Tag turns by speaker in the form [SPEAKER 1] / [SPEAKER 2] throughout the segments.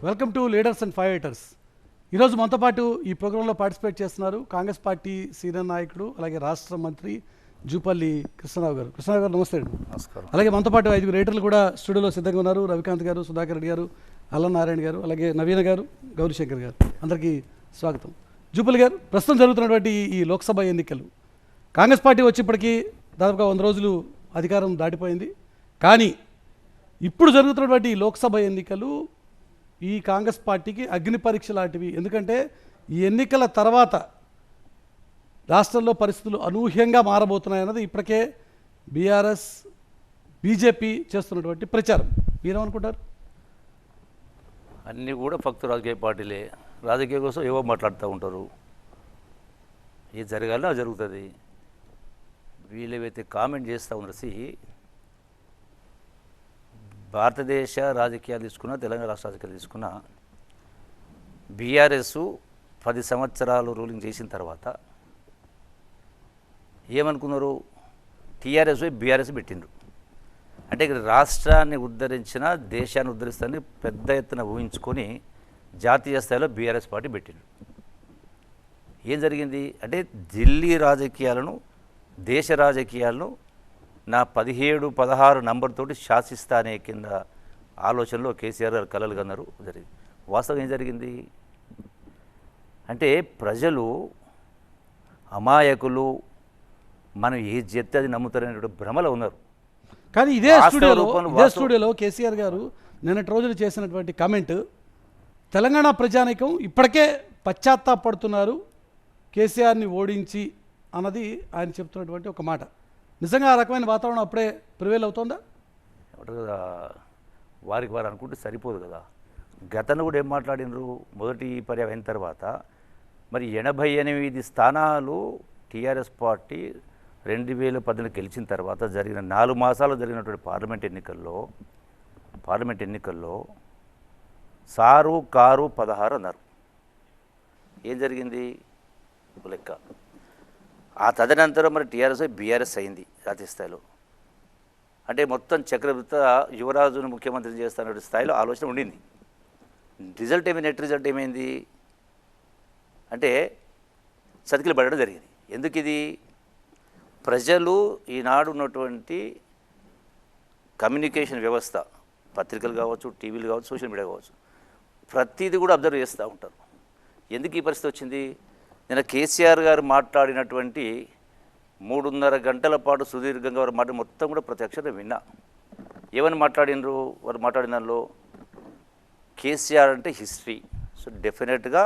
[SPEAKER 1] Welcome to leaders and fighters. ఈరోజు మనతో పాటు ఈ ప్రోగ్రాంలో పార్టిసిపేట్ చేస్తున్నారు కాంగ్రెస్ పార్టీ సీనియర్ నాయకుడు అలాగే రాష్ట్ర మంత్రి జూపల్లి కృష్ణరావు గారు. కృష్ణరావు గారు నమస్తే అండి.
[SPEAKER 2] నమస్కారం.
[SPEAKER 1] అలాగే మనతో పాటు 5 రైటర్లు కూడా స్టూడియోలో సిద్ధంగా ఉన్నారు. రవికాంత్ గారు, సుధాకర్ రెడ్డి గారు, అల్లనారాయణ గారు, అలాగే నవీన గారు, గౌరీశంకర్ గారు. అందరికీ స్వాగతం. జూపల్లి గారు, ప్రస్తుతం జరుగుతున్నటువంటి ఈ లోక్సభ ఎన్నికలు కాంగ్రెస్ పార్టీ వచ్చేప్పటికీ దాదాపుగా 100 రోజులు అధికారం దాటిపోయింది. కానీ ఇప్పుడు జరుగుతున్నటువంటి ఈ లోక్సభ ఎన్నికలు ఈ కాంగ్రెస్ పార్టీకి అగ్ని పరీక్ష లాంటివి. ఎందుకంటే ఈ ఎన్నికల తర్వాత రాష్ట్రంలో పరిస్థితులు అనూహ్యంగా మారబోతున్నాయన్నది ఇప్పటికే బీఆర్ఎస్ బీజేపీ చేస్తున్నటువంటి ప్రచారం. మీరేమనుకుంటారు?
[SPEAKER 2] అన్నీ కూడా ఫక్తు రాజకీయ పార్టీలే. రాజకీయం కోసం ఏవో మాట్లాడుతూ ఉంటారు. ఏది జరగాలో అది జరుగుతుంది. వీళ్ళేవైతే కామెంట్ చేస్తూ ఉన్నారు, భారతదేశ రాజకీయాలు తీసుకున్నా, తెలంగాణ రాష్ట్ర రాజకీయాలు తీసుకున్నా, బీఆర్ఎస్ 10 సంవత్సరాలు రూలింగ్ చేసిన తర్వాత ఏమనుకున్నారు? టీఆర్ఎస్ బీఆర్ఎస్ పెట్టిండ్రు. అంటే ఇక్కడ రాష్ట్రాన్ని ఉద్ధరించిన, దేశాన్ని ఉద్ధరిస్తారని పెద్ద ఎత్తున ఊహించుకొని జాతీయ స్థాయిలో బీఆర్ఎస్ పార్టీ పెట్టిండ్రు. ఏం జరిగింది అంటే ఢిల్లీ రాజకీయాలను, దేశ రాజకీయాలను నా 17, 16 నంబర్తోటి శాసిస్తానే కింద ఆలోచనలో కేసీఆర్ గారు కలలు కన్నారు. జరిగింది. వాస్తవం ఏం జరిగింది అంటే ప్రజలు అమాయకులు, మనం ఏది చెప్తే అది నమ్ముతారనేటువంటి భ్రమలో ఉన్నారు.
[SPEAKER 1] కానీ ఇదే స్టూడియోలో కేసీఆర్ గారు నిన్నటి రోజులు చేసినటువంటి కామెంట్, తెలంగాణ ప్రజానీకం ఇప్పటికే పశ్చాత్తాపడుతున్నారు కేసీఆర్ని ఓడించి అన్నది ఆయన చెప్తున్నటువంటి ఒక మాట. నిజంగా ఆ రకమైన వాతావరణం అప్పుడే ప్రివేల్ అవుతుందా?
[SPEAKER 2] ఏమంటారు కదా, వారికి వారు అనుకుంటే సరిపోదు కదా. గతంలో కూడా ఏం మాట్లాడినరు? మొదటి పర్యాయం అయిన తర్వాత మరి 88 స్థానాలు టీఆర్ఎస్ పార్టీ 2018 గెలిచిన తర్వాత జరిగిన 4 మాసాలు జరిగినటువంటి పార్లమెంట్ ఎన్నికల్లో సారు కారు 16 అన్నారు. ఏం జరిగింది లెక్క? ఆ తదనంతరం మరి టీఆర్ఎస్ బీఆర్ఎస్ అయింది జాతీయ స్థాయిలో. అంటే మొత్తం చక్రవర్త యువరాజును ముఖ్యమంత్రిని చేస్తున్న స్థాయిలో ఆలోచన ఉండింది. రిజల్ట్ ఏమైంది? నెట్ రిజల్ట్ ఏమైంది అంటే చతికిలు పడడం జరిగింది. ఎందుకు ఇది? ప్రజలు ఈనాడు ఉన్నటువంటి కమ్యూనికేషన్ వ్యవస్థ, పత్రికలు కావచ్చు, టీవీలు కావచ్చు, సోషల్ మీడియా కావచ్చు, ప్రతిదీ కూడా అబ్జర్వ్ చేస్తూ ఉంటారు. ఎందుకు ఈ పరిస్థితి వచ్చింది? నిన్న కేసీఆర్ గారు మాట్లాడినటువంటి 3.5 గంటల పాటు సుదీర్ఘంగా వారు మాట మొత్తం కూడా ప్రతి అక్షరం విన్నా. ఏమని మాట్లాడినరు? వారు మాట్లాడిన దానిలో కేసీఆర్ అంటే హిస్టరీ. సో డెఫినెట్గా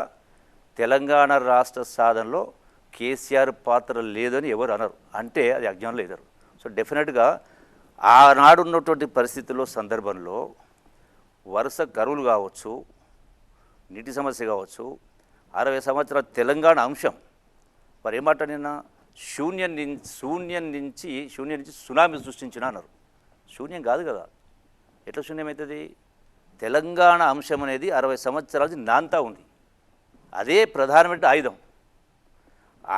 [SPEAKER 2] తెలంగాణ రాష్ట్ర సాధనలో కేసీఆర్ పాత్ర లేదని ఎవరు అనరు. అంటే అది అజ్ఞానంలో ఎదరు. సో డెఫినెట్గా ఆనాడు ఉన్నటువంటి పరిస్థితుల్లో, సందర్భంలో వరుస కరువులు కావచ్చు, నీటి సమస్య కావచ్చు, 60 సంవత్సరాల తెలంగాణ అంశం, మరి ఏమాటనినా శూన్యం నుంచి సునామీ సృష్టించిన అన్నారు. శూన్యం కాదు కదా, ఎట్లా శూన్యం అవుతుంది? తెలంగాణ అంశం అనేది 60 సంవత్సరాల నాంతా ఉంది. అదే ప్రధానమైన ఆయుధం.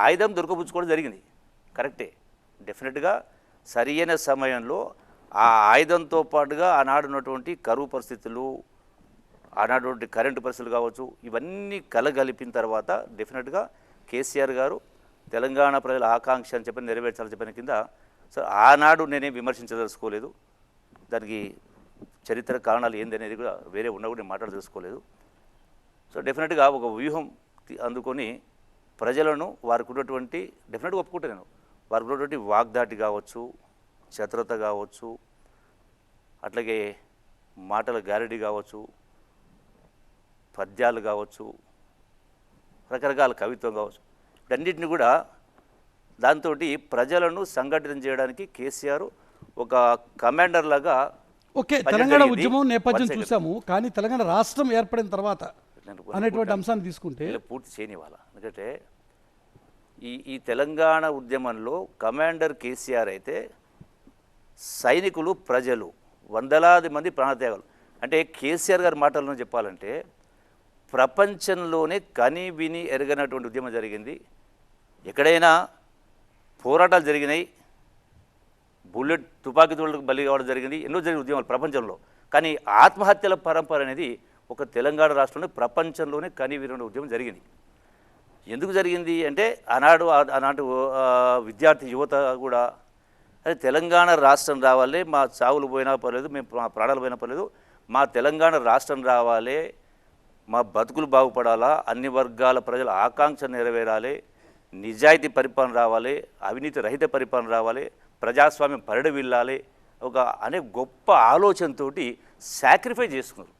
[SPEAKER 2] ఆయుధం దొరకపుచ్చుకోవడం జరిగింది, కరెక్టే. డెఫినెట్గా సరియైన సమయంలో ఆ ఆయుధంతో పాటుగా ఆనాడు ఉన్నటువంటి కరువు పరిస్థితులు, ఆనాడు కరెంటు పరిస్థితులు కావచ్చు, ఇవన్నీ కలగలిపిన తర్వాత డెఫినెట్గా కేసీఆర్ గారు తెలంగాణ ప్రజల ఆకాంక్ష అని చెప్పి నెరవేర్చాలని చెప్పిన కింద. సో ఆనాడు నేనేం విమర్శించదలుచుకోలేదు. దానికి చరిత్ర కారణాలు ఏందనేది కూడా వేరే ఉన్నా కూడా నేను మాట్లాడదలుచుకోలేదు. సో డెఫినెట్గా ఒక వ్యూహం అందుకొని ప్రజలను వారికి ఉన్నటువంటి, డెఫినెట్గా ఒప్పుకుంటే నేను, వారికి ఉన్నటువంటి వాగ్దాటి కావచ్చు, చతురత కావచ్చు, అట్లాగే మాటల గారడి కావచ్చు, పద్యాలు కావచ్చు, రకరకాల కవిత్వం కావచ్చు, వీటన్నిటిని కూడా దాంతో ప్రజలను సంఘటితం చేయడానికి కేసీఆర్ ఒక కమాండర్ లాగా.
[SPEAKER 1] ఓకే, తెలంగాణ ఉద్యమం నేపథ్యం చూసాము. కానీ తెలంగాణ రాష్ట్రం ఏర్పడిన తర్వాత అనేటువంటి అంశాన్ని తీసుకుంటే
[SPEAKER 2] పూర్తి చేయనివ్వాలి. ఎందుకంటే ఈ తెలంగాణ ఉద్యమంలో కమాండర్ కేసీఆర్ అయితే సైనికులు, ప్రజలు, వందలాది మంది ప్రాణత్యాగాలు. అంటే కేసీఆర్ గారి మాటలను చెప్పాలంటే ప్రపంచంలోనే కని విని ఎరగనటువంటి ఉద్యమం జరిగింది. ఎక్కడైనా పోరాటాలు జరిగినాయి, బుల్లెట్ తుపాకీ తోళ్ళకు బలి కావడం జరిగింది, ఎన్నో జరిగిన ఉద్యమాలు ప్రపంచంలో. కానీ ఆత్మహత్యల పరంపర అనేది ఒక తెలంగాణ రాష్ట్రంలో ప్రపంచంలోనే కనివిరని ఉద్యమం జరిగింది. ఎందుకు జరిగింది అంటే ఆనాడు విద్యార్థి యువత కూడా అదే తెలంగాణ రాష్ట్రం రావాలి, మా చావులు పోయినా పర్లేదు, మా ప్రాణాలు పోయినా పర్లేదు, మా తెలంగాణ రాష్ట్రం రావాలి, మా బతుకులు బాగుపడాలా, అన్ని వర్గాల ప్రజల ఆకాంక్ష నెరవేరాలి, నిజాయితీ పరిపాలన రావాలి, అవినీతి రహిత పరిపాలన రావాలి, ప్రజాస్వామ్యం పరిడవిల్లాలి అనే గొప్ప ఆలోచనతో సాక్రిఫైస్ చేసుకున్నారు.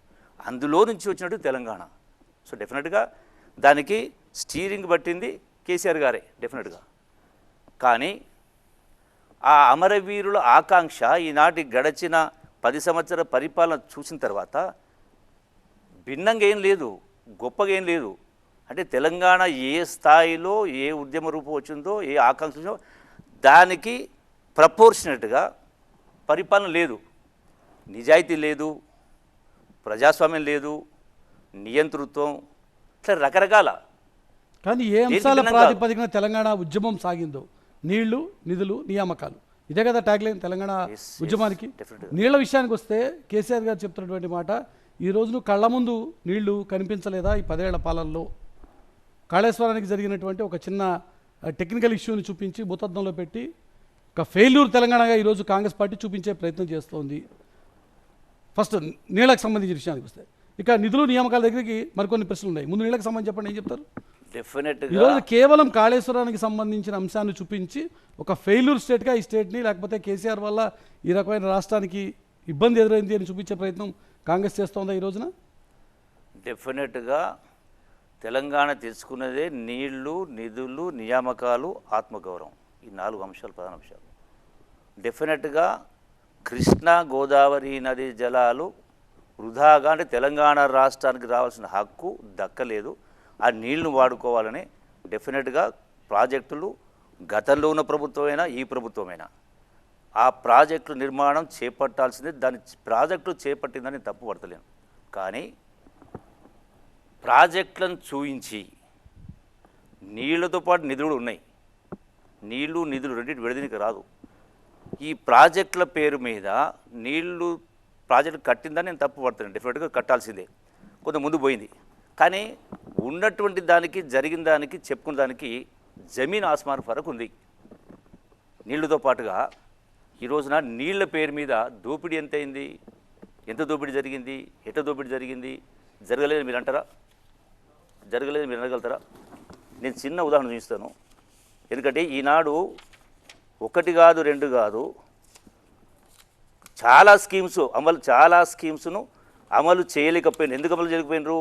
[SPEAKER 2] అందులో నుంచి వచ్చినట్టు తెలంగాణ. సో డెఫినెట్గా దానికి స్టీరింగ్ పట్టింది కేసీఆర్ గారే డెఫినెట్గా. కానీ ఆ అమరవీరుల ఆకాంక్ష ఈనాటి గడిచిన 10 సంవత్సరాల పరిపాలన చూసిన తర్వాత భిన్నంగా ఏం లేదు, గొప్పగా ఏం లేదు. అంటే తెలంగాణ ఏ స్థాయిలో ఏ ఉద్యమ రూపం వచ్చిందో, ఏ ఆకాంక్ష వచ్చిందో దానికి ప్రపోర్షనట్గా పరిపాలన లేదు, నిజాయితీ లేదు, ప్రజాస్వామ్యం లేదు, నియంతృత్వం, ఇట్లా రకరకాల.
[SPEAKER 1] కానీ ఏ అంశాల ప్రాతిపదికన తెలంగాణ ఉద్యమం సాగిందో, నీళ్లు, నిధులు, నియామకాలు, ఇదే కదా ట్యాగ్లైన్ తెలంగాణ ఉద్యమానికి. నీళ్ల విషయానికి వస్తే కేసీఆర్ గారు చెప్తున్నటువంటి మాట, ఈ రోజును కళ్ళ ముందు నీళ్లు కనిపించలేదా ఈ 10 ఏళ్ల పాలనలో? కాళేశ్వరానికి జరిగినటువంటి ఒక చిన్న టెక్నికల్ ఇష్యూని చూపించి భూతద్దంలో పెట్టి ఒక ఫెయిల్యూర్ తెలంగాణగా ఈరోజు కాంగ్రెస్ పార్టీ చూపించే ప్రయత్నం చేస్తోంది. ఫస్ట్ నీళ్ళకి సంబంధించిన విషయానికి వస్తే, ఇక నిధులు నియామకాల దగ్గరికి మరికొన్ని ప్రశ్నలు ఉన్నాయి. ముందు నీళ్ళకి సంబంధించి చెప్పండి, ఏం చెప్తారు?
[SPEAKER 2] డెఫినెట్గా
[SPEAKER 1] ఈరోజు కేవలం కాళేశ్వరానికి సంబంధించిన అంశాన్ని చూపించి ఒక ఫెయిల్యూర్ స్టేట్గా ఈ స్టేట్ని, లేకపోతే కేసీఆర్ వల్ల ఈ రకమైన రాష్ట్రానికి ఇబ్బంది ఎదురైంది అని చూపించే ప్రయత్నం కాంగ్రెస్ చేస్తోందా ఈ రోజున?
[SPEAKER 2] డెఫినెట్గా తెలంగాణ తెచ్చుకున్నదే నీళ్లు, నిధులు, నియామకాలు, ఆత్మగౌరవం. ఈ 4 అంశాలు ప్రధాన అంశాలు. డెఫినెట్గా కృష్ణా గోదావరి నది జలాలు వృధాగా అంటే తెలంగాణ రాష్ట్రానికి రావాల్సిన హక్కు దక్కలేదు. ఆ నీళ్లు వాడుకోవాలని డెఫినెట్గా ప్రాజెక్టులు గతంలో ఉన్న ప్రభుత్వమైనా ఈ ప్రభుత్వమైనా ఆ ప్రాజెక్టు నిర్మాణం చేపట్టాల్సిందే. దాని ప్రాజెక్టు చేపట్టిందని తప్పు పడతలేను. కానీ ప్రాజెక్టులను చూయించి నీళ్లతో పాటు నిధులు ఉన్నాయి, నీళ్లు నిధులు రెండింటి విడదీనికి రాదు. ఈ ప్రాజెక్టుల పేరు మీద నీళ్లు ప్రాజెక్టు కట్టిందని నేను తప్పు పడతాను. డెఫినెట్గా కట్టాల్సిందే, కొంత ముందు పోయింది. కానీ ఉన్నటువంటి దానికి, జరిగిన దానికి, చెప్పుకున్న దానికి జమీన్ ఆస్మాన్ ఫరక్ ఉంది. నీళ్లతో పాటుగా ఈ రోజున నీళ్ల పేరు మీద దోపిడీ ఎంత అయింది, ఎంత దోపిడీ జరిగింది, ఎట్లా దోపిడీ జరిగింది, జరగలేదు మీరు అంటారా? జరగలేదు మీరు అనగలుగుతారా? నేను చిన్న ఉదాహరణ చూపిస్తాను. ఎందుకంటే ఈనాడు 1 కాదు 2 కాదు చాలా స్కీమ్స్ను అమలు చేయలేకపోయినారు. ఎందుకు అమలు చేయలేకపోయినారు?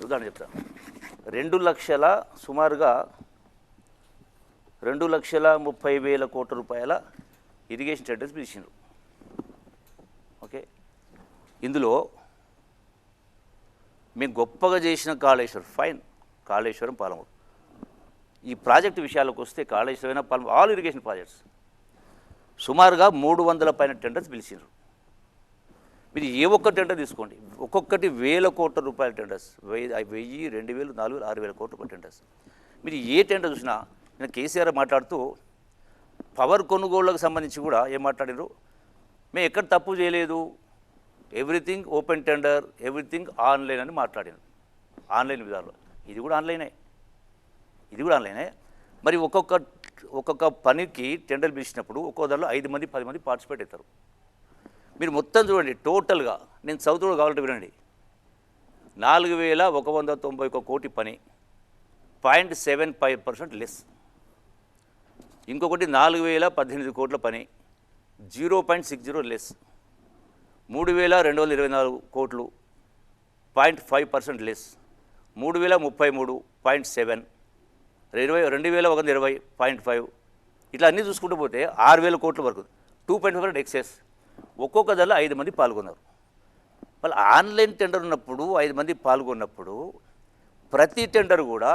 [SPEAKER 2] ఉదాహరణ చెప్తాను. 2 లక్షల సుమారుగా 2,30,000 కోట్ల రూపాయల ఇరిగేషన్ టెండర్స్ పిలిచిండ్రు. ఓకే, ఇందులో మేము గొప్పగా చేసిన కాళేశ్వరం ఫైన్, కాళేశ్వరం, పాలమూరు. ఈ ప్రాజెక్టు విషయాలకు వస్తే Kaleshwaram, Palamuru, all irrigation projects సుమారుగా 300 పైన టెండర్స్ పిలిచిండ్రు. మీరు ఏ ఒక్క టెండర్ తీసుకోండి, ఒక్కొక్కటి 1,000 కోట్ల రూపాయల టెండర్స్, 1000, 2,000, 4,000, 6,000 కోట్ల రూపాయల టెండర్స్. మీరు ఏ టెండర్ చూసినా, నేను కేసీఆర్ మాట్లాడుతూ పవర్ కొనుగోళ్లకు సంబంధించి కూడా ఏం మాట్లాడారు, మేము ఎక్కడ తప్పు చేయలేదు, everything open tender, everything online అని మాట్లాడాను. ఆన్లైన్ విధానంలో ఇది కూడా ఆన్లైనే. మరి ఒక్కొక్క పనికి టెండర్ పిలిచినప్పుడు ఒక్కో దానిలో 5 మంది 10 మంది పార్టిసిపేట్ అవుతారు. మీరు మొత్తం చూడండి, టోటల్గా నేను చదువుతూ కావాలంటే వినండి, 4,191 కోటి పని, 0.75% లెస్. ఇంకొకటి 4,018 కోట్ల పని, 0.60 లెస్. 3,224 కోట్లు, 0.5% లెస్. 3,033, 0.7. 2,120, 0.5. ఇట్లా అన్నీ చూసుకుంటూ పోతే 6,000 కోట్ల వరకు, 2.5% ఎక్సెస్. ఒక్కొక్క దానిలో 5 మంది పాల్గొన్నారు. వాళ్ళు ఆన్లైన్ టెండర్ ఉన్నప్పుడు 5 మంది పాల్గొన్నప్పుడు ప్రతి టెండర్ కూడా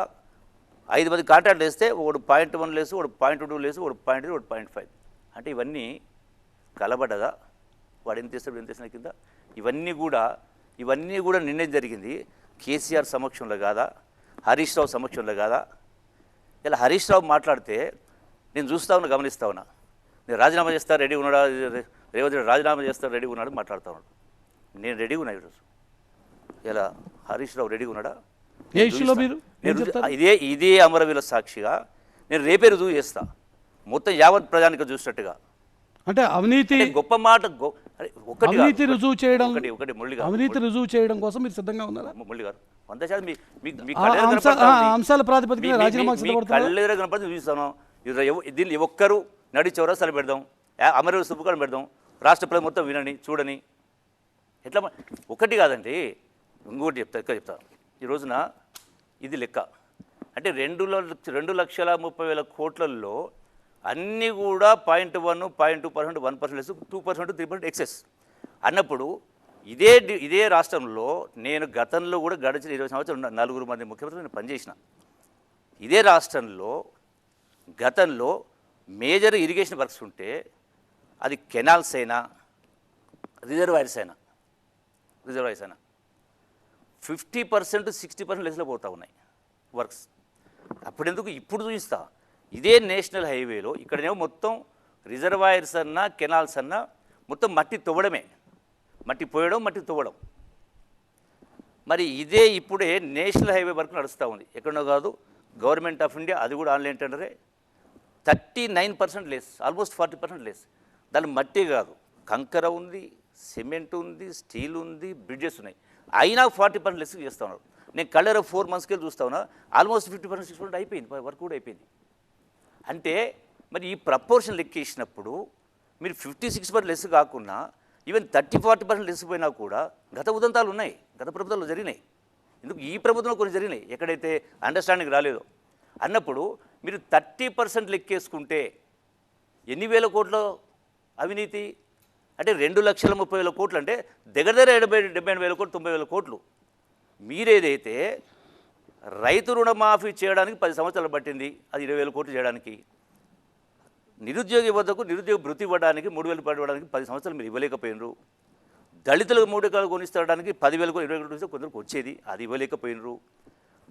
[SPEAKER 2] 5 మంది కాంట్రాక్ట్ వేస్తే ఒకడు 0.1 లేసు, ఒకడు 0.2 లేసు, ఒకడు 0.3, ఒకడు 0.5. అంటే ఇవన్నీ కలబడదా? వాడు ఎంత చేస్తాడు, ఎంత చేసిన కింద ఇవన్నీ కూడా నిర్ణయం జరిగింది కేసీఆర్ సమక్షంలో కాదా, హరీష్ రావు సమక్షంలో కాదా? ఇలా హరీష్ రావు మాట్లాడితే నేను గమనిస్తా ఉన్నా, నేను రాజీనామా చేస్తా రెడీ ఉన్నాడా, రేవంత్ రెడ్డి రాజీనామా చేస్తా రెడీ ఉన్నాడు మాట్లాడుతూ ఉన్నాడు. నేను రెడీగా ఉన్నా ఈరోజు. ఇలా హరీష్ రావు రెడీగా ఉన్నాడా?
[SPEAKER 1] ఏ ఇష్యూలో మీరు
[SPEAKER 2] ఇదే అమరవీరుల సాక్షిగా నేను రేపే రుజువు చేస్తా, మొత్తం యావత్ ప్రజానికి చూసినట్టుగా.
[SPEAKER 1] అంటే అవినీతి
[SPEAKER 2] గొప్ప మాట
[SPEAKER 1] అవినీతి రుజువు చేయడం
[SPEAKER 2] ఒకటి మురళి గారు,
[SPEAKER 1] అవినీతి రుజువు చేయడం కోసం మీరు సిద్ధంగా ఉన్నారా?
[SPEAKER 2] మురళి గారు 100%
[SPEAKER 1] అంశాల ప్రాతిపదికన రాజీనామా
[SPEAKER 2] కళ్ళెదురు కనపడి చూపిస్తాను. దీన్ని ఒక్కరు నడి చౌరస్తాలు పెడదాం, అమరవీరుల స్థూపం పెడదాం, రాష్ట్ర ప్రజలు మొత్తం వినని చూడని. ఎట్లా ఒకటి కాదండి, ఇంకోటి చెప్తా. ఈ రోజున ఇది లెక్క అంటే 2,30,00,000 కోట్లలో అన్నీ కూడా 0.1, 0.2%, 1% లెస్, 2%, 3% ఎక్సెస్ అన్నప్పుడు ఇదే రాష్ట్రంలో నేను గతంలో కూడా గడిచిన 20 సంవత్సరాలు 4 మంది ముఖ్యమంత్రులు నేను పనిచేసిన. ఇదే రాష్ట్రంలో గతంలో మేజర్ ఇరిగేషన్ వర్క్స్ ఉంటే అది కెనాల్స్ అయినా రిజర్వాయర్స్ అయినా 50%, 60% లెస్లో పోతూ ఉన్నాయి వర్క్స్. అప్పుడెందుకు ఇప్పుడు చూపిస్తా. ఇదే నేషనల్ హైవేలో ఇక్కడనేమో మొత్తం రిజర్వాయర్స్ అన్నా కెనాల్స్ అన్నా మొత్తం మట్టి తవ్వడమే, మట్టి పోయడం, మట్టి తవ్వడం. మరి ఇదే ఇప్పుడే నేషనల్ హైవే వరకు నడుస్తూ ఉంది. ఎక్కడో కాదు, గవర్నమెంట్ ఆఫ్ ఇండియా అది కూడా ఆన్లైన్ టెండరే. 39% less, almost 40% less. దాని మట్టి కాదు, కంకర ఉంది, సిమెంట్ ఉంది, స్టీల్ ఉంది, బ్రిడ్జెస్ ఉన్నాయి. అయినా 40% లెస్ చేస్తూ ఉన్నారు. నేను కళ్ళెర 4 monthsకి చూస్తా ఉన్నా, ఆల్మోస్ట్ 50%, 60% అయిపోయింది, వర్క్ కూడా అయిపోయింది. అంటే మరి ఈ ప్రపోర్షన్ లెక్కేసినప్పుడు మీరు 56% లెస్ కాకుండా ఈవెన్ 30-40% లెస్ పోయినా కూడా గత ఉదంతాలు ఉన్నాయి, గత ప్రభుత్వాలు జరిగినాయి. ఎందుకు ఈ ప్రభుత్వంలో కొన్ని జరిగినాయి ఎక్కడైతే అండర్స్టాండింగ్ రాలేదో అన్నప్పుడు మీరు 30% లెక్కేసుకుంటే ఎన్ని వేల కోట్ల అవినీతి అంటే 2,30,000 కోట్లు అంటే దగ్గర 78,000 కోట్లు, 90,000 కోట్లు. మీరేదైతే రైతు రుణమాఫీ చేయడానికి 10 సంవత్సరాలు పట్టింది, అది 20,000 కోట్లు చేయడానికి. నిరుద్యోగి వద్దకు నిరుద్యోగ భృతి ఇవ్వడానికి 3,000 ఇవ్వడానికి 10 సంవత్సరాలు మీరు ఇవ్వలేకపోయినరు. దళితులకు 3 ఎకరాలు కొనిస్తడానికి 10,000, 20,000 కోట్లు కొందరికి వచ్చేది, అది ఇవ్వలేకపోయినరు.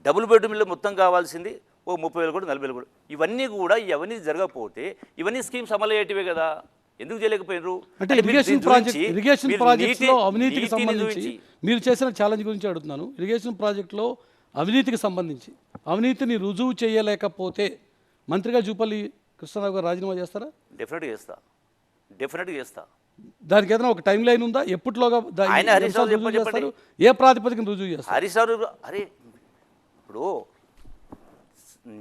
[SPEAKER 2] డబుల్ బెడ్రూమ్ ఇల్లు మొత్తం కావాల్సింది 30,000 కోట్లు, 40,000 కోట్లు. ఇవన్నీ కూడా ఇవన్నీ జరగకపోతే ఇవన్నీ స్కీమ్స్ అమలు అయ్యేటివే కదా, ఎందుకు చేయలేకపోయినరు?
[SPEAKER 1] అంటే ఇరిగేషన్ ప్రాజెక్ట్లో అవినీతికి సంబంధించి మీరు చేసిన ఛాలెంజ్ గురించి అడుగుతున్నాను. ఇరిగేషన్ ప్రాజెక్టులో అవినీతికి సంబంధించి అవినీతిని రుజువు చేయలేకపోతే మంత్రిగా జూపల్లి కృష్ణారావు గారు రాజీనామా చేస్తారా?
[SPEAKER 2] డెఫినెట్గా చేస్తా.
[SPEAKER 1] దానికి ఏదైనా ఒక టైం లైన్ ఉందా? ఎప్పటిలోగా ఏ ప్రాతిపదికన రుజువు చేస్తారు?
[SPEAKER 2] హరీష్ రావు అరే ఇప్పుడు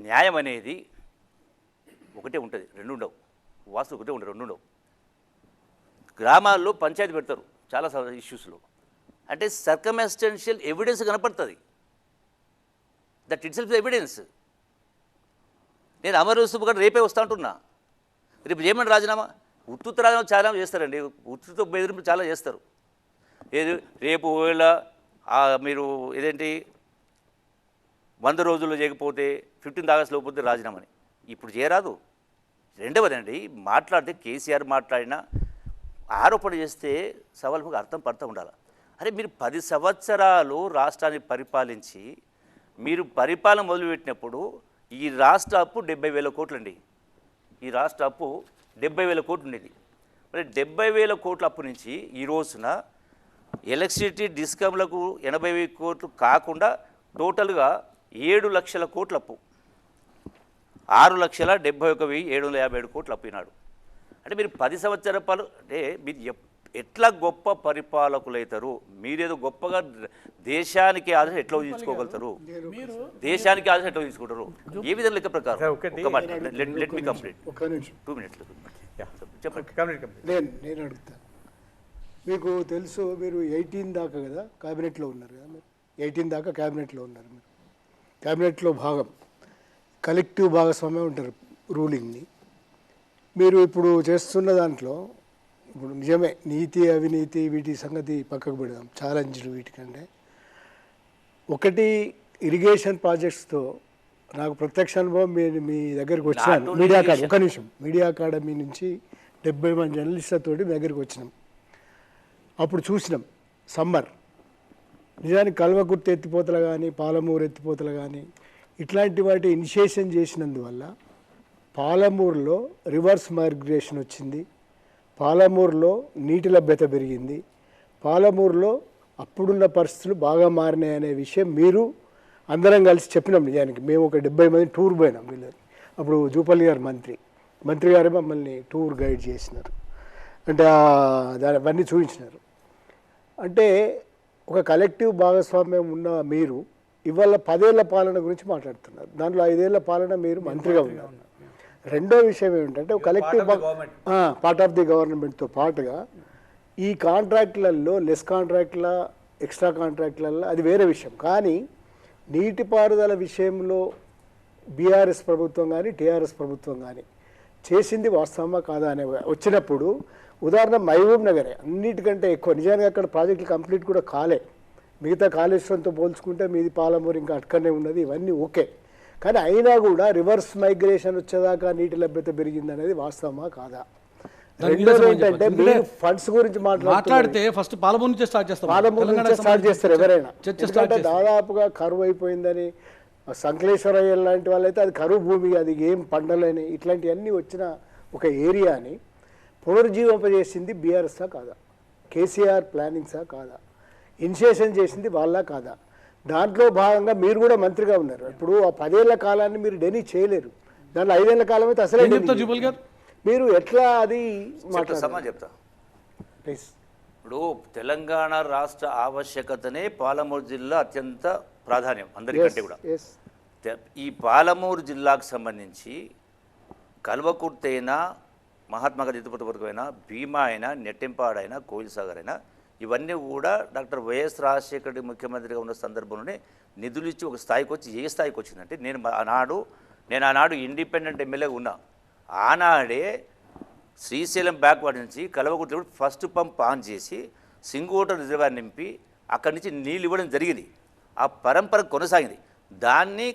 [SPEAKER 2] న్యాయం అనేది ఒకటే ఉంటుంది, 2 ఉండవు. వాస్తు ఒకటే ఉంటుంది, 2 ఉండవు. గ్రామాల్లో పంచాయతీ పెడతారు చాలా ఇష్యూస్లో, అంటే సర్కమ్స్టాన్షియల్ ఎవిడెన్స్ కనపడుతుంది. That it self evidence. నేను అమరవీరుల రేపే వస్తా అంటున్నా, రేపు చేయమని రాజీనామా. ఉత్తుత రాజీనామా చాలా చేస్తారండి, ఉత్తుతో బెదిరింపు చాలా చేస్తారు. ఏది రేపు ఒకవేళ మీరు ఏదేంటి 100 రోజుల్లో చేయకపోతే 15 ఆగస్టులో పోతే రాజీనామాని ఇప్పుడు చేయరాదు. రెండవదండి, మాట్లాడితే కేసీఆర్ మాట్లాడినా ఆరోపణ చేస్తే సవాళ్ళకు అర్థం పడుతూ ఉండాలి. అరే మీరు 10 సంవత్సరాలు రాష్ట్రాన్ని పరిపాలించి మీరు పరిపాలన మొదలుపెట్టినప్పుడు ఈ రాష్ట్ర అప్పు 70,000 కోట్లు అండి. ఈ రాష్ట్ర అప్పు 70,000 కోట్లు ఉండేది. మరి 70,000 కోట్ల అప్పు నుంచి ఈ రోజున ఎలక్ట్రిసిటీ డిస్కమ్లకు 80,000 కోట్లు కాకుండా టోటల్గా 7 లక్షల కోట్ల అప్పు, 6,71,757 కోట్లు అప్పినాడు. అంటే మీరు 10 సంవత్సరాల పాలు అంటే మీరు ఎట్లా గొప్ప పరిపాలకులవుతారు? మీరేదో గొప్పగా దేశానికి ఆదర్శం ఎట్లా ఊహించుకోగలుగుతారు? దేశానికి ఆదర్శం ఎట్లా ఊహించుకుంటారు? ఏ విధంగా లెక్క ప్రకారం? లెట్ మీ కంప్లీట్ 2 minutes చెప్పండి.
[SPEAKER 3] నేను అడుగుతా. మీకు తెలుసు, మీరు 18 దాకా కదా క్యాబినెట్లో ఉన్నారు కదా, మీరు 18 దాకా క్యాబినెట్లో ఉన్నారు. మీరు క్యాబినెట్లో భాగం, కలెక్టివ్ భాగస్వామ్యం ఉంటారు రూలింగ్ని. మీరు ఇప్పుడు చేస్తున్న దాంట్లో ఇప్పుడు నిజమే నీతి అవినీతి వీటి సంగతి పక్కకు పెడదాం, ఛాలెంజ్లు వీటికంటే. ఒకటి ఇరిగేషన్ ప్రాజెక్ట్స్తో నాకు ప్రత్యక్ష అనుభవం. మీ దగ్గరికి వచ్చినాను మీడియా అకాడమీ, ఒక నిమిషం, మీడియా అకాడమీ నుంచి 70 మంది జర్నలిస్టులతోటి మీ దగ్గరికి వచ్చినాం. అప్పుడు చూసినాం సమ్మర్ నిజానికి కల్వకుర్తి ఎత్తిపోతలు కానీ పాలమూరు ఎత్తిపోతలు కానీ ఇట్లాంటి వాటి ఇనిషియేషన్ చేసినందువల్ల పాలమూరులో రివర్స్ మైగ్రేషన్ వచ్చింది, పాలమూరులో నీటి లభ్యత పెరిగింది, పాలమూరులో అప్పుడున్న పరిస్థితులు బాగా మారినాయి అనే విషయం మీరు అందరం కలిసి చెప్పినాం. నిజానికి మేము ఒక 70 మంది టూర్ పోయినాం వీళ్ళని. అప్పుడు జూపల్లి గారు మంత్రి గారు మమ్మల్ని టూర్ గైడ్ చేసినారు. అంటే అవన్నీ చూపించినారు. అంటే ఒక కలెక్టివ్ భాగస్వామ్యం ఉన్న మీరు ఇవాళ 10 ఏళ్ల పాలన గురించి మాట్లాడుతున్నారు. దాంట్లో 5 ఏళ్ల పాలన మీరు మంత్రిగా ఉన్నారు. రెండో విషయం ఏమిటంటే ఒక కలెక్టివ్ పార్ట్ ఆఫ్ ది గవర్నమెంట్తో పాటుగా ఈ కాంట్రాక్ట్లలో లెస్ కాంట్రాక్ట్ల ఎక్స్ట్రా కాంట్రాక్ట్లలో అది వేరే విషయం. కానీ నీటిపారుదల విషయంలో బీఆర్ఎస్ ప్రభుత్వం కానీ టీఆర్ఎస్ ప్రభుత్వం కానీ చేసింది వాస్తవమా కాదా అనే వచ్చినప్పుడు ఉదాహరణ మహబూబ్ నగరే అన్నిటికంటే ఎక్కువ. నిజానికి అక్కడ ప్రాజెక్టులు కంప్లీట్ కూడా కాలే. మిగతా కాళేశ్వరంతో పోల్చుకుంటే మీది పాలమూరు ఇంకా అక్కడనే ఉన్నది, ఇవన్నీ ఓకే. కానీ అయినా కూడా రివర్స్ మైగ్రేషన్ వచ్చేదాకా నీటి లభ్యత పెరిగింది అనేది వాస్తవమా కాదా? రెండోది ఏంటంటే మీరు ఫండ్స్ గురించి
[SPEAKER 1] మాట్లాడితే ఫస్ట్ పాలమూరు నుంచే స్టార్ట్ చేస్తారు.
[SPEAKER 3] పాలమూరు నుంచే స్టార్ట్ చేస్తారు ఎవరైనా. ఎందుకంటే దాదాపుగా కరువు అయిపోయిందని సంకలేశ్వరయ్య లాంటి వాళ్ళైతే అది కరువు భూమి, అది ఏం పండలేని ఇట్లాంటివన్నీ వచ్చిన ఒక ఏరియాని పునరుజ్జీవింపజేసింది బీఆర్ఎస్సా కాదా? కేసీఆర్ ప్లానింగ్సా కాదా? ఇనిషియేషన్ చేసింది వాళ్ళ కాదా? దాంట్లో భాగంగా మీరు కూడా మంత్రిగా ఉన్నారు. ఇప్పుడు ఆ 10 ఏళ్ల కాలాన్ని మీరు డెనీ చేయలేరు. దాంట్లో 5 ఏళ్ల కాలం అయితే అసలే మీరు ఎట్లా అది
[SPEAKER 2] చెప్తా.
[SPEAKER 3] ప్లీజ్.
[SPEAKER 2] ఇప్పుడు తెలంగాణ రాష్ట్ర ఆవశ్యకతనే పాలమూరు జిల్లా అత్యంత ప్రాధాన్యం అందరికంటే కూడా. ఈ పాలమూరు జిల్లాకు సంబంధించి కల్వకుర్తి అయినా మహాత్మా గాంధీ తిరుపతి వరకు అయినా భీమా అయినా నెట్టెంపాడైనా కోయిల్ సాగర్ అయినా ఇవన్నీ కూడా డాక్టర్ వైఎస్ రాజశేఖర రెడ్డి ముఖ్యమంత్రిగా ఉన్న సందర్భంలోనే నిధులు ఇచ్చి ఒక స్థాయికి వచ్చి ఏ స్థాయికి వచ్చిందంటే నేను ఆనాడు ఇండిపెండెంట్ ఎమ్మెల్యేగా ఉన్నా. ఆనాడే శ్రీశైలం బ్యాక్వర్డ్ నుంచి కల్వకుర్తి ఫస్ట్ పంప్ ఆన్ చేసి సింగోటర్ రిజర్వాయర్ నింపి అక్కడి నుంచి నీళ్ళు ఇవ్వడం జరిగింది. ఆ పరంపర కొనసాగింది. దాన్ని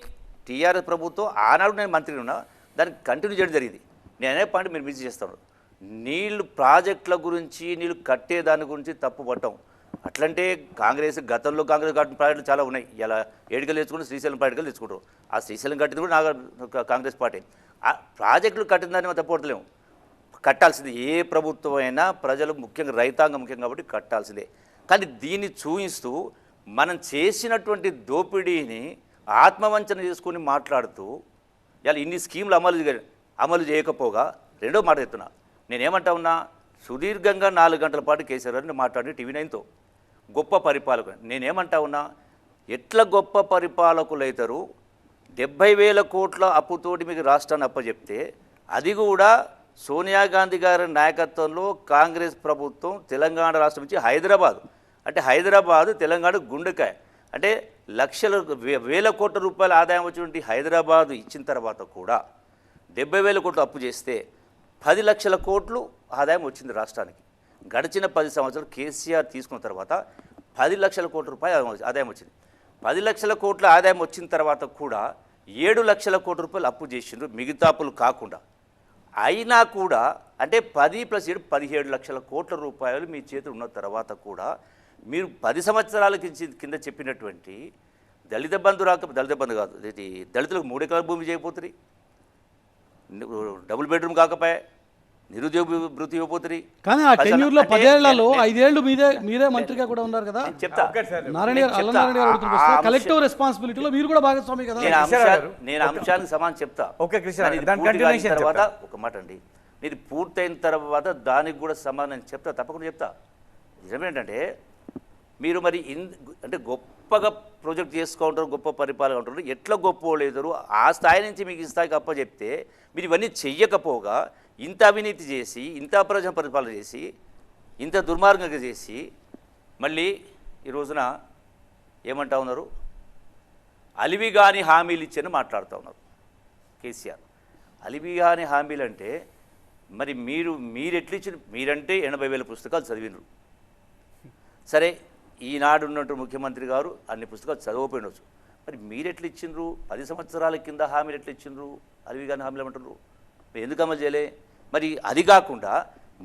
[SPEAKER 2] టీఆర్ఎస్ ప్రభుత్వం ఆనాడు నేను మంత్రిగా ఉన్నా దాన్ని కంటిన్యూ చేయడం జరిగింది. నేనే పాయింట్ మీరు మిస్ చేస్తాను. నీళ్లు ప్రాజెక్టుల గురించి నీళ్ళు కట్టే దాని గురించి తప్పు పట్టం. అట్లంటే గతంలో కాంగ్రెస్ కట్టిన ప్రాజెక్టులు చాలా ఉన్నాయి. ఇలా ఏడుకలు తెచ్చుకుంటూ శ్రీశైలం ప్రాజెక్టులు తెచ్చుకుంటారు. ఆ శ్రీశైలం కట్టింది కూడా కాంగ్రెస్ పార్టీ. ఆ ప్రాజెక్టులు కట్టిన దాన్ని మనం తప్పు పడతలేము. కట్టాల్సింది ఏ ప్రభుత్వం అయినా ప్రజలు ముఖ్యంగా రైతాంగం ముఖ్యం కాబట్టి కట్టాల్సిందే. కానీ దీన్ని చూపిస్తూ మనం చేసినటువంటి దోపిడీని ఆత్మవంచన చేసుకొని మాట్లాడుతూ ఇలా ఇన్ని స్కీములు అమలు చేయకపోగా రెండో మాట చెప్తున్నా. నేనేమంటా ఉన్నా, సుదీర్ఘంగా 4 గంటల పాటు కేసీఆర్ గారిని మాట్లాడి TV9తో గొప్ప పరిపాలకులు. నేనేమంటా ఉన్నా, ఎట్లా గొప్ప పరిపాలకులు అవుతారు? 70,000 కోట్ల అప్పుతోటి మీకు రాష్ట్రాన్ని అప్పచెప్తే అది కూడా సోనియా గాంధీ గారి నాయకత్వంలో కాంగ్రెస్ ప్రభుత్వం తెలంగాణ రాష్ట్రం నుంచి హైదరాబాదు తెలంగాణ గుండెకాయ అంటే వేల కోట్ల రూపాయల ఆదాయం వచ్చినటువంటి హైదరాబాదు ఇచ్చిన తర్వాత కూడా 70,000 కోట్లు అప్పు చేస్తే 10 లక్షల కోట్లు ఆదాయం వచ్చింది రాష్ట్రానికి. గడిచిన 10 సంవత్సరాలు కేసీఆర్ తీసుకున్న తర్వాత 10 లక్షల కోట్ల రూపాయలు ఆదాయం వచ్చింది. 10 లక్షల కోట్ల ఆదాయం వచ్చిన తర్వాత కూడా 7 లక్షల కోట్ల రూపాయలు అప్పు చేసిండ్రు మిగతా అప్పులు కాకుండా. అయినా కూడా అంటే 10 + 7 17 లక్షల కోట్ల రూపాయలు మీ చేతులు ఉన్న తర్వాత కూడా మీరు 10 సంవత్సరాల కింద చెప్పినటువంటి దళిత బంధు కాదు, దళితులకు 3 ఎకరాల భూమి చేయబోతుంది, డబుల్ బెడ్రూమ్ కాకపోయా, నిరుద్యోగ వృత్తి ఇవ్వబోతుంది.
[SPEAKER 1] కానీ ఆ టెన్యూర్లో 10 ఏళ్లలో 5 ఏళ్ళు మీరే మంత్రిగా కూడా ఉన్నారు కదా.
[SPEAKER 2] చెప్తా,
[SPEAKER 1] కలెక్టివ్ రెస్పాన్సిబిలిటీలో మీరు కూడా భాగస్వామి కదా.
[SPEAKER 2] నేను అంశానికి సమానం చెప్తా. తర్వాత ఒక మాట అండి, ఇది పూర్తయిన తర్వాత దానికి కూడా సమానం చెప్తా, తప్పకుండా చెప్తా. నిజమేంటంటే మీరు మరి అంటే గొప్పగా ప్రొజెక్ట్ చేసుకుంటారు, గొప్ప పరిపాలన ఉంటారు, ఎట్లా గొప్ప లేదరు ఆ స్థాయి నుంచి మీకు ఈ స్థాయికి అప్పచెప్తే మీరు ఇవన్నీ చెయ్యకపోగా ఇంత అవినీతి చేసి, ఇంత ప్రజా పరిపాలన చేసి, ఇంత దుర్మార్గంగా చేసి మళ్ళీ ఈ రోజున ఏమంటా ఉన్నారు, అలివిగాని హామీలు ఇచ్చని మాట్లాడుతూ ఉన్నారు కేసీఆర్. అలివిగాని హామీలు అంటే మరి మీరు ఎట్లా ఇచ్చిన, మీరంటే 80,000 పుస్తకాలు చదివినరు. సరే, ఈనాడు ఉన్నట్టు ముఖ్యమంత్రి గారు అన్ని పుస్తకాలు చదవకపోయినవచ్చు. మరి మీరు ఎట్లా ఇచ్చిండ్రు? 10 సంవత్సరాల కింద హామీలు ఎట్లా ఇచ్చిండ్రు? అలివిగాని హామీలు ఏమంటారు? ఎందుకు అమలు చేయలే? మరి అది కాకుండా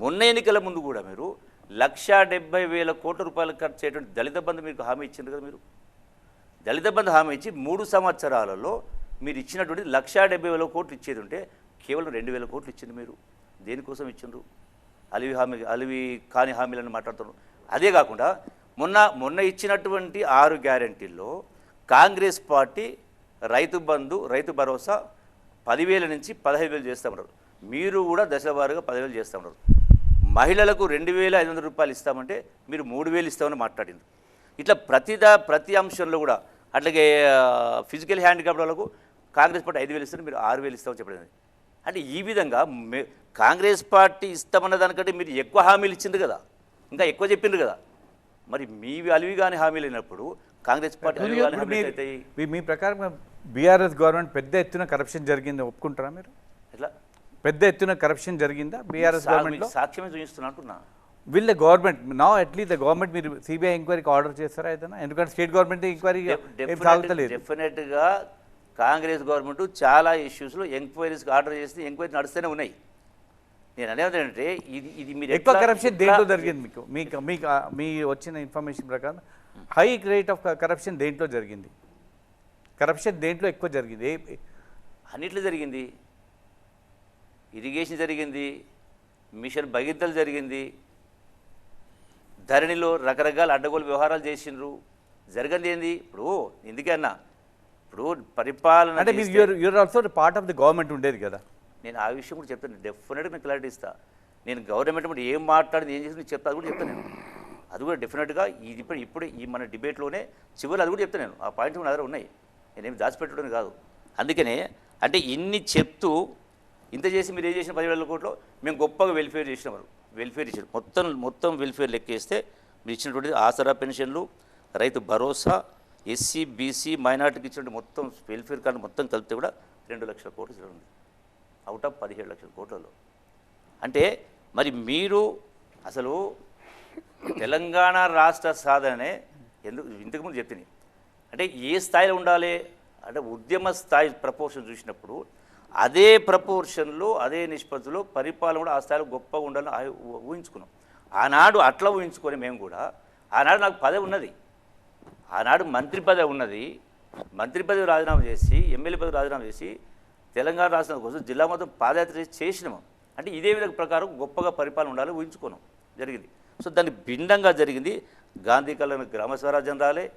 [SPEAKER 2] మొన్న ఎన్నికల ముందు కూడా మీరు 1,70,000 కోట్ల రూపాయలు ఖర్చు అయ్యేటువంటి దళిత బంధు మీకు హామీ ఇచ్చిండ్రు కదా. మీరు దళిత బంధు హామీ ఇచ్చి 3 సంవత్సరాలలో మీరు ఇచ్చినటువంటి 1,70,000 కోట్లు ఇచ్చేది ఉంటే కేవలం 2,000 కోట్లు ఇచ్చింది. మీరు దేనికోసం ఇచ్చిండ్రు? అలివి కాని హామీలను మాట్లాడుతున్నారు. అదే కాకుండా మొన్న ఇచ్చినటువంటి 6 గ్యారెంటీల్లో కాంగ్రెస్ పార్టీ రైతు బంధు రైతు భరోసా 10,000 నుంచి 15,000 చేస్తామన్నారు. మీరు కూడా దశలవారీగా 10,000 చేస్తామన్నారు. మహిళలకు 2,500 రూపాయలు ఇస్తామంటే మీరు 3,000 ఇస్తామని మాట్లాడింది. ఇట్లా ప్రతి అంశంలో కూడా అట్లాగే ఫిజికల్ హ్యాండిక్యాప్ వాళ్ళకు కాంగ్రెస్ పార్టీ 5,000 ఇస్తారు, మీరు 6,000 ఇస్తామని చెప్పలేదు. అంటే ఈ విధంగా కాంగ్రెస్ పార్టీ ఇస్తామన్న దానికంటే మీరు ఎక్కువ హామీలు ఇచ్చింది కదా, ఇంకా ఎక్కువ చెప్పిండ్రు కదా. మరి మీవి అలివి కానీ హామీలు అయినప్పుడు కాంగ్రెస్ పార్టీ అలివి కానీ హామీలు అవుతాయి.
[SPEAKER 4] మీ ప్రకారం బీఆర్ఎస్ గవర్నమెంట్ పెద్ద ఎత్తున కరప్షన్ జరిగింది ఒప్పుకుంటారా మీరు?
[SPEAKER 2] ఎట్లా
[SPEAKER 4] పెద్ద ఎత్తున కరప్షన్ జరిగిందా బీఆర్ఎస్ గవర్నమెంట్లో?
[SPEAKER 2] సాక్ష్యమే చూపిస్తున్నా అంటున్నా.
[SPEAKER 4] వీళ్ళ గవర్నమెంట్ నా అట్లీస్ట్ ద గవర్నమెంట్ మీరు సిబిఐ ఎంక్వైరీకి ఆర్డర్ చేస్తారా ఏదైనా? ఎందుకంటే స్టేట్ గవర్నమెంట్ ఎంక్వైరీ సాగుతలేదు.
[SPEAKER 2] డెఫినెట్గా కాంగ్రెస్ గవర్నమెంట్ చాలా ఇష్యూస్లో ఎంక్వైరీస్కి ఆర్డర్ చేస్తే ఎంక్వైరీ నడుస్తూనే ఉన్నాయి. నేను అనేది ఏంటంటే ఇది మీరు
[SPEAKER 4] ఎక్కువ కరప్షన్ దేంట్లో జరిగింది? మీకు మీ వచ్చిన ఇన్ఫర్మేషన్ ప్రకారం హై రేట్ ఆఫ్ కరప్షన్ దేంట్లో జరిగింది? కరప్షన్ దేంట్లో ఎక్కువ జరిగింది?
[SPEAKER 2] అన్నిట్లో జరిగింది. ఇరిగేషన్ జరిగింది, మిషన్ భగీరథలు జరిగింది, ధరణిలో రకరకాల అడ్డగోలు వ్యవహారాలు చేసిండ్రు. జరగంది ఏంది? ఇప్పుడు ఎందుకే అన్నా, ఇప్పుడు పరిపాలన
[SPEAKER 4] అంటే మీరు you're also part of the government ఉండేది కదా.
[SPEAKER 2] నేను ఆ విషయం కూడా చెప్తాను. డెఫినెట్గా నేను క్లారిటీ ఇస్తా. నేను గవర్నమెంట్ ఏం మాట్లాడింది ఏం చేసి చెప్తా, అది కూడా చెప్తాను నేను. అది కూడా డెఫినెట్గా ఇది ఇప్పుడే ఈ మన డిబేట్లోనే చివరి అది కూడా చెప్తాను నేను. ఆ పాయింట్స్ కూడా దగ్గర ఉన్నాయి, నేనేమి దాచిపెట్టడం కాదు. అందుకనే అంటే ఇన్ని చెప్తూ ఇంత చేసి మీరు ఏం చేసిన 10,000 కోట్లు మేము గొప్పగా వెల్ఫేర్ చేసినాం. వెల్ఫేర్ ఇచ్చారు, మొత్తం వెల్ఫేర్ లెక్కేస్తే మీరు ఇచ్చినటువంటి ఆసరా పెన్షన్లు, రైతు భరోసా, ఎస్సీ బీసీ మైనార్టీకి ఇచ్చినటువంటి మొత్తం వెల్ఫేర్ కార్డు మొత్తం కలిపితే కూడా 2 లక్షల కోట్లు ఉంది అవుట్ ఆఫ్ 17 లక్షల కోట్లలో. అంటే మరి మీరు అసలు తెలంగాణ రాష్ట్ర సాధనే ఇంతకుముందు చెప్తుంది. అంటే ఏ స్థాయిలో ఉండాలి అంటే ఉద్యమ స్థాయి ప్రపోర్షన్ చూసినప్పుడు అదే ప్రపోర్షన్లో అదే నిష్పత్తిలో పరిపాలన కూడా ఆ స్థాయిలో గొప్పగా ఉండాలని ఊహించుకున్నాం. ఆనాడు అట్లా ఊహించుకొని మేము కూడా ఆనాడు నాకు పదవి ఉన్నది, ఆనాడు మంత్రి పదవి ఉన్నది. మంత్రి పదవి రాజీనామా చేసి ఎమ్మెల్యే పదవి రాజీనామా చేసి తెలంగాణ రాష్ట్రం కోసం జిల్లా మొత్తం పాదయాత్ర చేసినాము. అంటే ఇదే విధంగా ప్రకారం గొప్పగా పరిపాలన ఉండాలని ఊహించుకున్నాం, జరిగింది. సో దాన్ని భిన్నంగా జరిగింది. గాంధీ కళను గ్రామ స్వరాజ్యం రాలే,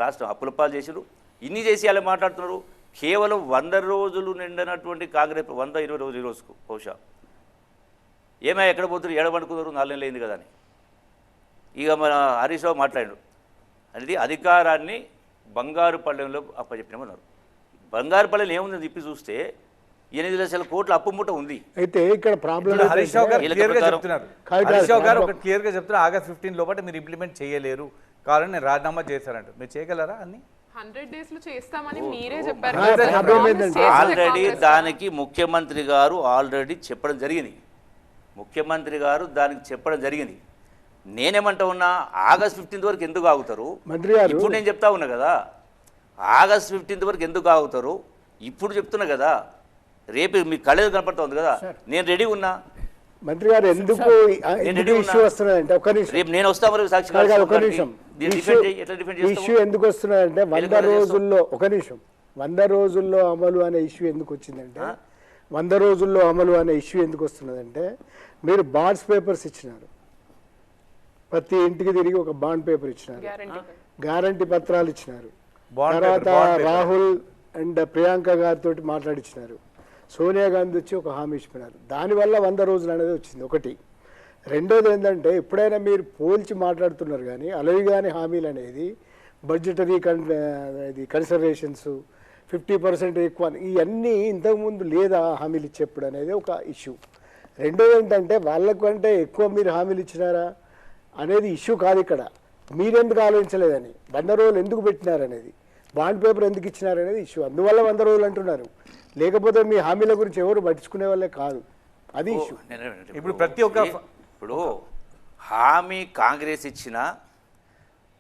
[SPEAKER 2] రాష్ట్రం అప్పుల పాలు చేసిరు, ఇన్ని చేసి అలా మాట్లాడుతున్నారు. కేవలం 100 రోజులు నిండినటువంటి కాంగ్రెస్ 120 రోజులు ఈ రోజుకు బహుశా ఏమో ఎక్కడ పోతున్నారు, ఏడబడుకున్నారు, 4 నెలలు అయింది కదా అని ఇక మన హరీష్ రావు మాట్లాడాడు. అనేది అధికారాన్ని బంగారు పళ్ళెంలో అప్పచెప్పినామన్నారు. బంగారు పళ్ళెం ఏముందని చెప్పి చూస్తే 8 లక్షల కోట్ల అప్పు మూట ఉంది.
[SPEAKER 3] అయితే ఇక్కడ ప్రాబ్లం
[SPEAKER 4] హరీష్ రావు గారు క్లియర్గా చెప్తున్నారు. హరీష్ రావు గారు ఒక క్లియర్గా చెప్తున్నారు, ఆగస్ట్ 15 లోపల మీరు ఇంప్లిమెంట్ చేయలేరు, కారణం నేను రాజీనామా చేశారంట. మీరు చేయగలరా అన్ని?
[SPEAKER 5] 100 days లో చేస్తామని మీరే చెప్పారు.
[SPEAKER 2] ఆల్రెడీ దానికి ముఖ్యమంత్రి గారు ఆల్రెడీ చెప్పడం జరిగింది. ముఖ్యమంత్రి గారు దానికి చెప్పడం జరిగింది. నేనేమంటా ఉన్నా, ఆగస్ట్ 15 వరకు ఎందుకు ఆగుతారు?
[SPEAKER 3] మంత్రి గారు
[SPEAKER 2] ఇప్పుడు నేను చెప్తా ఉన్నా కదా, ఆగస్ట్ 15 వరకు ఎందుకు ఆగుతారు? ఇప్పుడు చెప్తున్నా కదా, రేపు మీ కళ్ళెదు కనపడుతూ ఉంది కదా, నేను రెడీ ఉన్నా.
[SPEAKER 3] మంత్రి గారు ఎందుకు ఇష్యూ వస్తున్నదంటే ఒక నిమిషం,
[SPEAKER 2] రేపు నేను వస్తా మరి సాక్షి
[SPEAKER 3] ఒక నిమిషం ఇష్యూ ఎందుకు వస్తున్నదంటే 100 రోజుల్లో ఒక నిమిషం 100 రోజుల్లో అమలు అనే ఇష్యూ ఎందుకు వచ్చిందంటే 100 రోజుల్లో అమలు అనే ఇష్యూ ఎందుకు వస్తున్నదంటే మీరు బాండ్స్ పేపర్స్ ఇచ్చినారు, ప్రతి ఇంటికి తిరిగి ఒక బాండ్ పేపర్ ఇచ్చినారు, గ్యారంటీ పత్రాలు ఇచ్చినారు, తర్వాత రాహుల్ అండ్ ప్రియాంక గారితో మాట్లాడిచ్చినారు, సోనియా గాంధీ వచ్చి ఒక హామీ ఇచ్చిపోయినారు. దానివల్ల 100 రోజులు అనేది వచ్చింది ఒకటి. రెండోది ఏంటంటే ఎప్పుడైనా మీరు పోల్చి మాట్లాడుతున్నారు కానీ అలవి కానీ హామీలు అనేది బడ్జెటరీ కన్సిడరేషన్స్ 50% ఎక్కువ ఇవన్నీ ఇంతకుముందు లేదా హామీలు ఇచ్చేప్పుడు అనేది ఒక ఇష్యూ. రెండోది ఏంటంటే వాళ్ళకంటే ఎక్కువ మీరు హామీలు ఇచ్చినారా అనేది ఇష్యూ కాదు. ఇక్కడ మీరెందుకు ఆలోచించలేదని 100 రోజులు ఎందుకు పెట్టినారనేది, బాండ్ పేపర్ ఎందుకు ఇచ్చినారనేది ఇష్యూ. అందువల్ల 100 రోజులు అంటున్నారు, లేకపోతే మీ హామీల గురించి ఎవరు పట్టించుకునే వాళ్ళే కాదు, అది ఇష్యూ.
[SPEAKER 4] ఇప్పుడు ప్రతి ఒక్క
[SPEAKER 2] ఇప్పుడు హామీ కాంగ్రెస్ ఇచ్చిన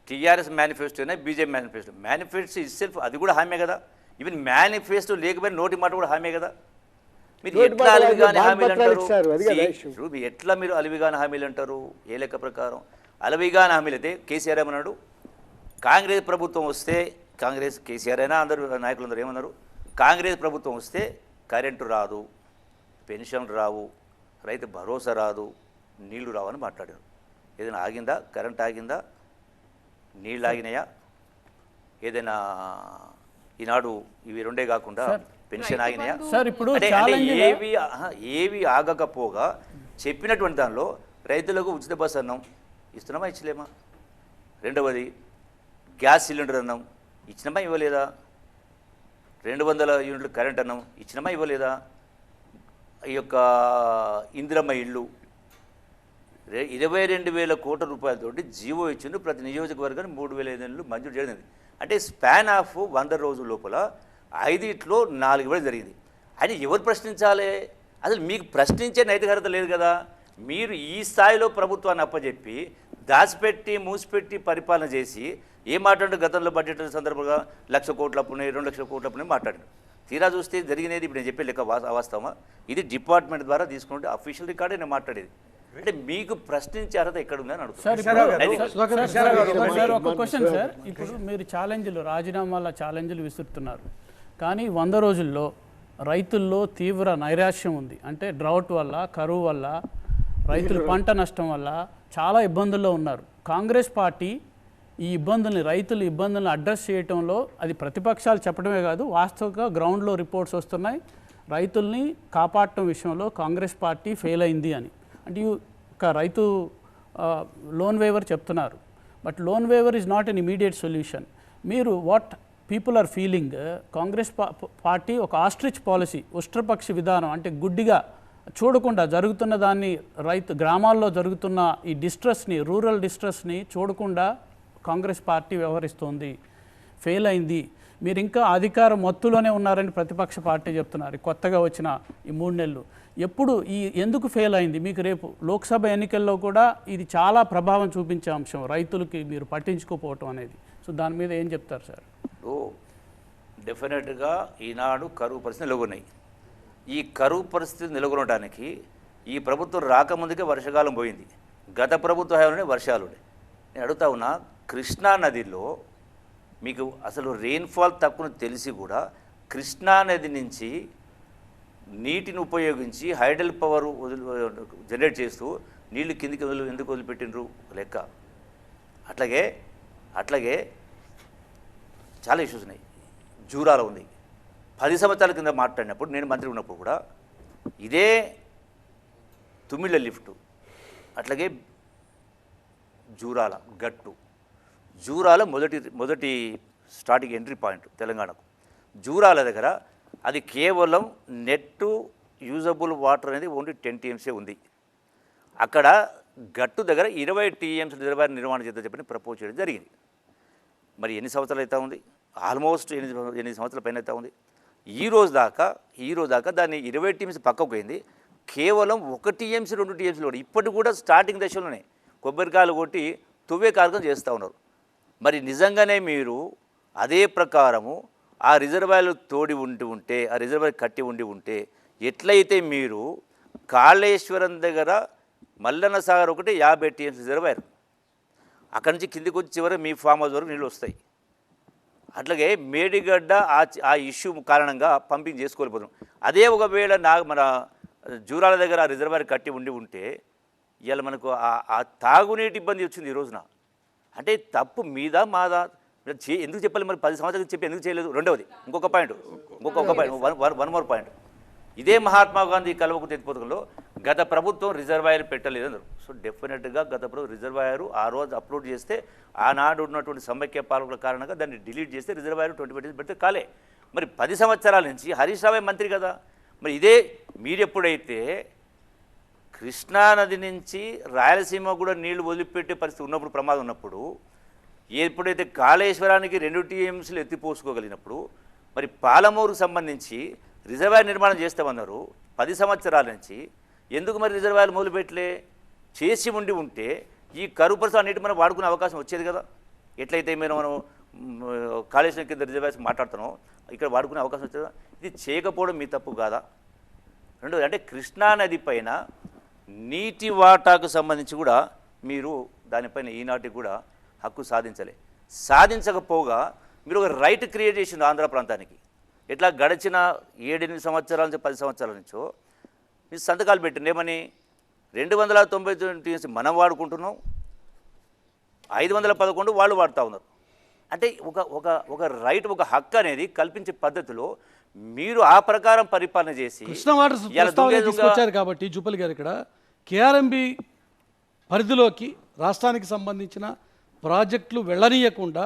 [SPEAKER 2] టీఆర్ఎస్ మేనిఫెస్టోనే బీజేపీ మేనిఫెస్టో ఇట్సెల్ఫ్ అది కూడా హామీ కదా. ఈవెన్ మేనిఫెస్టో లేకపోయినా నోటి మాట కూడా హామీ కదా. మీరు ఎట్లా అలవిగాని హామీలు అంటారు? మీరు ఎట్లా మీరు అలవిగాని హామీలు అంటారు? ఏ లెక్క ప్రకారం అలవిగాని హామీలు అయితే కేసీఆర్ ఏమన్నాడు, కాంగ్రెస్ ప్రభుత్వం వస్తే కేసీఆర్ అయినా అందరూ నాయకులందరూ ఏమన్నారు, కాంగ్రెస్ ప్రభుత్వం వస్తే కరెంటు రాదు, పెన్షన్ రావు, రైతు భరోసా రాదు, నీళ్లు రావని మాట్లాడారు. ఏదైనా ఆగిందా? కరెంట్ ఆగిందా? నీళ్ళు ఆగినాయా? ఏదైనా ఈనాడు ఇవి రెండే కాకుండా పెన్షన్ ఆగినాయా?
[SPEAKER 6] సార్ ఇప్పుడు
[SPEAKER 2] అంటే
[SPEAKER 6] ఛాలెంజింగ్
[SPEAKER 2] ఏవి ఆగకపోగా చెప్పినటువంటి దానిలో రైతులకు ఉచిత బస్ అన్నాం, ఇస్తున్నామా ఇచ్చలేమా? రెండవది గ్యాస్ సిలిండర్ అన్నాం, ఇచ్చినామా ఇవ్వలేదా? 200 యూనిట్లు కరెంట్ అన్నాం, ఇచ్చినామా ఇవ్వలేదా? ఈ యొక్క ఇందిరమ్మ ఇళ్ళు 22,000 కోట్ల రూపాయలతోటి జీవో ఇచ్చిండు. ప్రతి నియోజకవర్గానికి 3,500 మంజూరు చేయడం. అంటే స్పాన్ ఆఫ్ 100 రోజుల లోపల 5 4 ఇవ్వడం జరిగింది. అని ఎవరు ప్రశ్నించాలి? అసలు మీకు ప్రశ్నించే నైతికత లేదు కదా. మీరు ఈ స్థాయిలో ప్రభుత్వాన్ని అప్పచెప్పి దాచిపెట్టి మూసిపెట్టి పరిపాలన చేసి ఏం మాట్లాడు? గతంలో బడ్జెట్ సందర్భంగా 1,00,000 కోట్ల అప్పున్నాయి, 2,00,000 కోట్ల అప్పున్నాయి మాట్లాడారు. తీరా చూస్తే జరిగినది ఇప్పుడు నేను చెప్పే లెక్క అవాస్తవమా? ఇది డిపార్ట్మెంట్ ద్వారా తీసుకుంటే అఫీషియల్ రికార్డే నేను మాట్లాడేది. అంటే మీకు ప్రశ్నించే అర్హత ఎక్కడ ఉందని
[SPEAKER 6] సార్ సార్ ఒక క్వశ్చన్ సార్. ఇప్పుడు మీరు ఛాలెంజ్లు రాజీనామాల ఛాలెంజ్లు విసురుతున్నారు, కానీ 100 రోజుల్లో రైతుల్లో తీవ్ర నైరాశ్యం ఉంది. అంటే డ్రౌట్ వల్ల, కరువు వల్ల, రైతులు పంట నష్టం వల్ల చాలా ఇబ్బందుల్లో ఉన్నారు. కాంగ్రెస్ పార్టీ ఈ ఇబ్బందుల్ని, రైతుల ఇబ్బందులను అడ్రస్ చేయడంలో అది ప్రతిపక్షాలు చెప్పడమే కాదు, వాస్తవంగా గ్రౌండ్లో రిపోర్ట్స్ వస్తున్నాయి. రైతుల్ని కాపాడటం విషయంలో కాంగ్రెస్ పార్టీ ఫెయిల్ అయింది అని. అంటే ఒక రైతు లోన్ వేవర్ చెప్తున్నారు, but loan waiver is not an immediate solution. మీరు what people are feeling, Congress party ఒక ఆస్ట్రిచ్ పాలసీ, ఉష్ట్రపక్షి విధానం, అంటే గుడ్డిగా చూడకుండా జరుగుతున్న దాన్ని, రైతు గ్రామాల్లో జరుగుతున్న ఈ డిస్ట్రెస్ని, రూరల్ డిస్ట్రెస్ని చూడకుండా కాంగ్రెస్ పార్టీ వ్యవహరిస్తోంది, ఫెయిల్ అయింది. మీరు ఇంకా అధికార మత్తులోనే ఉన్నారని ప్రతిపక్ష పార్టీ చెప్తున్నారు. కొత్తగా వచ్చిన ఈ 3 నెలలు ఎప్పుడు ఎందుకు ఫెయిల్ అయింది? మీకు రేపు లోక్సభ ఎన్నికల్లో కూడా ఇది చాలా ప్రభావం చూపించే అంశం, రైతులకి మీరు పట్టించుకోకపోవటం అనేది. సో దాని మీద ఏం చెప్తారు సార్?
[SPEAKER 2] డెఫినెట్గా ఈనాడు కరువు పరిస్థితి నెలకొన్నాయి. ఈ కరువు పరిస్థితి నెలకొనడానికి ఈ ప్రభుత్వం రాకముందుకే వర్షాకాలం పోయింది. గత ప్రభుత్వ హయాంలోనే వర్షాలు. నేను అడుగుతా ఉన్నా, కృష్ణా నదిలో మీకు అసలు రెయిన్ఫాల్ తక్కువ తెలిసి కూడా కృష్ణా నది నుంచి నీటిని ఉపయోగించి హైడల్ పవర్ జనరేట్ చేస్తూ నీళ్లు కిందికి ఎందుకు వదిలిపెట్టినరు లెక్క. అట్లాగే చాలా ఇష్యూస్ ఉన్నాయి. జూరాల ఉంది. 10 సంవత్సరాల కింద మాట్లాడినప్పుడు, నేను మంత్రి ఉన్నప్పుడు కూడా ఇదే తుమ్మిళ్ళ లిఫ్టు, అట్లాగే జూరాల గట్టు, జూరాల మొదటి స్టార్టింగ్ ఎంట్రీ పాయింట్ తెలంగాణకు. జూరాల దగ్గర అది కేవలం నెట్ యూజబుల్ వాటర్ అనేది ఓన్లీ 10 TMC ఉంది. అక్కడ గట్టు దగ్గర 20 TMC రిజర్వాయర్ నిర్మాణం చేద్దాం చెప్పని ప్రపోజ్ చేయడం జరిగింది. మరి ఎన్ని సంవత్సరాలు అయితే ఉంది? ఆల్మోస్ట్ 8 సంవత్సరాల పైన అయితే ఉంది. ఈ రోజు దాకా దాన్ని 20 TMC పక్కకు పోయింది. కేవలం 1 TMC 2 TMC కూడా ఇప్పటికి కూడా స్టార్టింగ్ దశలోనే కొబ్బరికాయలు కొట్టి తువ్వే కార్యక్రమం చేస్తూ ఉన్నారు. మరి నిజంగానే మీరు అదే ప్రకారము ఆ రిజర్వాయర్లు తోడి ఉంటే, ఆ రిజర్వాయర్ కట్టి ఉంటే ఎట్లయితే మీరు కాళేశ్వరం దగ్గర మల్లన్న సాగర్ ఒకటి 50 TMC రిజర్వాయర్, అక్కడి నుంచి కిందికి వచ్చి చివరి మీ ఫామ్ హౌస్ వరకు నీళ్ళు వస్తాయి. అట్లాగే మేడిగడ్డ ఆ ఇష్యూ కారణంగా పంపింగ్ చేసుకోలేకపోతున్నాం. అదే ఒకవేళ మన జూరాల దగ్గర ఆ రిజర్వాయర్ కట్టి ఉంటే ఇవాళ మనకు ఆ తాగునీటి ఇబ్బంది వచ్చింది ఈ రోజున. అంటే తప్పు మీదా మాదా ఎందుకు చెప్పాలి? మరి 10 సంవత్సరాలు చెప్పి ఎందుకు చేయలేదు? రెండవది ఇంకొక పాయింట్, వన్ మోర్ పాయింట్. ఇదే మహాత్మా గాంధీ కల్వకుర్తి ఎత్తి పథకంలో గత ప్రభుత్వం రిజర్వాయర్ పెట్టలేదన్నారు. సో డెఫినెట్గా గత ప్రభుత్వం రిజర్వాయర్ ఆ రోజు అప్లోడ్ చేస్తే, ఆనాడు ఉన్నటువంటి సమైక్య పాలకుల కారణంగా దాన్ని డిలీట్ చేస్తే రిజర్వాయర్ 2020 పెడితే కాలే. మరి 10 సంవత్సరాల నుంచి హరీష్ రావే మంత్రి కదా. మరి ఇదే మీరు ఎప్పుడైతే కృష్ణానది నుంచి రాయలసీమ కూడా నీళ్లు వదిలిపెట్టే పరిస్థితి ఉన్నప్పుడు, ప్రమాదం ఉన్నప్పుడు, ఎప్పుడైతే కాళేశ్వరానికి 2 TMCలు ఎత్తిపోసుకోగలిగినప్పుడు, మరి పాలమూరుకు సంబంధించి రిజర్వాయర్ నిర్మాణం చేస్తామన్నారు. 10 సంవత్సరాల నుంచి ఎందుకు మరి రిజర్వాయర్ మొదలుపెట్టలే? చేసి ఉంటే ఈ కరువు పరిస్థితి అన్నిటి మనం వాడుకునే అవకాశం వచ్చేది కదా. ఎట్లయితే మనం కాళేశ్వరం కింద రిజర్వాయర్స్ మాట్లాడుతున్నాం, ఇక్కడ వాడుకునే అవకాశం వచ్చేది కదా. ఇది చేయకపోవడం మీ తప్పు కాదా? రెండోది, అంటే కృష్ణానది పైన నీటి వాటాకు సంబంధించి కూడా మీరు దానిపైన ఈనాటికి కూడా హక్కు సాధించకపోగా మీరు ఒక రైట్ క్రియేట్ చేసింది ఆంధ్ర ప్రాంతానికి. ఎట్లా గడిచిన 7-8 సంవత్సరాల నుంచి 10 సంవత్సరాల నుంచో మీరు సంతకాలు పెట్టింది ఏమని? 299 TMC మనం వాడుకుంటున్నాం, 511 వాళ్ళు వాడుతూ ఉన్నారు. అంటే ఒక ఒక ఒక రైట్, ఒక హక్కు అనేది కల్పించే పద్ధతిలో మీరు ఆ ప్రకారం పరిపాలన చేసి
[SPEAKER 1] కృష్ణ వాటర్ ప్రస్తావన తీసుకొచ్చారు కాబట్టి జూపల్లి గారు ఇక్కడ కేఆర్ఎంబి పరిధిలోకి రాష్ట్రానికి సంబంధించిన ప్రాజెక్టులు వెళ్ళనీయకుండా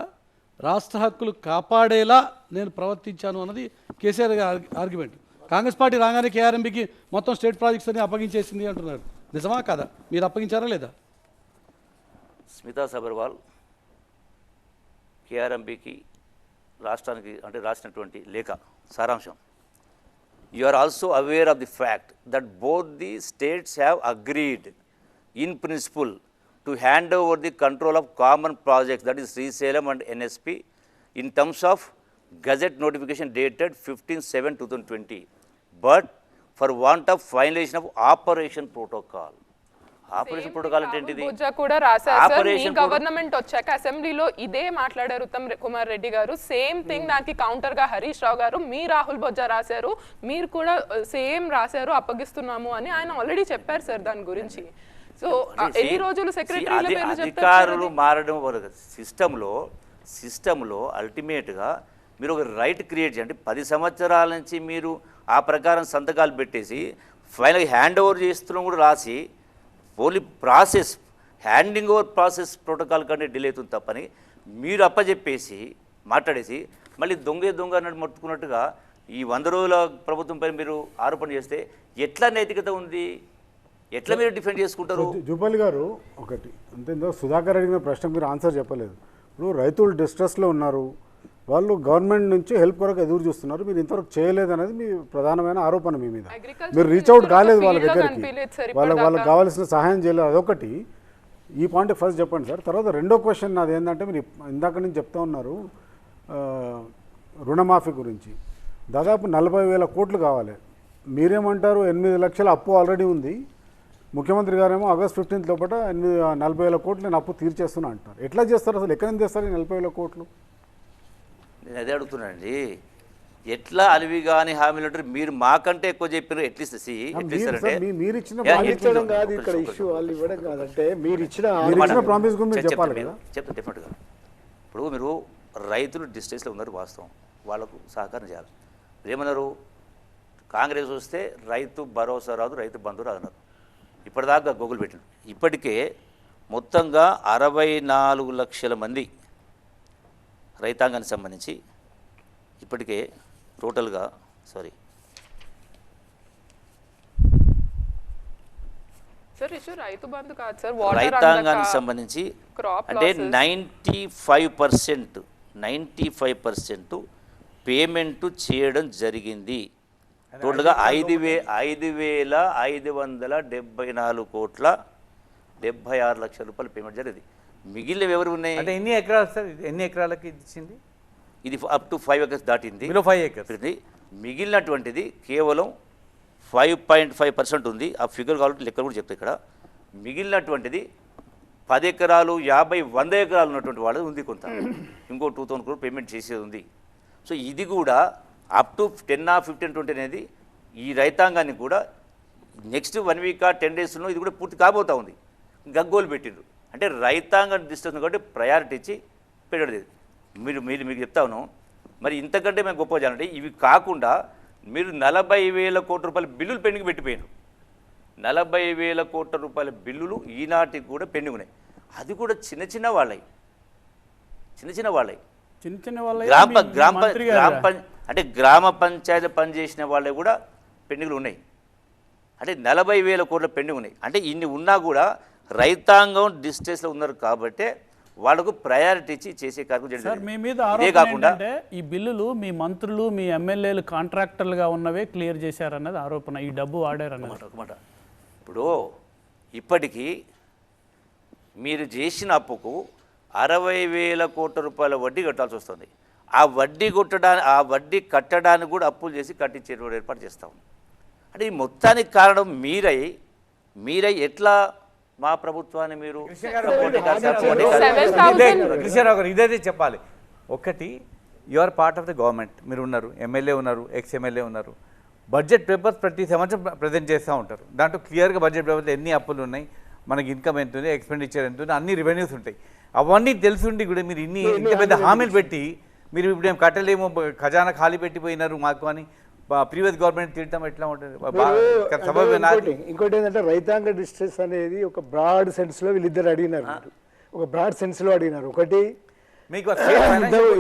[SPEAKER 1] రాష్ట్ర హక్కులు కాపాడేలా నేను ప్రవర్తించాను అన్నది కేసీఆర్ గారి ఆర్గ్యుమెంట్. కాంగ్రెస్ పార్టీ రాగానే కేఆర్ఎంబికి మొత్తం స్టేట్ ప్రాజెక్ట్స్ అన్ని అప్పగించేసింది అంటున్నారు. నిజమా కాదా? మీరు అప్పగించారా లేదా?
[SPEAKER 2] స్మితా సబర్వాల్ కేఆర్ఎంబికి రాష్ట్రానికి అంటే రాసినటువంటి లేఖ సారాంశం, you are also aware of the fact that both the states have agreed in principle to hand over the control of common projects that is Srisailam and NSP in terms of gazette notification dated 15/7/2020 but for want of finalisation of operation protocol. Operation protocol అంటే ఏంటిది?
[SPEAKER 5] బొజ్జా కూడా రాశారు sir. మీ
[SPEAKER 2] operation
[SPEAKER 5] government వచ్చాక అసెంబ్లీలో ఇదే మాట్లాడారు ఉత్తమ్ కుమార్ రెడ్డి గారు. Same thing దానికి కౌంటర్ గా హరీష్ రావు గారు, మీ రాహుల్ బొజ్జా రాశారు, మీరు కూడా సేమ్ రాశారు, అప్పగిస్తున్నాము అని ఆయన ఆల్రెడీ చెప్పారు సార్ దాని గురించి. సో ఎన్ని రోజులు సెక్రటరీల పేర్లు
[SPEAKER 2] అధికారులు మారడం వరకు సిస్టంలో అల్టిమేట్గా మీరు ఒక రైట్ క్రియేట్ చేయండి. 10 సంవత్సరాల నుంచి మీరు ఆ ప్రకారం సంతకాలు పెట్టేసి ఫైనల్ హ్యాండ్ ఓవర్ చేస్తున్నాం కూడా రాసి only process handing over process protocol కంటే డిలే అవుతుంది తప్పని మీరు అప్పచెప్పేసి మాట్లాడేసి మళ్ళీ దొంగ అన్నట్టు మొత్తుకున్నట్టుగా ఈ 100 రోజుల ప్రభుత్వం పైన మీరు ఆరోపణ చేస్తే ఎట్లా నైతికత ఉంది? ఎట్లా మీరు డిఫెండ్ చేసుకుంటారు?
[SPEAKER 7] జూపల్లి గారు ఒకటి అంతేందో సుధాకర్ అడిగిన ప్రశ్నకు మీరు ఆన్సర్ చెప్పలేదు. ఇప్పుడు రైతులు డిస్ట్రెస్లో ఉన్నారు, వాళ్ళు గవర్నమెంట్ నుంచి హెల్ప్ కొరకు ఎదురు చూస్తున్నారు, మీరు ఇంతవరకు చేయలేదు అనేది మీ ప్రధానమైన ఆరోపణ మీ మీద. మీరు రీచ్ అవుట్ కాలేదు వాళ్ళ దగ్గరికి, వాళ్ళకి కావాల్సిన సహాయం చేయలేదు. అదొకటి. ఈ పాయింట్ ఫస్ట్ చెప్పండి సార్. తర్వాత రెండో క్వశ్చన్ నాది ఏంటంటే, మీరు ఇందాక నుంచి చెప్తా ఉన్నారు రుణమాఫీ గురించి. దాదాపు 40,000 కోట్లు కావాలి. మీరేమంటారు 8 లక్షల అప్పు ఆల్రెడీ ఉంది, ముఖ్యమంత్రి గారేమో ఆగస్ట్ 15 లోపల 40,000 కోట్లు నేను అప్పు తీర్చేస్తున్నా అంటారు. ఎట్లా చేస్తారు అసలు? ఎక్కడ నుంచి తెస్తారు ఈ 40,000 కోట్లు?
[SPEAKER 2] నేను అదే అడుగుతున్నానండి. ఎట్లా అలివి కానీ హామీలు అంటారు? మీరు మాకంటే ఎక్కువ చెప్పారు. ఎట్లీస్ట్
[SPEAKER 7] మీరు ఇచ్చిన
[SPEAKER 3] ఇచ్చడం కాదు ఇక్కడ ఇష్యూ, వాళ్ళు ఇవ్వడం కాదంటే మీరు ఇచ్చిన
[SPEAKER 7] ప్రామిస్ గురించి చెప్పాలి కదా.
[SPEAKER 2] చెప్తాను డెఫినెట్గా. ఇప్పుడు మీరు రైతులు డిస్ట్రెస్లో ఉన్నారు, వాస్తవం, వాళ్ళకు సహకారం చేయాలి. ఏమన్నారు? కాంగ్రెస్ వస్తే రైతు భరోసా రాదు, రైతు బంధు రాదు అన్నారు. ఇప్పటిదాకా గూగుల్ పెట్టిండు. ఇప్పటికే మొత్తంగా 64 లక్షల మంది రైతాంగానికి సంబంధించి ఇప్పటికే టోటల్గా రైతాంగానికి సంబంధించి అంటే 95% పేమెంట్ చేయడం జరిగింది. టోటల్గా 5,574 కోట్ల 76 లక్షల రూపాయలు పేమెంట్ జరిగింది. మిగిలినవి ఎవరు ఉన్నాయి
[SPEAKER 4] అంటే ఎన్ని ఎకరాలు సార్? ఎన్ని ఎకరాలకి ఇచ్చింది?
[SPEAKER 2] ఇది అప్ టు 5 acres దాటింది.
[SPEAKER 4] 5 acres.
[SPEAKER 2] మిగిలినటువంటిది కేవలం 5.5% ఉంది. ఆ ఫిగర్ కావాలంటే లెక్కలు కూడా చెప్తాయి ఇక్కడ. మిగిలినటువంటిది 10 ఎకరాలు 50 100 ఎకరాలు ఉన్నటువంటి వాళ్ళది ఉంది కొంత. ఇంకో 2,000 crore పేమెంట్ చేసేది ఉంది. సో ఇది కూడా అప్ టు 10 or 15 20 అనేది ఈ రైతాంగానికి కూడా నెక్స్ట్ 1 week or 10 daysలో ఇది కూడా పూర్తి కాబోతూ ఉంది. గగ్గోలు పెట్టిండ్రు. అంటే రైతాంగం డిస్టెన్స్ కాబట్టి ప్రయారిటీ ఇచ్చి పెట్టడం. మీకు చెప్తాను. మరి ఇంతకంటే మేము గొప్ప చేయాలంటే ఇవి కాకుండా మీరు 40,000 కోట్ల రూపాయల బిల్లులు పెండింగ్ పెట్టిపోయినారు. 40,000 కోట్ల రూపాయల బిల్లులు ఈనాటికి కూడా పెండింగ్ ఉన్నాయి. అది కూడా చిన్న వాళ్ళవి గ్రామ పంచాయతీ పనిచేసిన వాళ్ళే కూడా పెండింగ్లు ఉన్నాయి. అంటే 40,000 కోట్ల పెండింగ్ ఉన్నాయి. అంటే ఇన్ని ఉన్నా కూడా రైతాంగం డిస్ట్రెస్లో ఉన్నారు కాబట్టి వాళ్ళకు ప్రయారిటీ ఇచ్చి చేసే కార్యక్రమం.
[SPEAKER 6] మీ మీద ఆరోపణ ఈ బిల్లులు మీ మంత్రులు మీ ఎమ్మెల్యేలు కాంట్రాక్టర్లుగా ఉన్నవే క్లియర్ చేశారన్నది ఆరోపణ. ఈ డబ్బు వాడారన్నమాట.
[SPEAKER 2] ఇప్పుడు ఇప్పటికీ మీరు చేసిన అప్పుకు 60,000 కోట్ల రూపాయల వడ్డీ కట్టాల్సి వస్తుంది. ఆ వడ్డీ కట్టడానికి కూడా అప్పులు చేసి కట్టించే ఏర్పాటు చేస్తాం. అంటే ఈ మొత్తానికి కారణం మీరై ఎట్లా మా ప్రభుత్వాన్ని మీరు
[SPEAKER 4] కృష్ణారావు గారు ఇదైతే చెప్పాలి. ఒకటి, you are part of the government. మీరు ఉన్నారు, ఎమ్మెల్యే ఉన్నారు, ఎక్స్-ఎమ్మెల్యే ఉన్నారు. బడ్జెట్ పేపర్స్ ప్రతి సంవత్సరం ప్రజెంట్ చేస్తూ ఉంటారు. దాంట్లో క్లియర్గా బడ్జెట్ పేపర్లో ఎన్ని అప్పులు ఉన్నాయి, మనకి ఇన్కమ్ ఎంత ఉంది, ఎక్స్పెండిచర్ ఎంత ఉంది, అన్ని రెవెన్యూస్ ఉంటాయి. అవన్నీ తెలుసుండి కూడా మీరు ఇంత పెద్ద హామీలు పెట్టి మీరు ఇప్పుడు ఏం కట్టలేమో ఖజానా ఖాళీ పెట్టిపోయినారు మాకు అని ప్రీవియస్ గవర్నమెంట్ తిడతాం ఎట్లా ఉంటుంది?
[SPEAKER 3] ఇంకోటి ఏంటంటే రైతాంగ డిస్ట్రెస్ అనేది ఒక బ్రాడ్ సెన్స్ లో వీళ్ళిద్దరు అడిగినారు మీరు. ఒక బ్రాడ్ సెన్స్ లో అడిగినారు. ఒకటి
[SPEAKER 4] మీకు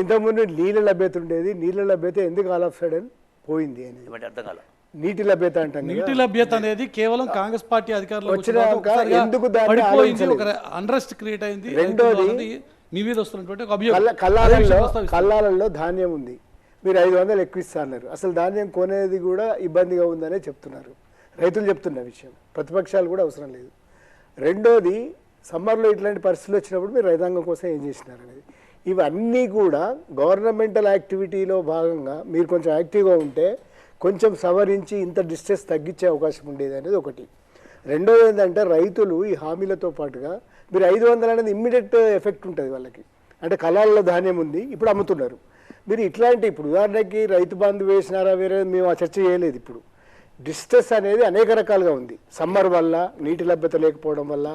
[SPEAKER 3] ఇంతకుముందు నీళ్ళ లభ్యత ఉండేది, నీళ్ళ లభ్యత ఎందుకు ఆల్ ఆఫ్ సడన్ పోయింది అనేది
[SPEAKER 2] ఏమంటే అర్థం కాల.
[SPEAKER 3] నీటి లభ్యత అంటాం కదా.
[SPEAKER 1] నీటి లభ్యత అనేది కేవలం కాంగ్రెస్ పార్టీ అధికారంలో
[SPEAKER 3] వచ్చినాక ఎందుకు దాన్ని
[SPEAKER 1] పడిపోయింది, ఒక
[SPEAKER 3] ఆలోచించలేదు?
[SPEAKER 1] అన్రెస్ట్ క్రియేట్ అయింది.
[SPEAKER 3] రెండోది,
[SPEAKER 1] మీ మీద వస్తున్నటువంటి ఒక అభియోగం.
[SPEAKER 3] కల్లాలలో ధాన్యం ఉంది, మీరు 500 ఎక్కువ ఇస్తా అన్నారు. అసలు ధాన్యం కొనేది కూడా ఇబ్బందిగా ఉందనే చెప్తున్నారు రైతులు, చెప్తున్న విషయం. ప్రతిపక్షాలు కూడా అవసరం లేదు. రెండోది, సమ్మర్లో ఇట్లాంటి పరిస్థితులు వచ్చినప్పుడు మీరు రైతాంగం కోసం ఏం చేసినారు అనేది. ఇవన్నీ కూడా గవర్నమెంటల్ యాక్టివిటీలో భాగంగా మీరు కొంచెం యాక్టివ్గా ఉంటే కొంచెం సవరించి ఇంత డిస్ట్రెస్ తగ్గించే అవకాశం ఉండేది అనేది ఒకటి. రెండోది ఏంటంటే రైతులు ఈ హామీలతో పాటుగా మీరు 500 అనేది ఇమ్మీడియట్ ఎఫెక్ట్ ఉంటుంది వాళ్ళకి. అంటే కళాలలో ధాన్యం ఉంది, ఇప్పుడు అమ్ముతున్నారు. మీరు ఇట్లాంటి ఇప్పుడు ఉదాహరణకి రైతు బంధు వేసినారా వేరే, మేము ఆ చర్చ చేయలేదు. ఇప్పుడు డిస్ట్రెస్ అనేది అనేక రకాలుగా ఉంది. సమ్మర్ వల్ల, నీటి లభ్యత లేకపోవడం వల్ల,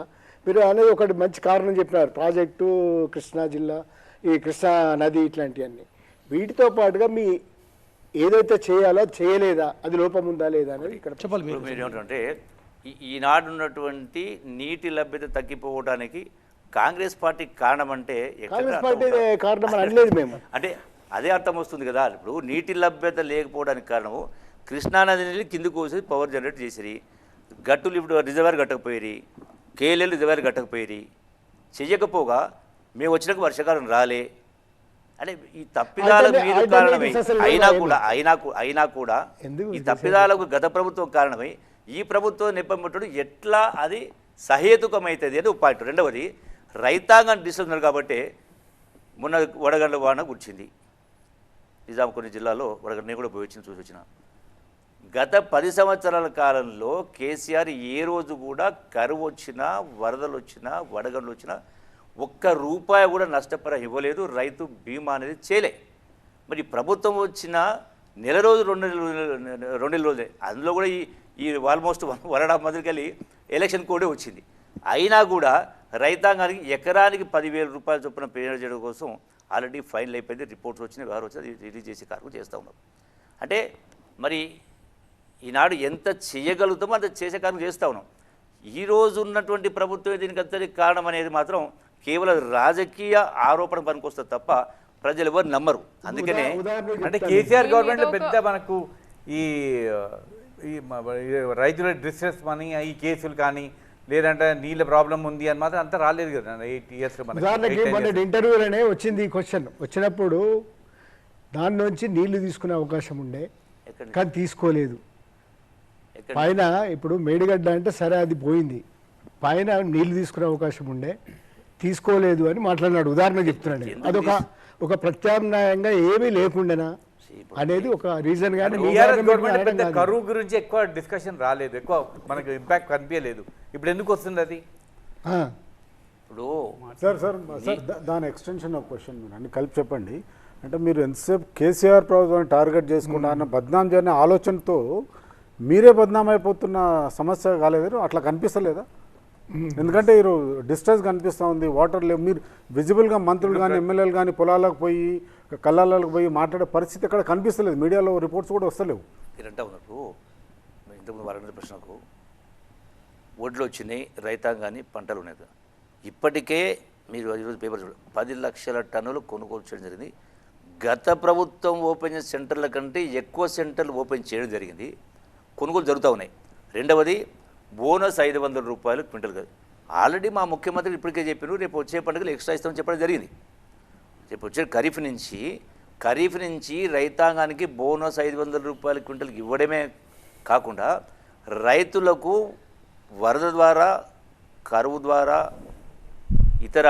[SPEAKER 3] మీరు అనేది ఒకటి మంచి కారణం చెప్పినారు, ప్రాజెక్టు, కృష్ణా జిల్లా, ఈ కృష్ణా నది, ఇట్లాంటివన్నీ. వీటితో పాటుగా మీ ఏదైతే చేయాలో చేయలేదా, అది లోపం ఉందా లేదా అనేది ఇక్కడ
[SPEAKER 1] చెప్పాలి.
[SPEAKER 2] మీరు ఏమంటారంటే ఈనాడు ఉన్నటువంటి నీటి లభ్యత తగ్గిపోవడానికి కాంగ్రెస్ పార్టీ కారణం అంటే
[SPEAKER 3] కాంగ్రెస్ పార్టీ కారణం అని అనలేదు మేము.
[SPEAKER 2] అంటే అదే అర్థం వస్తుంది కదా. ఇప్పుడు నీటి లభ్యత లేకపోవడానికి కారణము కృష్ణానది నీళ్ళు కిందకు కోసి పవర్ జనరేట్ చేసిరి, గట్టులు ఇప్పుడు రిజర్వాయర్ కట్టకపోయి, కేఎల్ఎల్ రిజర్వాయర్ కట్టకపోయి, చెయ్యకపోగా మేము వచ్చినాక వర్షాకాలం రాలే. అంటే ఈ తప్పిదాల మీద కారణమై అయినా కూడా ఈ తప్పిదాలకు గత ప్రభుత్వం కారణమై ఈ ప్రభుత్వం నెప్పబెట్టడం ఎట్లా అది సహేతుకమవుతుంది అని ఒక పాయింట్. రెండవది, రైతాంగాన్ని డిస్టర్బ్ కాబట్టి మొన్న వడగండ్ల వాన కూర్చింది నిజాం కొన్ని జిల్లాలో. వడగండ్ల నేను కూడా పోయి వచ్చిన చూసి వచ్చిన. గత 10 సంవత్సరాల కాలంలో కేసీఆర్ ఏ రోజు కూడా కరువు వచ్చినా, వరదలు వచ్చినా, వడగండ్లు వచ్చినా ₹1 కూడా నష్టపరం ఇవ్వలేదు. రైతు బీమా అనేది చేయలే. మరి ప్రభుత్వం వచ్చిన నెల రోజు 2 రోజులే, అందులో కూడా ఈ ఆల్మోస్ట్ 1.5 మందికి వెళ్ళి ఎలక్షన్ కోడే వచ్చింది. అయినా కూడా రైతాంగానికి ఎకరానికి ₹10,000 చొప్పున పేమెంట్ చేయడం కోసం ఆల్రెడీ ఫైనల్ అయిపోయింది. రిపోర్ట్స్ వచ్చినాయి, వారు వచ్చి రిలీజ్ చేసే కార్యక్రమం చేస్తూ ఉన్నారు. అంటే మరి ఈనాడు ఎంత చేయగలుగుతామో అంత చేసే కార్యక్రమం చేస్తూ ఉన్నాం. ఈరోజు ఉన్నటువంటి ప్రభుత్వం దీనికి అంతటి కారణం అనేది మాత్రం కేవలం రాజకీయ ఆరోపణ పనికొస్తుంది తప్ప ప్రజలు ఎవరు నమ్మరు. అందుకనే
[SPEAKER 4] అంటే కేసీఆర్ గవర్నమెంట్లో పెద్ద మనకు ఈ రైతుల డిస్ట్రెస్ మనీ, ఈ కేసులు కానీ లేదంటే నీళ్ళ ప్రాబ్లం ఉంది అని మాత్రం అంతా రాలేదు కదా 8 ఇయర్స్.
[SPEAKER 3] ఉదాహరణకి మన ఇంటర్వ్యూలోనే వచ్చింది ఈ క్వశ్చన్. వచ్చినప్పుడు దాని నుంచి నీళ్లు తీసుకునే అవకాశం ఉండే, కానీ తీసుకోలేదు. పైన ఇప్పుడు మేడిగడ్డ అంటే సరే అది పోయింది, పైన నీళ్లు తీసుకునే అవకాశం ఉండే, తీసుకోలేదు అని మాట్లాడినాడు. ఉదాహరణ చెప్తున్నాడు. అదొక ఒక ప్రత్యామ్నాయంగా ఏమీ లేకుండానా అనేది ఒక రీజన్. కానీ
[SPEAKER 4] కరువు గురించి ఎక్కువ డిస్కషన్ రాలేదు, ఎక్కువ మనకు ఇంపాక్ట్ కనిపించలేదు. ఇప్పుడు ఎందుకు వస్తుంది అది?
[SPEAKER 2] ఇప్పుడు
[SPEAKER 7] సార్ దాని ఎక్స్టెన్షన్ ఆఫ్ క్వశ్చన్ మీరు అన్ని కలిపి చెప్పండి. అంటే మీరు ఎంతసేపు కేసీఆర్ ప్రభుత్వాన్ని టార్గెట్ చేసుకుంటా అన్న బద్నాం చేయని ఆలోచనతో మీరే బద్నాం అయిపోతున్న సమస్య కాలేదు, అట్లా కనిపిస్తలేదా? ఎందుకంటే మీరు డిస్ట్రెస్ కనిపిస్తూ ఉంది, వాటర్ లేవు. మీరు విజిబుల్గా మంత్రులు కానీ ఎమ్మెల్యేలు కానీ పొలాలకు పోయి కళ్ళాలకు పోయి మాట్లాడే పరిస్థితి ఇక్కడ కనిపిస్తలేదు. మీడియాలో రిపోర్ట్స్ కూడా వస్తలేవు.
[SPEAKER 2] మీరంటా ఉన్నట్టు ఇంతకుముందు వారి ప్రశ్నకు ఒడ్లు వచ్చినాయి, రైతాంగాన్ని పంటలు ఉన్నాయి. ఇప్పటికే మీరు ఈరోజు పేపర్ చూడండి, 10 లక్షల టన్నులు కొనుగోలు చేయడం జరిగింది. గత ప్రభుత్వం ఓపెన్ చేసిన సెంటర్ల కంటే ఎక్కువ సెంటర్లు ఓపెన్ చేయడం జరిగింది, కొనుగోలు జరుగుతూ ఉన్నాయి. రెండవది, బోనస్ ₹500 క్వింటల్ కాదు. ఆల్రెడీ మా ముఖ్యమంత్రి ఇప్పటికే చెప్పారు, రేపు వచ్చే పండుగలు ఎక్స్ట్రా ఇస్తామని చెప్పడం జరిగింది. రేపు వచ్చే ఖరీఫ్ నుంచి రైతాంగానికి బోనస్ ₹500 క్వింటల్కి ఇవ్వడమే కాకుండా రైతులకు వరద ద్వారా, కరువు ద్వారా, ఇతర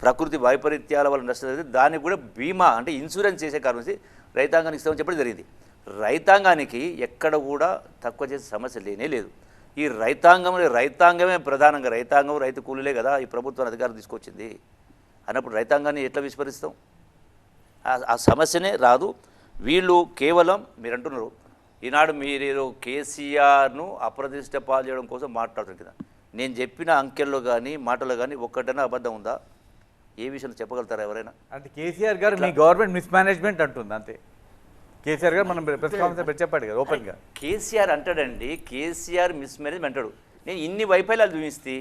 [SPEAKER 2] ప్రకృతి వైపరీత్యాల వల్ల నష్టం జరిగింది, దానికి కూడా బీమా అంటే ఇన్సూరెన్స్ చేసే కారణం రైతాంగానికి ఇస్తామని చెప్పడం జరిగింది. రైతాంగానికి ఎక్కడ కూడా తక్కువ చేసే సమస్య లేనే లేదు. ఈ రైతాంగమే ప్రధానంగా, రైతాంగం రైతు కూలీలే కదా ఈ ప్రభుత్వాన్ని అధికారం తీసుకొచ్చింది అన్నప్పుడు రైతాంగాన్ని ఎట్లా విస్మరిస్తాం? ఆ సమస్యనే రాదు. వీళ్ళు కేవలం మీరు అంటున్నారు ఈనాడు మీరు కేసీఆర్ను అప్రతిష్ట పాలు చేయడం కోసం మాట్లాడుతున్నారు కదా. నేను చెప్పిన అంకెల్లో కానీ మాటలో కానీ ఒక్కటైనా అబద్ధం ఉందా? ఏ విషయం చెప్పగలుగుతారా ఎవరైనా?
[SPEAKER 4] అంటే కేసీఆర్ గారు మీ గవర్నమెంట్ మిస్మేనేజ్మెంట్ అంటుంది అంతే. కేసీఆర్ గారు మనం ప్రెస్ కాన్ఫరెన్స్ పెట్టి చెప్పాడు కదా ఓపెన్గా.
[SPEAKER 2] కేసీఆర్ అంటాడండి, కేసీఆర్ మిస్మేనేజ్మెంట్ అంటాడు. నేను ఇన్ని వైఫల్యాలు చూపిస్తే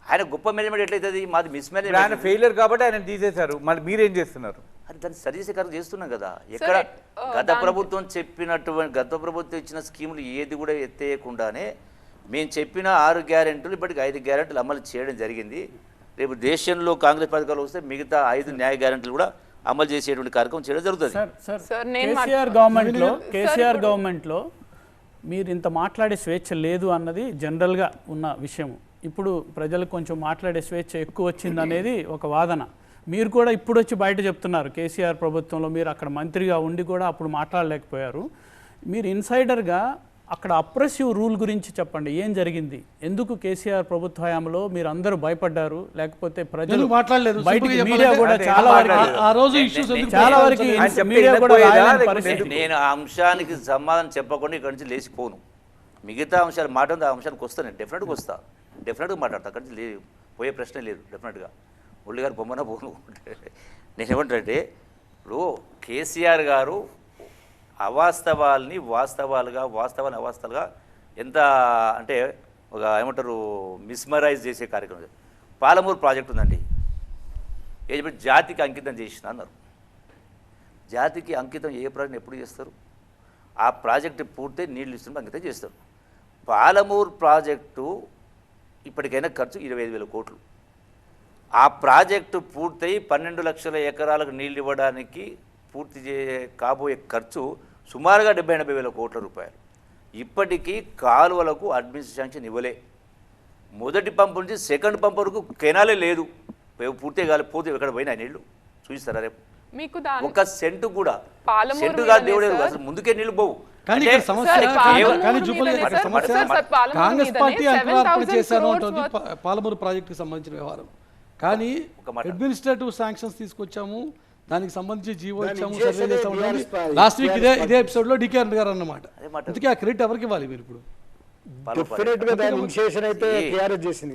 [SPEAKER 2] ఆయన గొప్ప మేనేజ్మెంట్ ఎట్లయితుంది? మాది
[SPEAKER 4] ఆయన
[SPEAKER 2] మిస్మేనేజ్మెంట్.
[SPEAKER 4] ఫెయిలియర్ కాబట్టి ఆయన తీసేశారు, మళ్ళీ మీరేం చేస్తున్నారు?
[SPEAKER 2] అది దాన్ని సరిచేసే కార్యం చేస్తున్నాం కదా. ఎక్కడ గత ప్రభుత్వం చెప్పినటువంటి గత ప్రభుత్వం ఇచ్చిన స్కీములు ఏది కూడా ఎత్తేయకుండానే మేము చెప్పిన 6 గ్యారెంటీలు ఇప్పటికి 5 గ్యారెంటీలు అమలు చేయడం జరిగింది. రేపు దేశంలో కాంగ్రెస్ పథకాలు వస్తే మిగతా 5 న్యాయ గ్యారెంటీలు కూడా అమలు చేసేటువంటి కార్యక్రమం చేయడం జరుగుతుంది.
[SPEAKER 6] సార్
[SPEAKER 5] నేను
[SPEAKER 6] కేసీఆర్ గవర్నమెంట్లో మీరు ఇంత మాట్లాడే స్వేచ్ఛ లేదు అన్నది జనరల్గా ఉన్న విషయం. ఇప్పుడు ప్రజలకు కొంచెం మాట్లాడే స్వేచ్ఛ ఎక్కువ వచ్చింది అనేది ఒక వాదన. మీరు కూడా ఇప్పుడు వచ్చి బయట చెప్తున్నారు కేసీఆర్ ప్రభుత్వంలో మీరు అక్కడ మంత్రిగా ఉండి కూడా అప్పుడు మాట్లాడలేకపోయారు. మీరు ఇన్సైడర్గా అక్కడ అప్రెసివ్ రూల్ గురించి చెప్పండి. ఏం జరిగింది? ఎందుకు కేసీఆర్ ప్రభుత్వ హయాంలో మీరు అందరూ భయపడ్డారు? లేకపోతే ప్రజలు
[SPEAKER 1] మాట్లాడలేదు?
[SPEAKER 6] బయటికి మీడియా కూడా చాలా వరకు
[SPEAKER 1] ఆ రోజు ఇష్యూస్
[SPEAKER 6] చాలా వరకు మీడియా కూడా రాయలేని పరిస్థితి.
[SPEAKER 2] నేను ఆ అంశానికి సమాధానం చెప్పకుండా ఇక్కడి నుంచి లేచిపోను. మిగతా అంశాలు మాట్లాడితే ఆ అంశానికి వస్తాను, నేను డెఫినెట్గా మాట్లాడతాను. అక్కడి నుంచి పోయే ప్రశ్నే లేదు. డెఫినెట్గా ఒళ్ళు గారు బొమ్మన పోను. నేనేమంటే ఇప్పుడు కేసీఆర్ గారు అవాస్తవాల్ని వాస్తవాలుగా, వాస్తవాన్ని అవాస్తవాలుగా ఎంత అంటే ఒక ఏమంటారు మిస్మరైజ్ చేసే కార్యక్రమం. పాలమూరు ప్రాజెక్ట్ ఉందండి, ఏది జాతికి అంకితం చేసిన అన్నారు. జాతికి అంకితం ఏ ప్రాజెక్ట్ ఎప్పుడు చేస్తారు? ఆ ప్రాజెక్టు పూర్తి నీళ్ళు ఇస్తున్న అంకితం చేస్తారు. పాలమూరు ప్రాజెక్టు ఇప్పటికైనా ఖర్చు 25,000 కోట్లు. ఆ ప్రాజెక్టు పూర్తయి 12 లక్షల ఎకరాలకు నీళ్ళు ఇవ్వడానికి పూర్తి కాబోయే ఖర్చు సుమారుగా 70-80 వేల కోట్ల రూపాయలు. ఇప్పటికీ కాలువలకు అడ్మినిస్ట్రేషన్ శాంక్షన్ ఇవ్వలే. మొదటి పంపు నుంచి సెకండ్ పంపు వరకు కెనాలే లేదు. పూర్తి కాలి పోతే ఎక్కడ పోయినా నీళ్ళు చూపిస్తారా రేపు?
[SPEAKER 5] మీకు
[SPEAKER 2] ఒక సెంటు కూడా సెంటుగా దేవుడే అసలు ముందుకే నీళ్ళు పోవు.
[SPEAKER 1] కానీ ఇక్కడ సమస్య కానీ సమస్య కాంగ్రెస్ పార్టీ అంకురార్పణ చేశాను అంటుంది పాలమూరు ప్రాజెక్టుకి సంబంధించిన వ్యవహారం. కానీ అడ్మినిస్ట్రేటివ్ శాంక్షన్స్ తీసుకొచ్చాము, దానికి సంబంధించి జీవో ఇచ్చాము, సర్వే చేసాము. లాస్ట్ వీక్ ఇదే ఎపిసోడ్ లో డికే గారు అన్నమాట. అందుకే ఆ క్రెడిట్ ఎవరికి ఇవ్వాలి మీరు? ఇప్పుడు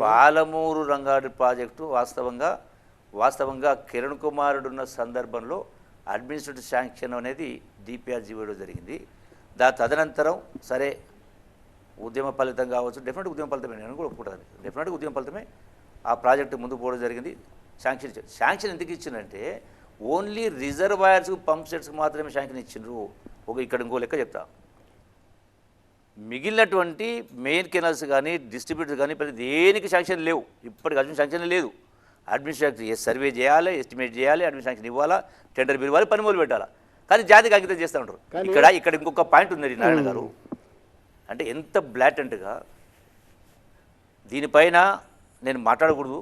[SPEAKER 2] పాలమూరు రంగారెడ్డి ప్రాజెక్టు వాస్తవంగా కిరణ్ కుమార్ ఉన్న సందర్భంలో అడ్మినిస్ట్రేటివ్ శాంక్షన్ అనేది డిపిఆర్ జీవోలో జరిగింది. తదనంతరం సరే ఉద్యమ ఫలితం కావచ్చు, డెఫినెట్గా ఉద్యమ ఫలితమే, నేను కూడా ఒప్పుకుంటాను. డెఫినెట్గా ఉద్యమ ఫలితమే ఆ ప్రాజెక్టు ముందుకు పోవడం జరిగింది. శాంక్షన్ ఎందుకు ఇచ్చిందంటే ఓన్లీ రిజర్వాయర్స్కు పంప్ సెట్స్కి మాత్రమే శాంక్షన్ ఇచ్చిండ్రు. ఇక్కడ ఇంకో లెక్క చెప్తా, మిగిలినటువంటి మెయిన్ కెనాల్స్ కానీ డిస్ట్రిబ్యూటర్స్ కానీ ప్రతి దేనికి శాంక్షన్ లేవు. ఇప్పటికి అడ్మినిస్ట్రేషన్ లేదు. అడ్మినిస్ట్రేషన్ సర్వే చేయాలి, ఎస్టిమేట్ చేయాలి, అడ్మినిస్ట్రేషన్ ఇవ్వాలా, టెండర్ పిలవాలి, పని మొదలు పెట్టాలా. కానీ జాతికి అంకితం చేస్తూ ఉంటారు. ఇక్కడ ఇంకొక పాయింట్ ఉంది నారాయణ గారు, అంటే ఎంత బ్లాటెంట్గా దీనిపైన నేను మాట్లాడకూడదు.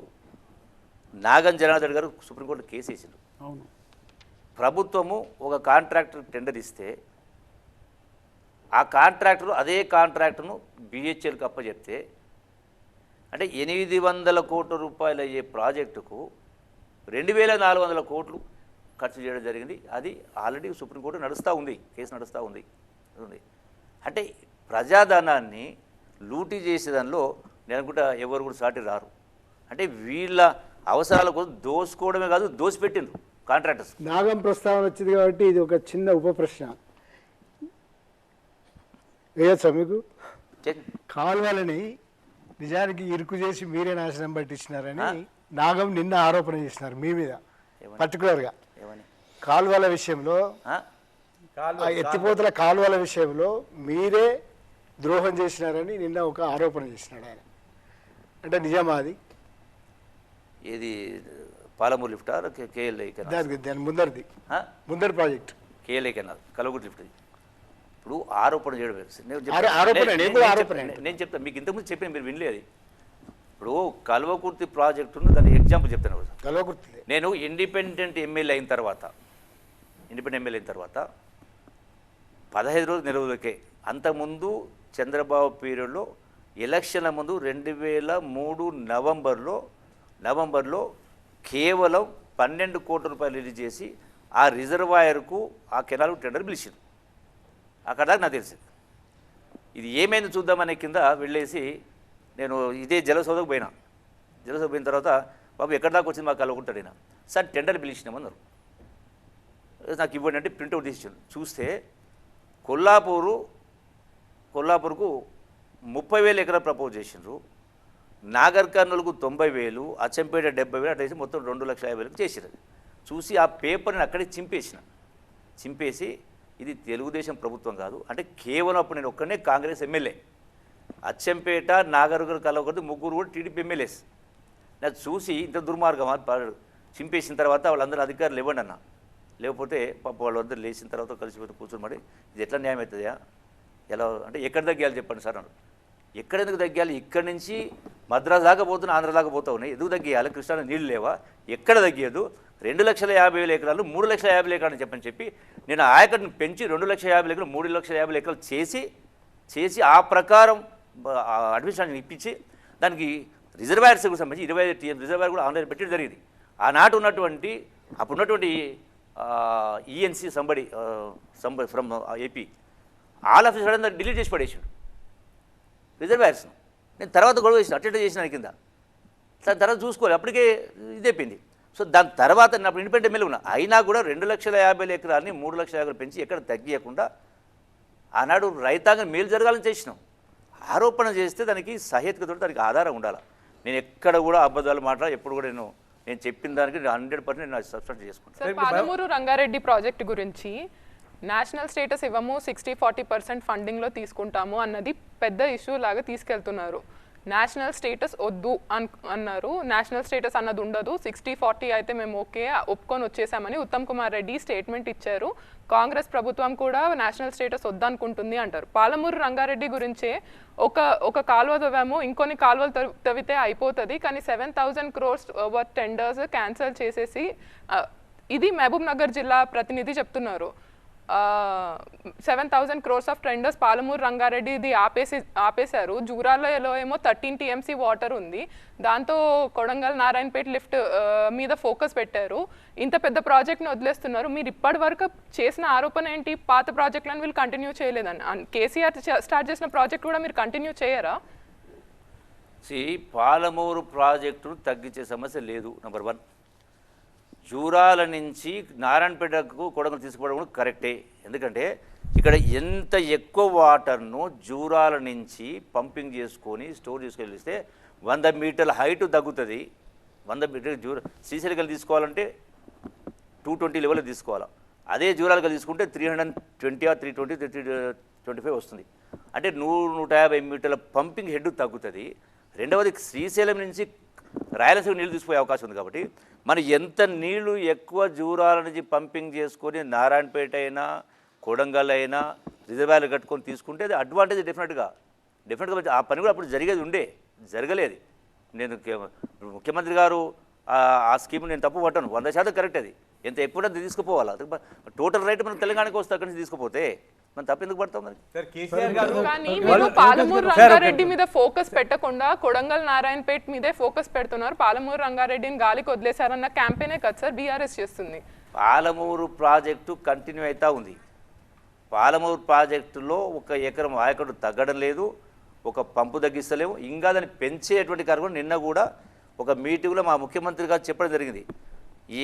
[SPEAKER 2] నాగం జనార్దన్ గారు సుప్రీంకోర్టులో కేసు వేసిండు.
[SPEAKER 6] అవును,
[SPEAKER 2] ప్రభుత్వము ఒక కాంట్రాక్టర్ టెండర్ ఇస్తే ఆ కాంట్రాక్టర్ అదే కాంట్రాక్టర్ను బిహెచ్ఎల్కి అప్పచెప్తే అంటే 800 కోట్ల రూపాయలు అయ్యే ప్రాజెక్టుకు 2,400 కోట్లు ఖర్చు చేయడం జరిగింది. అది ఆల్రెడీ సుప్రీంకోర్టు నడుస్తూ ఉంది, కేసు నడుస్తూ ఉంది. అంటే ప్రజాధనాన్ని లూటీ చేసే దానిలో నేను అనుకుంటా ఎవరు కూడా సాటి రారు. అంటే వీళ్ళ అవసరాల కోసం దోసుకోవడమే కాదు, దోసిపెట్టిండ్రు కాంట్రాక్టర్స్.
[SPEAKER 3] నాగం ప్రస్తావన వచ్చింది కాబట్టి ఇది ఒక చిన్న ఉప ప్రశ్న వేయచ్చా మీకు? కాలువలని నిజానికి ఇరుకు చేసి మీరే నాశనం పట్టించినారని నాగం నిన్న ఆరోపణ చేసినారు మీ మీద పర్టికులర్గా. కాలువల విషయంలో, ఎత్తిపోతల కాలువల విషయంలో మీరే ద్రోహం చేసినారని నిన్న ఒక ఆరోపణ చేసినాడు ఆయన. అంటే నిజమా అది?
[SPEAKER 2] ఏది పాలమూరు లిఫ్ట్ కేఎల్ఐ
[SPEAKER 3] దాని ముందరి project
[SPEAKER 2] KLI canal Kalwakurthy lift. ఇప్పుడు ఆరోపణ చేయడం నేను చెప్తాను మీకు, ఇంతకుముందు చెప్పిన మీరు వినలేదు. ఇప్పుడు కల్వకుర్తి ప్రాజెక్టును దాని ఎగ్జాంపుల్ చెప్తాను.
[SPEAKER 3] కల్వకుర్తి
[SPEAKER 2] నేను ఇండిపెండెంట్ ఎమ్మెల్యే అయిన తర్వాత 15 రోజులు నిలవలకే, అంతకుముందు చంద్రబాబు పీరియడ్లో ఎలక్షన్ల ముందు 2003 నవంబర్లో కేవలం 12 కోట్ల రూపాయలు రిలీజ్ చేసి ఆ రిజర్వాయర్కు ఆ కెనాల్ టెండర్ పిలిచింది. అక్కడ దాకా నాకు తెలిసింది. ఇది ఏమైంది చూద్దామనే కింద వెళ్ళేసి నేను ఇదే జలసౌధకు పోయిన తర్వాత బాబు ఎక్కడి దాకా వచ్చింది మాకు కలుగుంటాడు ఈయన. సార్ టెండర్ పిలిచినామన్నారు, నాకు ఇవ్వండి అంటే ప్రింట్అవుట్ తీసి చూస్తే కొల్లాపూర్కు 30,000 ఎకరాలు ప్రపోజ్ చేసిండ్రు, నాగర్ కర్నూలుకు 90,000, అచ్చంపేట 70,000, అట్లా మొత్తం 2,50,000 చేసిరు. చూసి ఆ పేపర్ని అక్కడే చింపేసి ఇది తెలుగుదేశం ప్రభుత్వం కాదు అంటే కేవలం అప్పుడు నేను ఒక్కనే కాంగ్రెస్ ఎమ్మెల్యే, అచ్చంపేట నాగర్ కలవకూడదు, ముగ్గురు కూడా టీడీపీ ఎమ్మెల్యేస్. నాకు చూసి ఇంత దుర్మార్గం చింపేసిన తర్వాత వాళ్ళందరూ అధికారులు ఇవ్వండి అన్న, లేకపోతే పాప వాళ్ళందరూ లేచిన తర్వాత కలిసిపోతే కూర్చొని మరి ఇది ఎట్లా న్యాయం అవుతుందా, ఎలా అంటే ఎక్కడ తగ్గాలి చెప్పండి సార్ అన్నారు. ఎక్కడెందుకు తగ్గాలి, ఇక్కడి నుంచి మద్రాసు దాకా పోతున్నా, ఆంధ్ర దాకా పోతా ఉన్నాయి, ఎందుకు తగ్గియాలి, కృష్ణా నీళ్ళు లేవా, ఎక్కడ తగ్గియదు, 2,50,000 ఎకరాలు 3,50,000 ఎకరాలు చెప్పి నేను ఆయకట్టును పెంచి 2,50,000 ఎకరాలు 3,50,000 ఎకరాలు చేసి ఆ ప్రకారం అడ్మినిస్ట్రేషన్ ఇప్పించి దానికి రిజర్వాయర్స్కి సంబంధించి 25 TM రిజర్వాయర్ కూడా ఆన్లైన్ పెట్టడం జరిగింది. ఆనాటి ఉన్నటువంటి అప్పుడున్నటువంటి ENC somebody from AP all of sudden delete చేసి పడేసాడు రిజర్వాయర్స్ను. నేను తర్వాత గొడవ చేసిన అటెండ్ చేసిన కింద దాని తర్వాత చూసుకోవాలి, అప్పటికే ఇదైపోయింది. సో దాని తర్వాత నేను అప్పుడు ఇండిపెండెంట్ ఎమ్మెల్యే ఉన్నా, అయినా కూడా 2,50,000 ఎకరాలని 3,00,000 ఎకరాలు పెంచి ఎక్కడ తగ్గియకుండా ఆనాడు రైతాంగం మేలు జరగాలని చేసినాం. ఆరోపణ చేస్తే దానికి సహేతుకతో దానికి ఆధారం ఉండాలి. నేను ఎక్కడ కూడా అబద్ధాలు మాట్లాడ ఎప్పుడు కూడా నేను చెప్పిన దానికి 100% నేను సబ్స్క్రైబ్ చేసుకుంటాను.
[SPEAKER 5] సార్, పాలమూరు రంగారెడ్డి ప్రాజెక్ట్ గురించి నేషనల్ స్టేటస్ ఇవ్వము, 60-40% ఫండింగ్లో తీసుకుంటాము అన్నది పెద్ద ఇష్యూ లాగా తీసుకెళ్తున్నారు. నేషనల్ స్టేటస్ వద్దు అన్నారు, నేషనల్ స్టేటస్ అన్నది ఉండదు, 60-40 అయితే మేము ఓకే ఒప్పుకొని వచ్చేసామని ఉత్తమ్ కుమార్ రెడ్డి స్టేట్మెంట్ ఇచ్చారు. కాంగ్రెస్ ప్రభుత్వం కూడా నేషనల్ స్టేటస్ వద్దనుకుంటుంది అంటారు. పాలమూరు రంగారెడ్డి గురించే ఒక కాలువ తవ్వాము, ఇంకొన్ని కాలువలు తవ్వితే అయిపోతుంది, కానీ 7,000 crores వర్త్ టెండర్స్ క్యాన్సిల్ చేసేసి, ఇది మహబూబ్ నగర్ జిల్లా ప్రతినిధి చెప్తున్నారు. 7,000 crores of tenders Palamuru Rangareddy ఇది ఆపేశారు. జూరాలలో ఏమో 13 TMC వాటర్ ఉంది, దాంతో కొడంగల్ నారాయణపేట లిఫ్ట్ మీద ఫోకస్ పెట్టారు. ఇంత పెద్ద ప్రాజెక్ట్ని వదిలేస్తున్నారు. మీరు ఇప్పటి వరకు చేసిన ఆరోపణ ఏంటి, పాత ప్రాజెక్టులను వీళ్ళు కంటిన్యూ చేయలేదని. కేసీఆర్ స్టార్ట్ చేసిన ప్రాజెక్ట్ కూడా మీరు కంటిన్యూ చేయరా?
[SPEAKER 2] పాలమూరు ప్రాజెక్టును తగ్గించే సమస్య లేదు. నెంబర్ 1, జూరాల నుంచి నారాయణపేటకు కొడంగల్ తీసుకోవడం కూడా కరెక్టే. ఎందుకంటే ఇక్కడ ఎంత ఎక్కువ వాటర్ను జూరాల నుంచి పంపింగ్ చేసుకొని స్టోర్ చేసుకెళ్ళిస్తే 100 మీటర్ల హైట్ తగ్గుతుంది. 100 మీటర్లు శ్రీశైలం తీసుకోవాలంటే 220 లెవెల్ తీసుకోవాలి. అదే జూరాలుగా తీసుకుంటే 320 or 320, 325 వస్తుంది. అంటే 100-150 మీటర్ల పంపింగ్ హెడ్ తగ్గుతుంది. రెండవది శ్రీశైలం నుంచి రాయలసీమ నీళ్ళు తీసుకుపోయే అవకాశం ఉంది. కాబట్టి మనం ఎంత నీళ్లు ఎక్కువ జూరాల నుంచి పంపింగ్ చేసుకొని నారాయణపేట అయినా కొడంగల్ అయినా రిజర్వాయర్లు కట్టుకొని తీసుకుంటే అది అడ్వాంటేజ్ డెఫినెట్గా ఆ పని కూడా అప్పుడు జరగలేదు. నేను ముఖ్యమంత్రి గారు ఆ స్కీమ్ నేను తప్పు పట్టాను, 100% కరెక్ట్. అది ఎంత ఎక్కువ తీసుకుపోవాలి, టోటల్ రైట్ మనం తెలంగాణకి వస్తే అక్కడి నుంచి తీసుకుపోతే మనం తప్పు ఎందుకు పడతాం?
[SPEAKER 5] కానీ మీరు పాలమూరు రంగారెడ్డి మీద ఫోకస్ పెట్టకుండా కొడంగల్ నారాయణపేట మీదే ఫోకస్ పెడుతున్నారు. పాలమూరు రంగారెడ్డిని గాలికి వదిలేశారన్న క్యాంపెయినే కదా సార్ బీఆర్ఎస్ చేస్తుంది.
[SPEAKER 2] పాలమూరు ప్రాజెక్టు కంటిన్యూ అవుతా ఉంది. పాలమూరు ప్రాజెక్టులో 1 ఎకరం ఆయకట్టు తగ్గడం లేదు, ఒక పంపు తగ్గిస్తలేము, ఇంకా దాన్ని పెంచేటువంటి కార్యక్రమం నిన్న కూడా ఒక మీటింగ్లో మా ముఖ్యమంత్రి గారు చెప్పడం జరిగింది.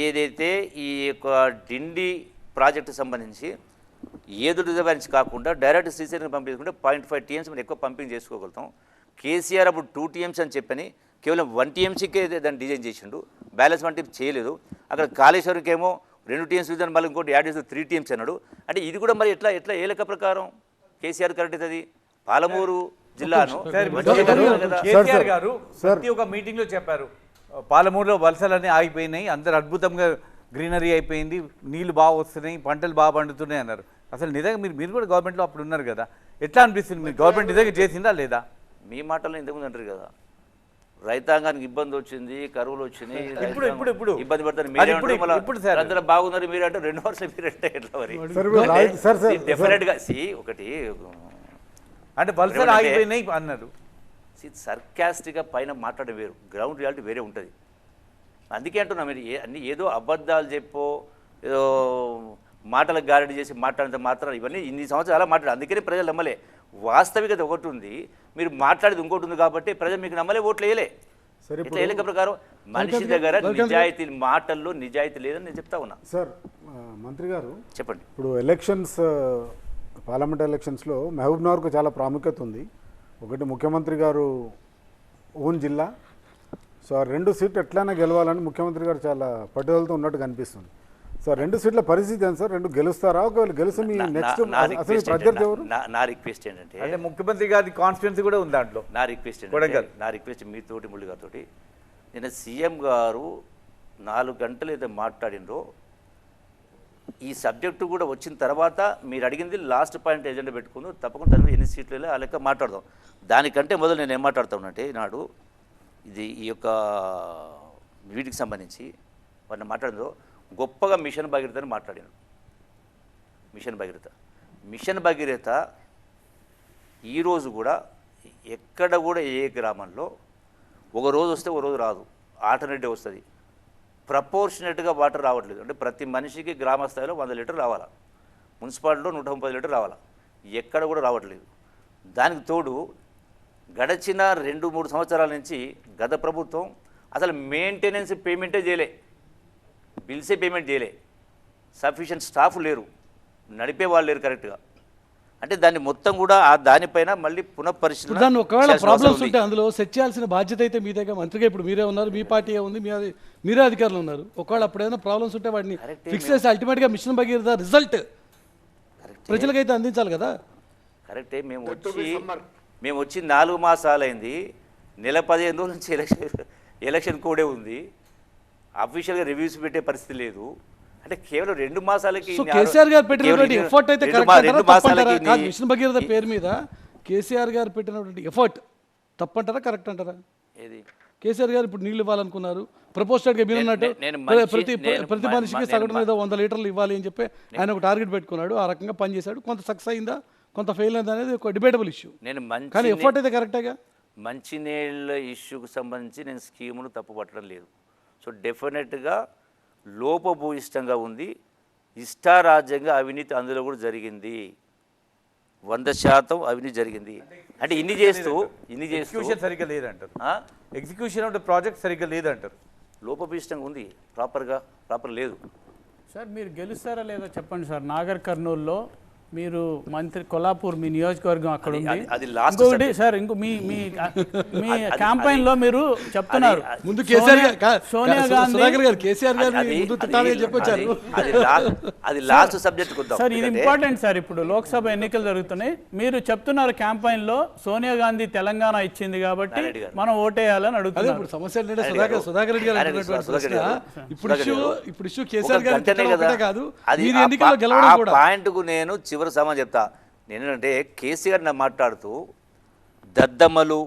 [SPEAKER 2] ఏదైతే ఈ యొక్క డిండి ప్రాజెక్టు సంబంధించి ఏదో రిజర్వాయర్ నుంచి కాకుండా డైరెక్ట్ శ్రీశైలం పంపించుకుంటే 0.5 TMC మనం ఎక్కువ పంపింగ్ చేసుకోగలుగుతాం. కేసీఆర్ అప్పుడు 2 TMC అని చెప్పని కేవలం 1 TMCకే దాన్ని డిజైన్ చేసిండు, బ్యాలెన్స్ 1 TMC చేయలేదు. అక్కడ కాళేశ్వరంకి ఏమో 2 TMC విధానం మళ్ళీ ఇంకోటి యాడ్ చేసి 3 TMC అన్నాడు. అంటే ఇది కూడా మరి ఎట్లా ఏ లెక్క ప్రకారం కేసీఆర్ కరెక్ట్ అవుతుంది? పాలమూరు జిల్లాను
[SPEAKER 4] కేసీఆర్ గారు ప్రతి ఒక్క మీటింగ్లో చెప్పారు, పాలమూరులో వలసలన్నీ ఆగిపోయినాయి, అందరు అద్భుతంగా గ్రీనరీ అయిపోయింది, నీళ్లు బాగా వస్తున్నాయి, పంటలు బాగా పండుతున్నాయి అన్నారు. అసలు నిజంగా మీరు కూడా గవర్నమెంట్లో అప్పుడు ఉన్నారు కదా, ఎట్లా అనిపిస్తుంది మీకు? గవర్నమెంట్ నిజంగా చేసిందా లేదా?
[SPEAKER 2] మీ మాటల్లో ఇంతకుముందు అంటారు కదా, రైతాంగానికి ఇబ్బంది వచ్చింది, కరువులు వచ్చినాయి,
[SPEAKER 4] ఇప్పుడు
[SPEAKER 2] ఇబ్బంది పడతారు మీరు, అందరూ బాగున్నారు మీరు అంటే 2 వర్షాలు మీరంటే ఎట్లా మరి? డెఫినెట్గా ఒకటి
[SPEAKER 4] అంటే వలసలు ఆగిపోయినాయి అన్నారు.
[SPEAKER 2] సర్కాస్టిక్గా పైన మాట్లాడడం వేరు, గ్రౌండ్ రియాలిటీ వేరే ఉంటుంది. అందుకే అంటున్నా, మీరు అన్ని ఏదో అబద్ధాలు చెప్పో ఏదో మాటలకు గారడి చేసి మాట్లాడినంత మాత్రం ఇవన్నీ ఇన్ని సంవత్సరాలు అలా మాట్లాడారు. అందుకనే ప్రజలు నమ్మలే. వాస్తవికత ఒకటి ఉంది, మీరు మాట్లాడేది ఇంకోటి ఉంది కాబట్టి ప్రజలు మీకు నమ్మలే, ఓట్లు వేయలే.
[SPEAKER 7] సరే,
[SPEAKER 2] ఇట్లా ఏ లెక్క ప్రకారం మనిషి దగ్గర నిజాయితీ మాటల్లో నిజాయితీ లేదని నేను చెప్తా ఉన్నా.
[SPEAKER 7] సార్ మంత్రి గారు
[SPEAKER 2] చెప్పండి.
[SPEAKER 7] ఇప్పుడు ఎలక్షన్స్ పార్లమెంట్ ఎలక్షన్స్లో మహబూబ్నగర్కు చాలా ప్రాముఖ్యత ఉంది. ఒకటి ముఖ్యమంత్రి గారు ఓన్ జిల్లా, సో ఆ 2 సీట్లు ఎట్లయినా గెలవాలని ముఖ్యమంత్రి గారు చాలా పట్టుదలతో ఉన్నట్టు కనిపిస్తుంది. సో 2 సీట్ల పరిస్థితి ఏంటి సార్? 2 గెలుస్తారా? ఒకవేళ గెలిస్తే మీ నెక్స్ట్ అసలు ప్రత్యర్థి ఎవరు?
[SPEAKER 2] నా రిక్వెస్ట్ ఏంటంటే
[SPEAKER 4] అంటే ముఖ్యమంత్రి గారి కాన్స్టిట్యున్సీ కూడా ఉంది దాంట్లో.
[SPEAKER 2] నా రిక్వెస్ట్ మీతోటి మురళి గారితో, నేను సీఎం గారు 4 గంటలు ఏదో మాట్లాడినరో ఈ సబ్జెక్టు కూడా వచ్చిన తర్వాత మీరు అడిగింది లాస్ట్ పాయింట్ ఎజెండా పెట్టుకుందో తప్పకుండా దాని ఎన్ని సీట్లు ఆ లెక్క మాట్లాడదాం. దానికంటే మొదలు నేను ఏం మాట్లాడుతానంటే ఈనాడు ఈ యొక్క వీటికి సంబంధించి వాడిని మాట్లాడిందో గొప్పగా మిషన్ భగీరథ అని మాట్లాడాను. మిషన్ భగీరథ ఈరోజు కూడా ఎక్కడ కూడా ఏ గ్రామంలో ఒక రోజు వస్తే ఒక రోజు రాదు, ఆల్టర్నేటివ్ వస్తుంది. ప్రపోర్షనేట్గా వాటర్ రావట్లేదు. అంటే ప్రతి మనిషికి గ్రామ స్థాయిలో 100 లీటర్ రావాలా, మున్సిపాలిటీలో 130 లీటర్ రావాలా, ఎక్కడ కూడా రావట్లేదు. దానికి తోడు గడిచిన 2-3 సంవత్సరాల నుంచి గత ప్రభుత్వం అసలు మెయింటెనెన్స్ పేమెంటే చేయలే, బిల్సే పేమెంట్ చేయలే, సఫిషియెంట్ స్టాఫ్ లేరు, నడిపే వాళ్ళు లేరు కరెక్ట్గా. అంటే దాన్ని మొత్తం కూడా దానిపైన మళ్ళీ పునఃపరిశీలన.
[SPEAKER 1] దాన్ని ఒకవేళ ప్రాబ్లమ్స్ ఉంటే అందులో సెట్ చేయాల్సిన బాధ్యత అయితే మీదేగా. మంత్రిగా ఇప్పుడు మీరే ఉన్నారు, మీ పార్టీ ఉంది, మీరే అధికారులు ఉన్నారు. ఒకవేళ అప్పుడు ఏదైనా ప్రాబ్లమ్స్ ఉంటే వాటిని ఫిక్స్ చేసి అల్టిమేట్గా మిషన్ భగీరథ రిజల్ట్ ప్రజలకైతే అందించాలి కదా.
[SPEAKER 2] కరెక్టే. మేము వచ్చి 4 మాసాలైంది, నెల 15 రోజుల నుంచి ఎలక్షన్ కోడే ఉంది, అఫీషియల్గా రివ్యూస్ పెట్టే పరిస్థితి లేదు. అంటే కేవలం 2 మాసాలకి
[SPEAKER 1] కేసీఆర్ గారు పెట్టినటువంటి ఎఫర్ట్ అయితే మిషన్ భగీరథ పేరు మీద కేసీఆర్ గారు పెట్టినటువంటి ఎఫర్ట్ తప్పంటారా కరెక్ట్ అంటారా?
[SPEAKER 2] ఏది
[SPEAKER 1] కేసీఆర్ గారు ఇప్పుడు నీళ్ళు ఇవ్వాలనుకున్నారు, ప్రపోజ్డ్గా మీరు అన్నట్టు ప్రతి మనిషికి సగటున ఏదో 100 లీటర్లు ఇవ్వాలి అని చెప్పి ఆయన ఒక టార్గెట్ పెట్టుకున్నాడు. ఆ రకంగా పనిచేశాడు. కొంత సక్సెస్ అయిందా, కొంత ఫెయిల్ అయిందా అనేది ఒక డిబేటబుల్ ఇష్యూ. కానీ ఎఫర్ట్ అయితే కరెక్టేగా.
[SPEAKER 2] మంచినీళ్ళ ఇష్యూకి సంబంధించి నేను స్కీమును తప్పుపట్టడం లేదు. సో డెఫినెట్గా లోపభూయిష్టంగా ఉంది, ఇష్టారాజ్యంగా అవినీతి అందులో కూడా జరిగింది, 100% అవినీతి జరిగింది. అంటే ఇన్ని చేస్తూ
[SPEAKER 4] ఎగ్జిక్యూషన్ సరిగ్గా లేదంటారు. ఎగ్జిక్యూషన్ ఆఫ్ ద ప్రాజెక్ట్ సరిగ్గా లేదంటారు.
[SPEAKER 2] లోపభూయిష్టంగా ఉంది, ప్రాపర్ లేదు.
[SPEAKER 6] సార్ మీరు గెలుస్తారా లేదా చెప్పండి సార్. నాగర్ కర్నూలులో మీరు మంత్రి కొల్లాపూర్ మీ నియోజకవర్గం అక్కడ ఉంది. ఇంకొకటి సార్, ఇంకో మీ క్యాంపెయిన్ లో మీరు చెప్తున్నారు
[SPEAKER 1] ముందు సోనియా గాంధీ కేసీఆర్ గారు చెప్పొచ్చారు.
[SPEAKER 2] అది లాస్ట్ సబ్జెక్ట్
[SPEAKER 6] సార్, ఇది ఇంపార్టెంట్ సార్. ఇప్పుడు లోక్సభ ఎన్నికలు జరుగుతున్నాయి, మీరు చెప్తున్నారు క్యాంపెయిన్ లో సోనియా గాంధీ తెలంగాణ ఇచ్చింది కాబట్టి మనం ఓటేయాలని అడుగుతున్నారు.
[SPEAKER 1] సమస్య ఏంటంటే సుధాకర్ రెడ్డి గారు ఇప్పుడు ఇష్యూ కేసీఆర్ గారు కాదు,
[SPEAKER 2] పాయింట్ కు నేను చివరి సమాజం చెప్తా. నేనంటే కేసీఆర్ మాట్లాడుతూ దద్దమ్మలు,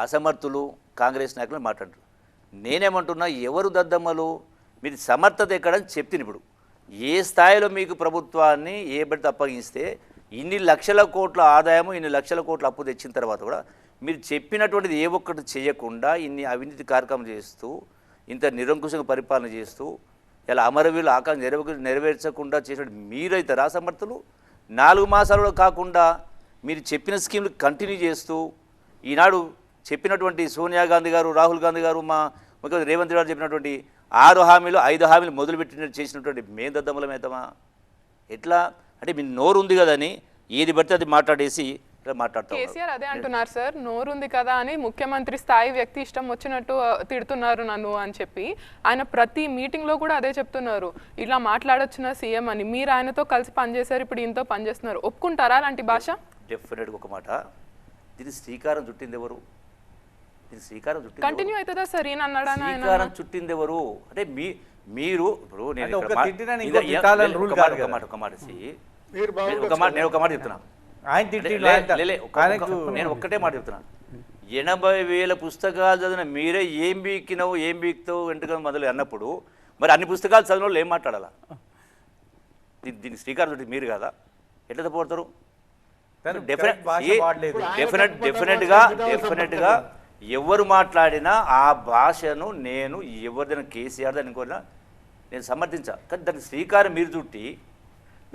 [SPEAKER 2] అసమర్థులు కాంగ్రెస్ నాయకులు మాట్లాడుతారు. నేనేమంటున్నా, ఎవరు దద్దమ్మలు, మీది సమర్థత ఎక్కడని చెప్తాను. ఇప్పుడు ఏ స్థాయిలో మీకు ప్రభుత్వాన్ని ఏ బట్టి అప్పగిస్తే ఇన్ని లక్షల కోట్ల ఆదాయము, ఇన్ని లక్షల కోట్ల అప్పు తెచ్చిన తర్వాత కూడా మీరు చెప్పినటువంటిది ఏ ఒక్కటి చేయకుండా ఇన్ని అవినీతి కార్యక్రమం చేస్తూ, ఇంత నిరంకుశంగా పరిపాలన చేస్తూ, ఇలా అమరవీరుల ఆకాంక్ష నెరవేర్చకుండా చేసిన మీరైతే రాసమర్థులు. 4 మాసాలలో కాకుండా మీరు చెప్పిన స్కీమ్లు కంటిన్యూ చేస్తూ, ఈనాడు చెప్పినటువంటి సోనియా గాంధీ గారు, రాహుల్ గాంధీ గారు, మా ముఖ్యమంత్రి రేవంత్ రెడ్డి గారు చెప్పినటువంటి 6 హామీలు 5 హామీలు మొదలుపెట్టినట్టు చేసినటువంటి మేము దద్దమ్మలమవుతామా? ఎట్లా అంటే మీ నోరు ఉంది కదని ఏది పడితే అది మాట్లాడేసి
[SPEAKER 5] కేసీఆర్ అదే అంటున్నారు సార్, నోరుంది కదా అని ముఖ్యమంత్రి స్థాయి వ్యక్తి ఇష్టం వచ్చినట్టు తిడుతున్నారు నన్ను అని చెప్పి ఆయన ప్రతి మీటింగ్ లో కూడా అదే చెప్తున్నారు. ఇలా మాట్లాడొచ్చిన సీఎం అని. మీరు ఆయనతో కలిసి పనిచేశారు, ఇప్పుడు ఈయనతో పనిచేస్తున్నారు. ఒప్పుకుంటారా అలాంటి భాష?
[SPEAKER 2] డెఫినెట్గా ఒక మాట. దీని శ్రీకారం చుట్టింది ఎవరు?
[SPEAKER 5] కంటిన్యూ అవుతుందా సార్? ఈయన అన్నాడా?
[SPEAKER 2] శ్రీకారం చుట్టింది ఎవరు అంటే మీరు ఇప్పుడు నేను ఒక మాట చెప్తున్నా. నేను ఒక్కటే మాట చెప్తున్నాను. 80,000 పుస్తకాలు చదివిన మీరే ఏం బీక్తావు వెంటనే మొదలు అన్నప్పుడు మరి అన్ని పుస్తకాలు చదివిన వాళ్ళు ఏం మాట్లాడాలా? దీనికి శ్రీకారం చుట్టి మీరు కదా, ఎట్లా తప్పడతారు? డెఫినెట్గా ఎవరు మాట్లాడినా ఆ భాషను నేను ఎవరిదైనా కేసీఆర్ అనుకోనా నేను సమర్థించా. కానీ దానికి శ్రీకారం మీరు చుట్టి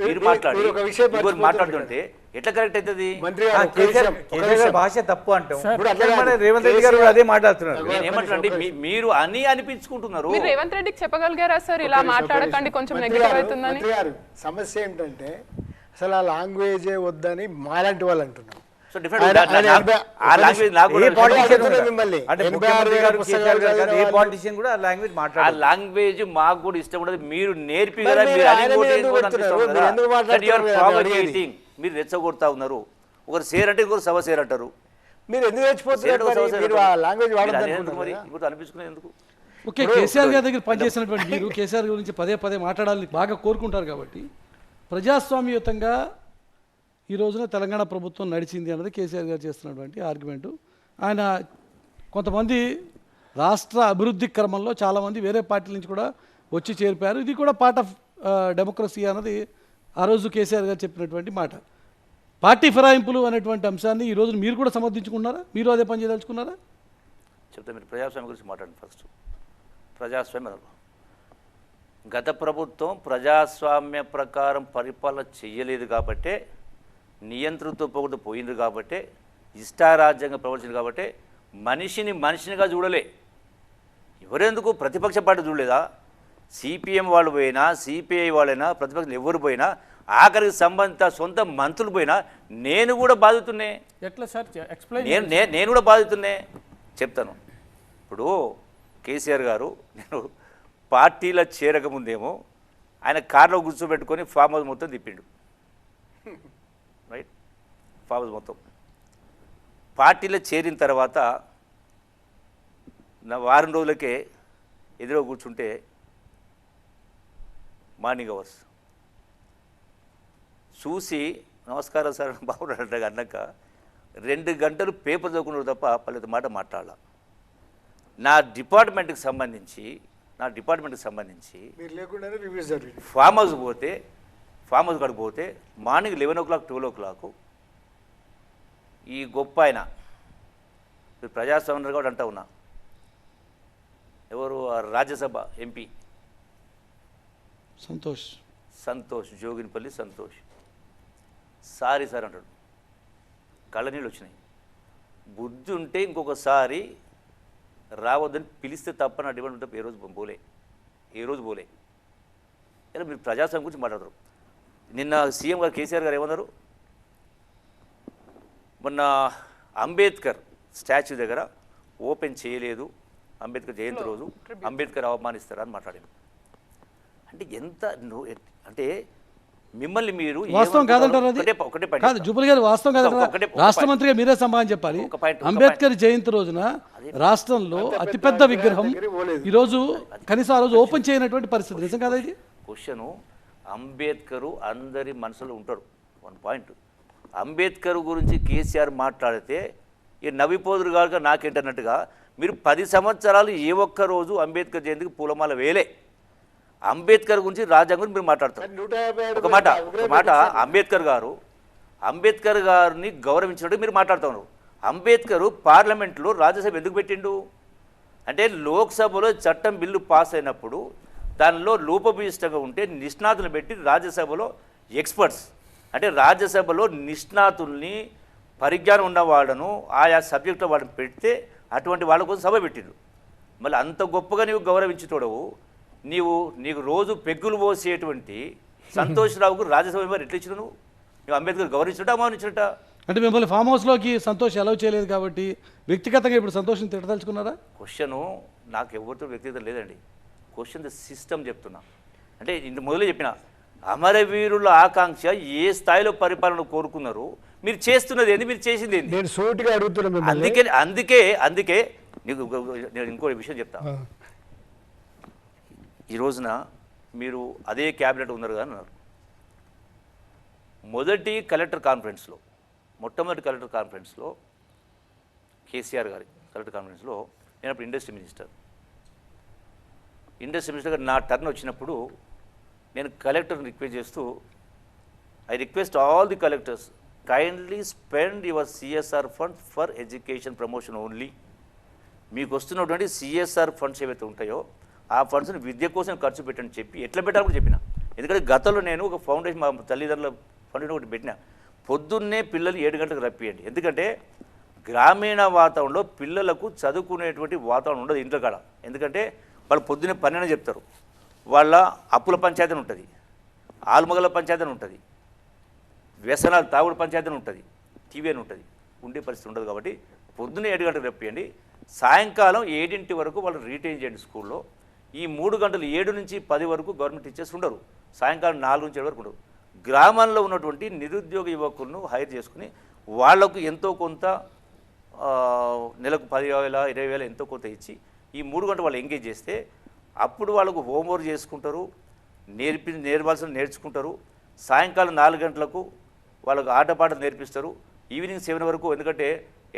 [SPEAKER 2] మీరు మాట్లాడి
[SPEAKER 3] మీరు ఒక విషయం
[SPEAKER 2] ఇంకోటి మాట్లాడుతుంటే ఎట్లా కరెక్ట్ అవుతుంది?
[SPEAKER 3] మంత్రి గారు ఒక్క
[SPEAKER 4] కేసీఆర్
[SPEAKER 3] విషయం, ఒక్క
[SPEAKER 4] కేసీఆర్
[SPEAKER 3] విషయం.
[SPEAKER 4] భాష తప్పు అంటాం.
[SPEAKER 3] ఇప్పుడు అట్లా
[SPEAKER 4] మన
[SPEAKER 3] కాదు.
[SPEAKER 4] రేవంత్ రెడ్డి గారు కూడా అదే మాట్లాడుతున్నారు.
[SPEAKER 2] నేను ఏమంటానండి, మీరు అని అనిపించుకుంటున్నారు.
[SPEAKER 5] మీరు రేవంత్ రెడ్డికి చెప్పగలిగారా సార్ ఇలా మాట్లాడకండి కొంచెం నెగటివ్ అవుతుందని?
[SPEAKER 3] మంత్రి గారు సమస్య ఏంటంటే అసలు ఆ లాంగ్వేజే వద్దని మాలాంటి వాళ్ళు అంటున్నారు.
[SPEAKER 2] సో డిఫరెంట్ ఆ లాంగ్వేజ్ నాకు
[SPEAKER 4] ఏ politician
[SPEAKER 3] అడుగుతున్నా
[SPEAKER 4] కూడా.
[SPEAKER 3] మిమ్మల్ని.
[SPEAKER 4] అంటే
[SPEAKER 3] 86
[SPEAKER 4] ముఖ్యమంత్రి గారు,
[SPEAKER 3] పుస్తకాలు
[SPEAKER 4] కేసీఆర్ గారు కాదు, ఏ
[SPEAKER 3] చదివిన
[SPEAKER 4] politician కూడా ఆ లాంగ్వేజ్
[SPEAKER 2] ఆ
[SPEAKER 4] మాట్లాడారు.
[SPEAKER 2] లాంగ్వేజ్ మాకు కూడా ఇష్టం ఉండదు. మీరు నేర్పి
[SPEAKER 3] మరి
[SPEAKER 2] కదా,
[SPEAKER 3] మీరు
[SPEAKER 2] మీరు అని
[SPEAKER 3] ఆయన
[SPEAKER 2] ఇంకోటి
[SPEAKER 3] మీద ఎందుకు
[SPEAKER 2] ఇంకోటి
[SPEAKER 3] పెడుతున్నారు?
[SPEAKER 2] అనిపిస్తుంది
[SPEAKER 3] మీరు
[SPEAKER 2] కదా.
[SPEAKER 3] ఎందుకు
[SPEAKER 2] That you are
[SPEAKER 3] మాట్లాడుతున్నారు?
[SPEAKER 2] propagating. మీరు రెచ్చగొడతా ఉన్నారు. ఒకరు సేర్ అంటే ఇంకొకరు సభ సేర్ అంటారు.
[SPEAKER 3] మీరు ఎందుకు తెచ్చిపోతున్నారు? మరి మీరు ఆ లాంగ్వేజ్ వాడద్దు
[SPEAKER 2] మరి
[SPEAKER 3] అనుకుంటున్నారు.
[SPEAKER 2] ఇంకోటి అనిపించుకునేది ఎందుకు?
[SPEAKER 1] ఓకే, కేసీఆర్ గారి దగ్గర పనిచేసినటువంటి మీరు కేసీఆర్ గురించి పదే పదే మాట్లాడాలని బాగా కోరుకుంటారు కాబట్టి ప్రజాస్వామ్యయుతంగా ఈ రోజున తెలంగాణ ప్రభుత్వం నడిచింది అన్నది కేసీఆర్ గారు చేస్తున్నటువంటి ఆర్గ్యుమెంటు. ఆయన కొంతమంది రాష్ట్ర అభివృద్ధి క్రమంలో చాలామంది వేరే పార్టీల నుంచి కూడా వచ్చి చేరిపారు. ఇది కూడా పార్ట్ ఆఫ్ డెమోక్రసీ అన్నది ఆ రోజు కేసీఆర్ గారు చెప్పినటువంటి మాట. పార్టీ ఫిరాయింపులు అనేటువంటి అంశాన్ని ఈ రోజు మీరు కూడా సమర్థించుకున్నారా? మీరు అదే పని చేయదలుచుకున్నారా?
[SPEAKER 2] చెప్తా, మీరు ప్రజాస్వామ్యం గురించి మాట్లాడండి ఫస్ట్. ప్రజాస్వామ్యం గత ప్రభుత్వం ప్రజాస్వామ్య ప్రకారం పరిపాలన చెయ్యలేదు కాబట్టే, నియంత్రణతో పోకుండా పోయింది కాబట్టే, ఇష్టారాజ్యంగా ప్రవర్తించింది కాబట్టే మనిషిని మనిషినిగా చూడలే. ఎవరెందుకు ప్రతిపక్ష పార్టీ చూడలేదా? సిపిఎం వాళ్ళు పోయినా, సిపిఐ వాళ్ళైనా, ప్రతిపక్షం ఎవరు పోయినా, ఆఖరికి సంబంధిత సొంత మంత్రులు పోయినా నేను కూడా బాధితున్నే.
[SPEAKER 6] ఎట్లా సార్ ఎక్స్ప్లెయిన్?
[SPEAKER 2] నేను కూడా బాధితున్నే. చెప్తాను. ఇప్పుడు కేసీఆర్ గారు నేను పార్టీలో చేరకముందేమో ఆయన కార్లో కూర్చోబెట్టుకొని ఫామ్ హౌస్ మొత్తం తిప్పిండు. రైట్, ఫామ్ హౌస్ మొత్తం. పార్టీలో చేరిన తర్వాత నా వారం రోజులకే ఎదురు కూర్చుంటే మార్నింగ్ అవర్స్ చూసి నమస్కారం సార్ బాగున్నాడు అన్నాక 2 గంటలు పేపర్ చదువుకున్నాడు తప్ప పల్లెత మాట మాట్లాడాల. నా డిపార్ట్మెంట్కి సంబంధించి
[SPEAKER 3] మీరు లేకుండానే రివ్యూస్ జరిగింది.
[SPEAKER 2] ఫామ్ హౌస్ కాడికి పోతే మార్నింగ్ 11 o'clock 12 o'clock ఈ గొప్ప ఆయన మీరు ప్రజాస్వామ్యం కూడా అంటా ఉన్నా, ఎవరు Rajya Sabha MP Santosh Joginpally Santosh sorry sir అంటాడు. కళ్ళ నీళ్ళు వచ్చినాయి. బుద్ధి ఉంటే ఇంకొకసారి రావద్దని పిలిస్తే తప్ప నా డిమాండ్ ఉంటే ఏ రోజు పోలే. ఇలా మీరు ప్రజాస్వామ్యం గురించి మాట్లాడరు. నిన్న సీఎం గారు కేసీఆర్ గారు ఏమన్నారు? మొన్న అంబేద్కర్ స్టాచ్యూ దగ్గర ఓపెన్ చేయలేదు, అంబేద్కర్ జయంతి రోజు అంబేద్కర్ అవమానిస్తారా అని మాట్లాడారు. అంటే ఎంత అంటే మిమ్మల్ని మీరు
[SPEAKER 1] వాస్తవం కాదంటారు అది? కాదు జూపల్ గారు, వాస్తవం కాదంటారా? రాష్ట్ర మంత్రిగా మీరే సమాధానం చెప్పాలి. అంబేద్కర్ జయంతి రోజున రాష్ట్రంలో అతిపెద్ద విగ్రహం ఈరోజు కనీసం ఆ రోజు ఓపెన్ చేయనటువంటి పరిస్థితి నిజం కాదా ఇది?
[SPEAKER 2] క్వశ్చను అంబేద్కరు అందరి మనసులో ఉంటాడు. 1 పాయింట్. అంబేద్కర్ గురించి కేసీఆర్ మాట్లాడితే ఈ నవ్విపోదురు గారుగా నాకేంటన్నట్టుగా మీరు 10 సంవత్సరాలు ఏ ఒక్క రోజు అంబేద్కర్ జయంతికి పూలమాల వేలే. అంబేద్కర్ గురించి రాజ్యాంగం గురించి మీరు మాట్లాడతారు. ఒక మాట అంబేద్కర్ గారిని గౌరవించినట్టు మీరు మాట్లాడుతున్నారు. అంబేద్కర్ పార్లమెంట్లో రాజ్యసభ ఎందుకు పెట్టిండు అంటే లోక్సభలో చట్టం బిల్లు పాస్ అయినప్పుడు దానిలో లోపభూయిష్టంగా ఉంటే నిష్ణాతులు పెట్టి రాజ్యసభలో ఎక్స్పర్ట్స్ అంటే రాజ్యసభలో నిష్ణాతుల్ని పరిజ్ఞానం ఉన్నవాళ్ళను ఆయా సబ్జెక్టులో వాళ్ళని పెడితే అటువంటి వాళ్ళ కోసం సభ పెట్టిండు. మళ్ళీ అంత గొప్పగా నీవు గౌరవించుతోడవు నీకు రోజు పెగ్గులు పోసేటువంటి సంతోష్రావుకు రాజ్యసభ మెంబర్ ఎట్లా ఇచ్చిన నువ్వు అంబేద్కర్ గౌరవించుట అవమానించుట?
[SPEAKER 1] అంటే మిమ్మల్ని ఫామ్ హౌస్లోకి సంతోష్ అలౌ చేయలేదు కాబట్టి వ్యక్తిగతంగా ఇప్పుడు సంతోషం తిట్టదలుచుకున్నారా?
[SPEAKER 2] క్వశ్చను నాకు ఎవరితో వ్యక్తిగత లేదండి. క్వశ్చన్ ద సిస్టమ్ చెప్తున్నా. అంటే ఇంత మొదలే చెప్పిన అమరవీరుల ఆకాంక్ష ఏ స్థాయిలో పరిపాలన కోరుకున్నారు, మీరు చేస్తున్నది ఏంది, మీరు చేసింది ఏంది?
[SPEAKER 3] నేను సూటిగా అడుగుతున్నా.
[SPEAKER 2] అందుకే నీకు నేను ఇంకో విషయం చెప్తా. ఈ రోజున మీరు అదే క్యాబినెట్ ఉన్నారు కదా అన్నారు. మొట్టమొదటి కలెక్టర్ కాన్ఫరెన్స్లో కేసీఆర్ గారి కలెక్టర్ కాన్ఫరెన్స్లో నేను అప్పుడు ఇండస్ట్రీ మినిస్టర్గా నా టర్న్ వచ్చినప్పుడు నేను కలెక్టర్ని రిక్వెస్ట్ చేస్తూ I request all the collectors kindly spend your CSR fund for education promotion only. మీకు వస్తున్నటువంటి సిఎస్ఆర్ ఫండ్స్ ఏవైతే ఉంటాయో ఆ ఫండ్స్ని విద్య కోసం ఖర్చు పెట్టని చెప్పి ఎట్లా పెట్టాలో కూడా చెప్పిన. ఎందుకంటే గతంలో నేను ఒక ఫౌండేషన్ మా తల్లిదండ్రుల ఫౌండేషన్ ఒకటి పెట్టిన, పొద్దున్నే పిల్లలు 7 గంటలకు రప్పియండి. ఎందుకంటే గ్రామీణ వాతావరణంలో పిల్లలకు చదువుకునేటువంటి వాతావరణం ఉండదు ఇంట్లో కాడ. ఎందుకంటే వాళ్ళు పొద్దున్నే 12 చెప్తారు, వాళ్ళ అప్పుల పంచాయతీ అని ఉంటుంది, ఆల్మగల పంచాయతీ అని ఉంటుంది, వ్యసనాలు తాగుడు పంచాయతీ అని ఉంటుంది, టీవీ అని ఉంటుంది, ఉండే పరిస్థితి ఉండదు. కాబట్టి పొద్దున్నే 7 గంటలకు రప్పియండి, సాయంకాలం 7 వరకు వాళ్ళు రీటైన్ చేయండి స్కూల్లో. ఈ 3 గంటలు 7 నుంచి 10 వరకు గవర్నమెంట్ టీచర్స్ ఉండరు, సాయంకాలం 4 నుంచి 7 వరకు ఉండరు. గ్రామాల్లో ఉన్నటువంటి నిరుద్యోగ యువకులను హైర్ చేసుకుని వాళ్లకు ఎంతో కొంత నెలకు 10,000 20,000 ఎంతో కొంత ఇచ్చి ఈ 3 గంటలు వాళ్ళు ఎంగేజ్ చేస్తే అప్పుడు వాళ్ళకు హోంవర్క్ చేసుకుంటారు, నేర్పాల్సిన నేర్చుకుంటారు. సాయంకాలం 4 గంటలకు వాళ్ళకు ఆటపాటలు నేర్పిస్తారు, ఈవినింగ్ 7 వరకు. ఎందుకంటే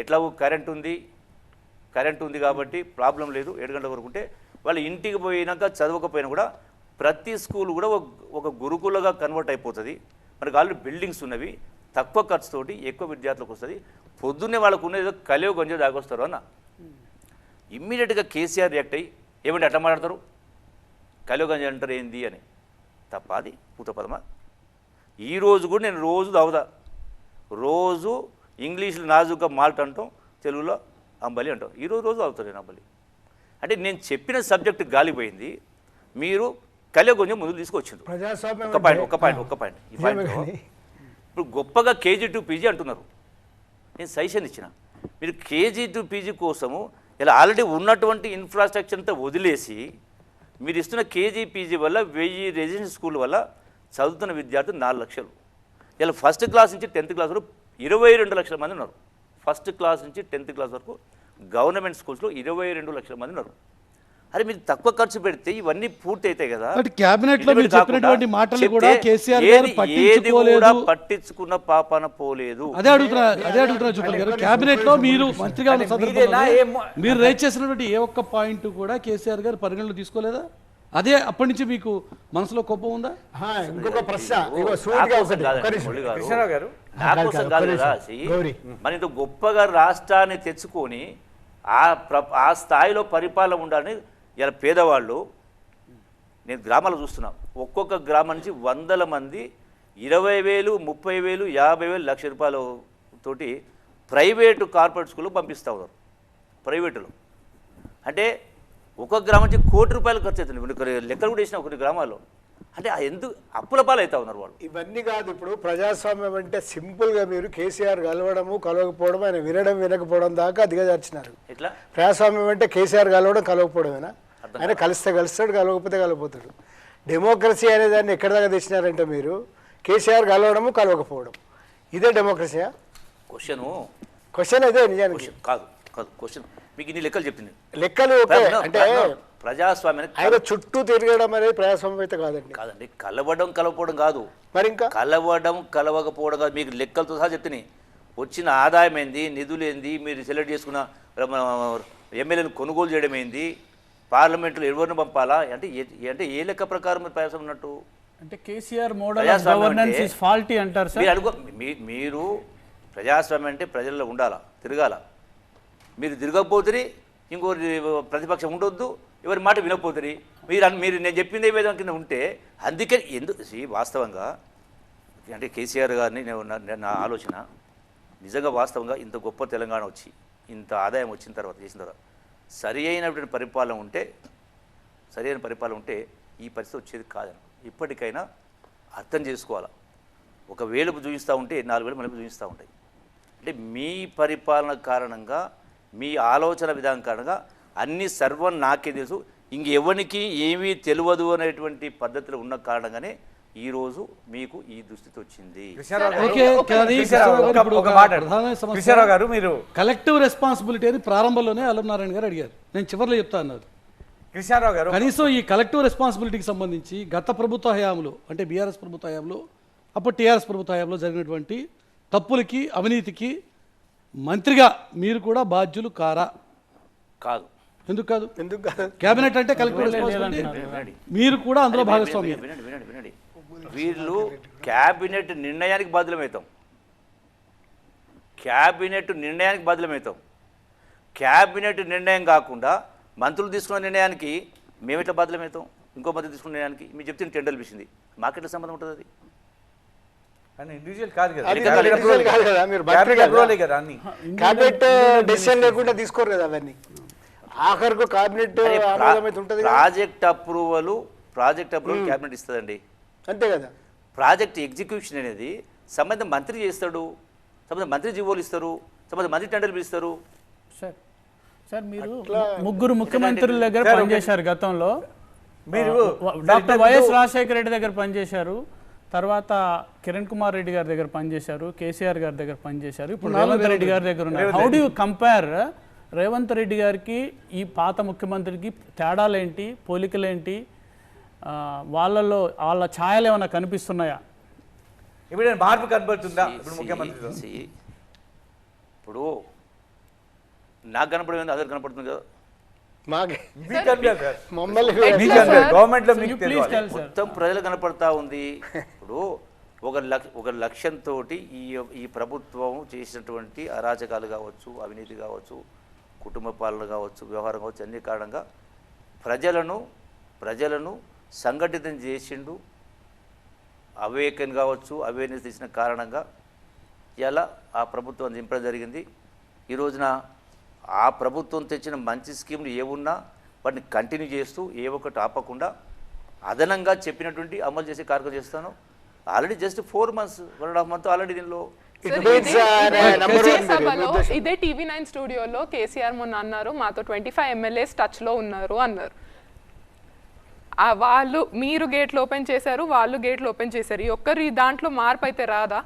[SPEAKER 2] ఎట్లాగో కరెంట్ ఉంది కాబట్టి ప్రాబ్లం లేదు. 7 గంటల వరకు ఉంటే వాళ్ళు ఇంటికి పోయినాక చదవకపోయినా కూడా ప్రతి స్కూల్ కూడా ఒక గురుకులగా కన్వర్ట్ అయిపోతుంది. మనకు ఆల్రెడీ బిల్డింగ్స్ ఉన్నవి, తక్కువ ఖర్చుతోటి ఎక్కువ విద్యార్థులకు వస్తుంది. పొద్దున్నే వాళ్ళకు ఉన్నది కలియో గంజో దాగొస్తారు అన్న. ఇమ్మీడియట్గా కేసీఆర్ రియాక్ట్ అయ్యి ఏమంటే అట్లా మాట్లాడతారు, కలియో గంజ అంటారు ఏంది అని. తప్ప అది పూతపదమా? ఈరోజు కూడా నేను రోజు తాగుతా, రోజు ఇంగ్లీష్లో నాజుగా మాల్ట్ అంటాం, తెలుగులో అంబలి అంటాం. రోజు తాగుతాను నేను అంబలి. అంటే నేను చెప్పిన సబ్జెక్ట్ గాలిపోయింది, మీరు కలియో కొంచెం ముందు తీసుకొచ్చిండ్రు. ఒక్క పాయింట్ ఈ పాయింట్ ఇప్పుడు గొప్పగా KG to PG అంటున్నారు. నేను సజెషన్ ఇచ్చిన, మీరు KG to PG కోసము ఇలా ఆల్రెడీ ఉన్నటువంటి ఇన్ఫ్రాస్ట్రక్చర్ అంతా వదిలేసి మీరు ఇస్తున్న KG PG వల్ల 1000 రెసిడెన్షియల్ స్కూల్ వల్ల చదువుతున్న విద్యార్థులు 4 లక్షలు. ఇలా ఫస్ట్ క్లాస్ నుంచి 10th క్లాస్ వరకు 22 లక్షల మంది ఉన్నారు. ఫస్ట్ క్లాస్ నుంచి 10th క్లాస్ వరకు గవర్నమెంట్ స్కూల్స్లో 22 లక్షల మంది ఉన్నారు. అరే మీరు తక్కువ ఖర్చు పెడితే ఇవన్నీ పూర్తి అవుతాయి కదా.
[SPEAKER 1] క్యాబినెట్ లో మీరు చెప్పినటువంటి మాటలు కూడా కేసీఆర్ గారు
[SPEAKER 2] పట్టించుకున్న పాపన పోలేదు.
[SPEAKER 1] అదే అడుగుతున్నా జుపల్ గారు, క్యాబినెట్ లో మీరు మంత్రిగా ఉన్న సందర్భంలో మీరు రైజ్ చేసినటువంటి ఏ ఒక్క పాయింట్ కూడా కేసీఆర్ గారు పరిగణలో తీసుకోలేదా? అదే అప్పటి నుంచి మీకు మనసులో కోపం ఉందా?
[SPEAKER 3] ఇంకొక ప్రశ్న
[SPEAKER 2] మన ఇంత గొప్పగా రాష్ట్రాన్ని తెచ్చుకొని ఆ స్థాయిలో పరిపాలన ఉండాలని ఇలా పేదవాళ్ళు, నేను గ్రామాలు చూస్తున్నా, ఒక్కొక్క గ్రామం నుంచి 100 మంది 20,000, 30,000, 50,000, ₹1,00,000 ప్రైవేటు కార్పొరేట్ స్కూల్లో పంపిస్తూ ఉన్నారు. ప్రైవేటులో అంటే ఒక్కొక్క గ్రామం నుంచి ₹1 కోటి ఖర్చు అవుతుంది. లెక్కలు కూడా వేసిన కొన్ని గ్రామాల్లో. అంటే ఎందుకు అప్పుల పాలు అవుతా ఉన్నారు వాళ్ళు?
[SPEAKER 3] ఇవన్నీ కాదు. ఇప్పుడు ప్రజాస్వామ్యం అంటే సింపుల్గా మీరు కేసీఆర్ కలవడము కలవకపోవడం, ఆయన వినడం వినకపోవడం దాకా దిగజార్చినారు.
[SPEAKER 2] ఎట్లా
[SPEAKER 3] ప్రజాస్వామ్యం అంటే కేసీఆర్ కలవడం కలవకపోవడమేనా? ఆయన కలిస్తే కలుస్తాడు, కలవకపోతే కలవపోతాడు. డెమోక్రసీ అనే దాన్ని ఎక్కడి దాకా తెచ్చినారంటే మీరు కేసీఆర్ కలవడము కలవకపోవడం, ఇదే డెమోక్రసీయా?
[SPEAKER 2] క్వశ్చన్
[SPEAKER 3] అదే నిజానికి
[SPEAKER 2] కాదు. క్వశ్చన్ మీకు ఇన్ని లెక్కలు చెప్పింది.
[SPEAKER 3] లెక్కలు అంటే
[SPEAKER 2] ప్రజాస్వామ్యానికి
[SPEAKER 3] ఆయన చుట్టూ తిరగడం అనేది ప్రజాస్వామ్యం అయితే
[SPEAKER 2] కాదండి. కలవడం కలవకపోవడం కాదు,
[SPEAKER 3] మరి ఇంకా
[SPEAKER 2] కలవడం కలవకపోవడం కాదు. మీకు లెక్కలతో సహా చెప్తున్నాయి. వచ్చిన ఆదాయం ఏంది, నిధులు ఏంది, మీరు సెలెక్ట్ చేసుకున్న ఎమ్మెల్యేలను కొనుగోలు చేయడం ఏంది, పార్లమెంట్లో ఎవరిని పంపాలా అంటే ఏ లెక్క ప్రకారం మీరు ప్రయాసం ఉన్నట్టు?
[SPEAKER 6] అంటే KCR model of governance is faulty అంటారు సార్.
[SPEAKER 2] మీరు ప్రజాస్వామ్యం అంటే ప్రజల్లో ఉండాలా, తిరగాల. మీరు తిరగకపోతే ఇంకోటి ప్రతిపక్షం ఉండొద్దు, ఎవరి మాట వినకపోతుంది. మీరు నేను చెప్పింది ఏ విధంగా కింద ఉంటే అందుకే వాస్తవంగా అంటే కేసీఆర్ గారిని నా ఆలోచన నిజంగా వాస్తవంగా ఇంత గొప్ప తెలంగాణ వచ్చి ఇంత ఆదాయం వచ్చిన తర్వాత చేసిన తర్వాత సరి అయినటువంటి పరిపాలన ఉంటే ఈ పరిస్థితి వచ్చేది కాదని ఇప్పటికైనా అర్థం చేసుకోవాలి. ఒక వేలుపు చూపిస్తూ ఉంటే 4 వేలు మలుపు చూపిస్తూ ఉంటాయి. అంటే మీ పరిపాలన కారణంగా, మీ ఆలోచన విధానం కారణంగా అన్ని సర్వం నాకే తెలుసు, ఇంకెవరికి ఏమీ తెలియదు అనేటువంటి పద్ధతిలో ఉన్న కారణంగానే ఈరోజు మీకు ఈ దుస్థితి వచ్చింది.
[SPEAKER 1] మీరు కలెక్టివ్ రెస్పాన్సిబిలిటీ అని ప్రారంభంలోనే అల్లంనారాయణ గారు అడిగారు, నేను చివరిలో చెప్తా అన్నారు.
[SPEAKER 4] కృష్ణారావు గారు
[SPEAKER 1] కనీసం ఈ కలెక్టివ్ రెస్పాన్సిబిలిటీకి సంబంధించి గత ప్రభుత్వ హయాంలో అంటే బీఆర్ఎస్ ప్రభుత్వ హయాంలో, అప్పుడు టీఆర్ఎస్ ప్రభుత్వ హయాంలో జరిగినటువంటి తప్పులకి, అవినీతికి మంత్రిగా మీరు కూడా బాధ్యులు కారా?
[SPEAKER 2] కాదు.
[SPEAKER 1] ఎందుకు కాదు? కేబినెట్ అంటే కలెక్టివ్ రెస్పాన్సిబిలిటీ, మీరు కూడా అందులో భాగస్వామి.
[SPEAKER 2] వినండి, వీళ్ళు క్యాబినెట్ నిర్ణయానికి బాధ్యులమవుతాం. క్యాబినెట్ నిర్ణయం కాకుండా మంత్రులు తీసుకున్న నిర్ణయానికి మేము ఎట్లా బాధ్యులమవుతాం? ఇంకో మంత్రి తీసుకునేదానికి మీరు చెప్తే టెండర్లు పిలిచింది మాకెట్లా సంబంధం ఉంటుంది అది?
[SPEAKER 4] కానీ ఇండివిజువల్ కాదు కదా,
[SPEAKER 3] అది individual కాదు కదా, మీరు మంత్రి
[SPEAKER 4] క్యాబినెట్
[SPEAKER 3] కదా.
[SPEAKER 4] అప్రూవలే కదా అన్ని.
[SPEAKER 3] క్యాబినెట్ డెసిషన్ లేకుండా తీసుకోరు కదా అవన్నీ. ఆఖరికి క్యాబినెట్ ఆమోదం అయితే ఉంటుంది కదా.
[SPEAKER 2] ప్రాజెక్ట్ అప్రూవల్ క్యాబినెట్ ఇస్తుందండి.
[SPEAKER 3] అంతే కదా.
[SPEAKER 2] ప్రాజెక్ట్ ఎగ్జిక్యూషన్ అనేది సంబంధిత మంత్రి చేస్తాడు, సంబంధిత మంత్రి జీవోలు ఇస్తారు, సంబంధిత మంత్రి టెండర్లు పిలుస్తారు.
[SPEAKER 6] సార్ సార్ మీరు ముగ్గురు ముఖ్యమంత్రుల దగ్గర పనిచేశారు గతంలో.
[SPEAKER 4] మీరు
[SPEAKER 6] డాక్టర్ వైఎస్ రాజశేఖర రెడ్డి దగ్గర పనిచేశారు, తర్వాత కిరణ్ కుమార్ రెడ్డి గారి దగ్గర పనిచేశారు, కేసీఆర్ గారి దగ్గర పనిచేశారు, ఇప్పుడు రేవంత్ రెడ్డి గారి దగ్గర ఉన్నారు. How do you compare Revanth Reddy గారికి ఈ పాత ముఖ్యమంత్రికి తేడాలేంటి, పోలికలేంటి, వాళ్ళలో వాళ్ళ ఛాయలు ఏమైనా కనిపిస్తున్నాయా?
[SPEAKER 4] ఇప్పుడు మార్పు కనబడుతుందా ఇప్పుడు ముఖ్యమంత్రిలో?
[SPEAKER 2] ఇప్పుడు నాకు కనపడేది అందరు కనపడుతుంది కదా.
[SPEAKER 3] మాకే
[SPEAKER 4] మీకు కనిపించదు సార్.
[SPEAKER 3] మమ్మల్ని
[SPEAKER 4] మీకు కనిపించదు. గవర్నమెంట్లో మీకు
[SPEAKER 6] ప్లీజ్
[SPEAKER 4] తెలియాలి.
[SPEAKER 6] Tell sir.
[SPEAKER 2] మొత్తం ప్రజలు కనపడతా ఉంది. ఇప్పుడు ఒక లక్ష్యంతో ఈ ప్రభుత్వం చేసినటువంటి అరాచకాలు కావచ్చు, అవినీతి కావచ్చు, కుటుంబ పాలన కావచ్చు, వ్యవహారం కావచ్చు, అన్ని కారణంగా ప్రజలను సంఘటితం చేసిండు. అవేకన్ కావచ్చు, అవేర్నెస్ తీసిన కారణంగా ఇలా ఆ ప్రభుత్వం దింపడం జరిగింది. ఈ రోజున ఆ ప్రభుత్వం తెచ్చిన మంచి స్కీములు ఏమున్నా వాటిని కంటిన్యూ చేస్తూ ఏ ఒక్కటి ఆపకుండా అదనంగా చెప్పినటువంటి అమలు చేసే కార్యక్రమం చేస్తాను. Already just 4 months 1.5 month already దీనిలో
[SPEAKER 5] ఇదే TV9 స్టూడియోలో కేసీఆర్ మొన్న అన్నారు, మాతో 25 MLAs టచ్ లో ఉన్నారు అన్నారు. వాళ్ళు మీరు గేట్లు ఓపెన్ చేశారు, వాళ్ళు గేట్లు ఓపెన్ చేశారు. ఈ ఒక్కరి దాంట్లో మార్పు అయితే రాదా?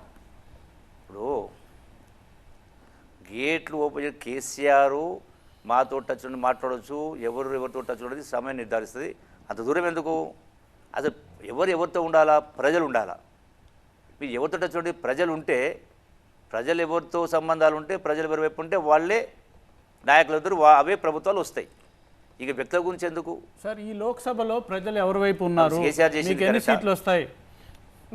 [SPEAKER 2] ఇప్పుడు గేట్లు ఓపెన్ చేసి కేసీఆర్ మాతో టచ్ ఉండి మాట్లాడవచ్చు, ఎవరితో టచ్ ఉండదు, సమయం నిర్ధారిస్తుంది. అంత దూరం ఎందుకు? అసలు ఎవరితో ఉండాలా? ప్రజలు ఉండాలా. మీరు ఎవరితో టచ్ ఉండి ప్రజలు ఉంటే, ప్రజలు ఎవరితో సంబంధాలు ఉంటే, ప్రజలు ఎవరి వైపు ఉంటే వాళ్ళే నాయకులందరూ అవే ప్రభుత్వాలు వస్తాయి. ఇక వ్యక్తుల గురించి ఎందుకు?
[SPEAKER 6] సార్ ఈ లోక్సభలో ప్రజలు ఎవరి వైపు ఉన్నారు,
[SPEAKER 2] కేసీఆర్ చేసింది
[SPEAKER 6] మీకు ఎన్ని
[SPEAKER 2] కరెక్టా?
[SPEAKER 6] సీట్లు వస్తాయి?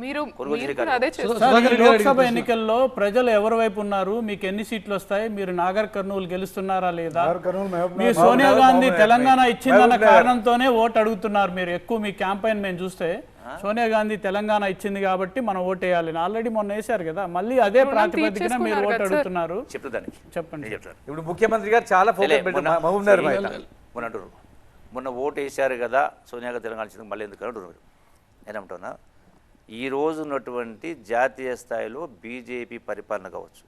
[SPEAKER 5] మీరు
[SPEAKER 2] కొనుగోలు
[SPEAKER 5] కూడా అదే చేస్తారు.
[SPEAKER 6] సార్, ఈ లోక్సభ ఎన్నికల్లో ప్రజలు ఎవరి వైపు ఉన్నారు, మీకు ఎన్ని సీట్లు వస్తాయి, మీరు నాగర్ కర్నూలు గెలుస్తున్నారా లేదా, మీరు సోనియా గాంధీ తెలంగాణ ఇచ్చిందన్న కారణంతోనే ఓటు అడుగుతున్నారు. మీరు ఎక్కువ మీ క్యాంపెయిన్ మేము చూస్తే సోనియా గాంధీ తెలంగాణ ఇచ్చింది కాబట్టి మనం ఓటు వేయాలి, ఆల్రెడీ మొన్న వేశారు కదా, మళ్ళీ అదే ప్రాతిపదికన మీరు ఓటు అడుగుతున్నారు.
[SPEAKER 2] చెప్తానికి
[SPEAKER 6] చెప్పండి.
[SPEAKER 2] చెప్తాను.
[SPEAKER 4] ఇప్పుడు ముఖ్యమంత్రి గారు చాలా ఫోకస్ పెట్టారు మహబూబ్నగర్ పైన.
[SPEAKER 2] మొన్న అంటారు, మొన్న ఓటు వేశారు కదా సోనియా గాంధీ తెలంగాణ ఇచ్చింది, మళ్ళీ ఎందుకు అంటున్నారు. నేనేమంటున్నా, ఈ రోజు ఉన్నటువంటి జాతీయ స్థాయిలో బీజేపీ పరిపాలన కావచ్చు,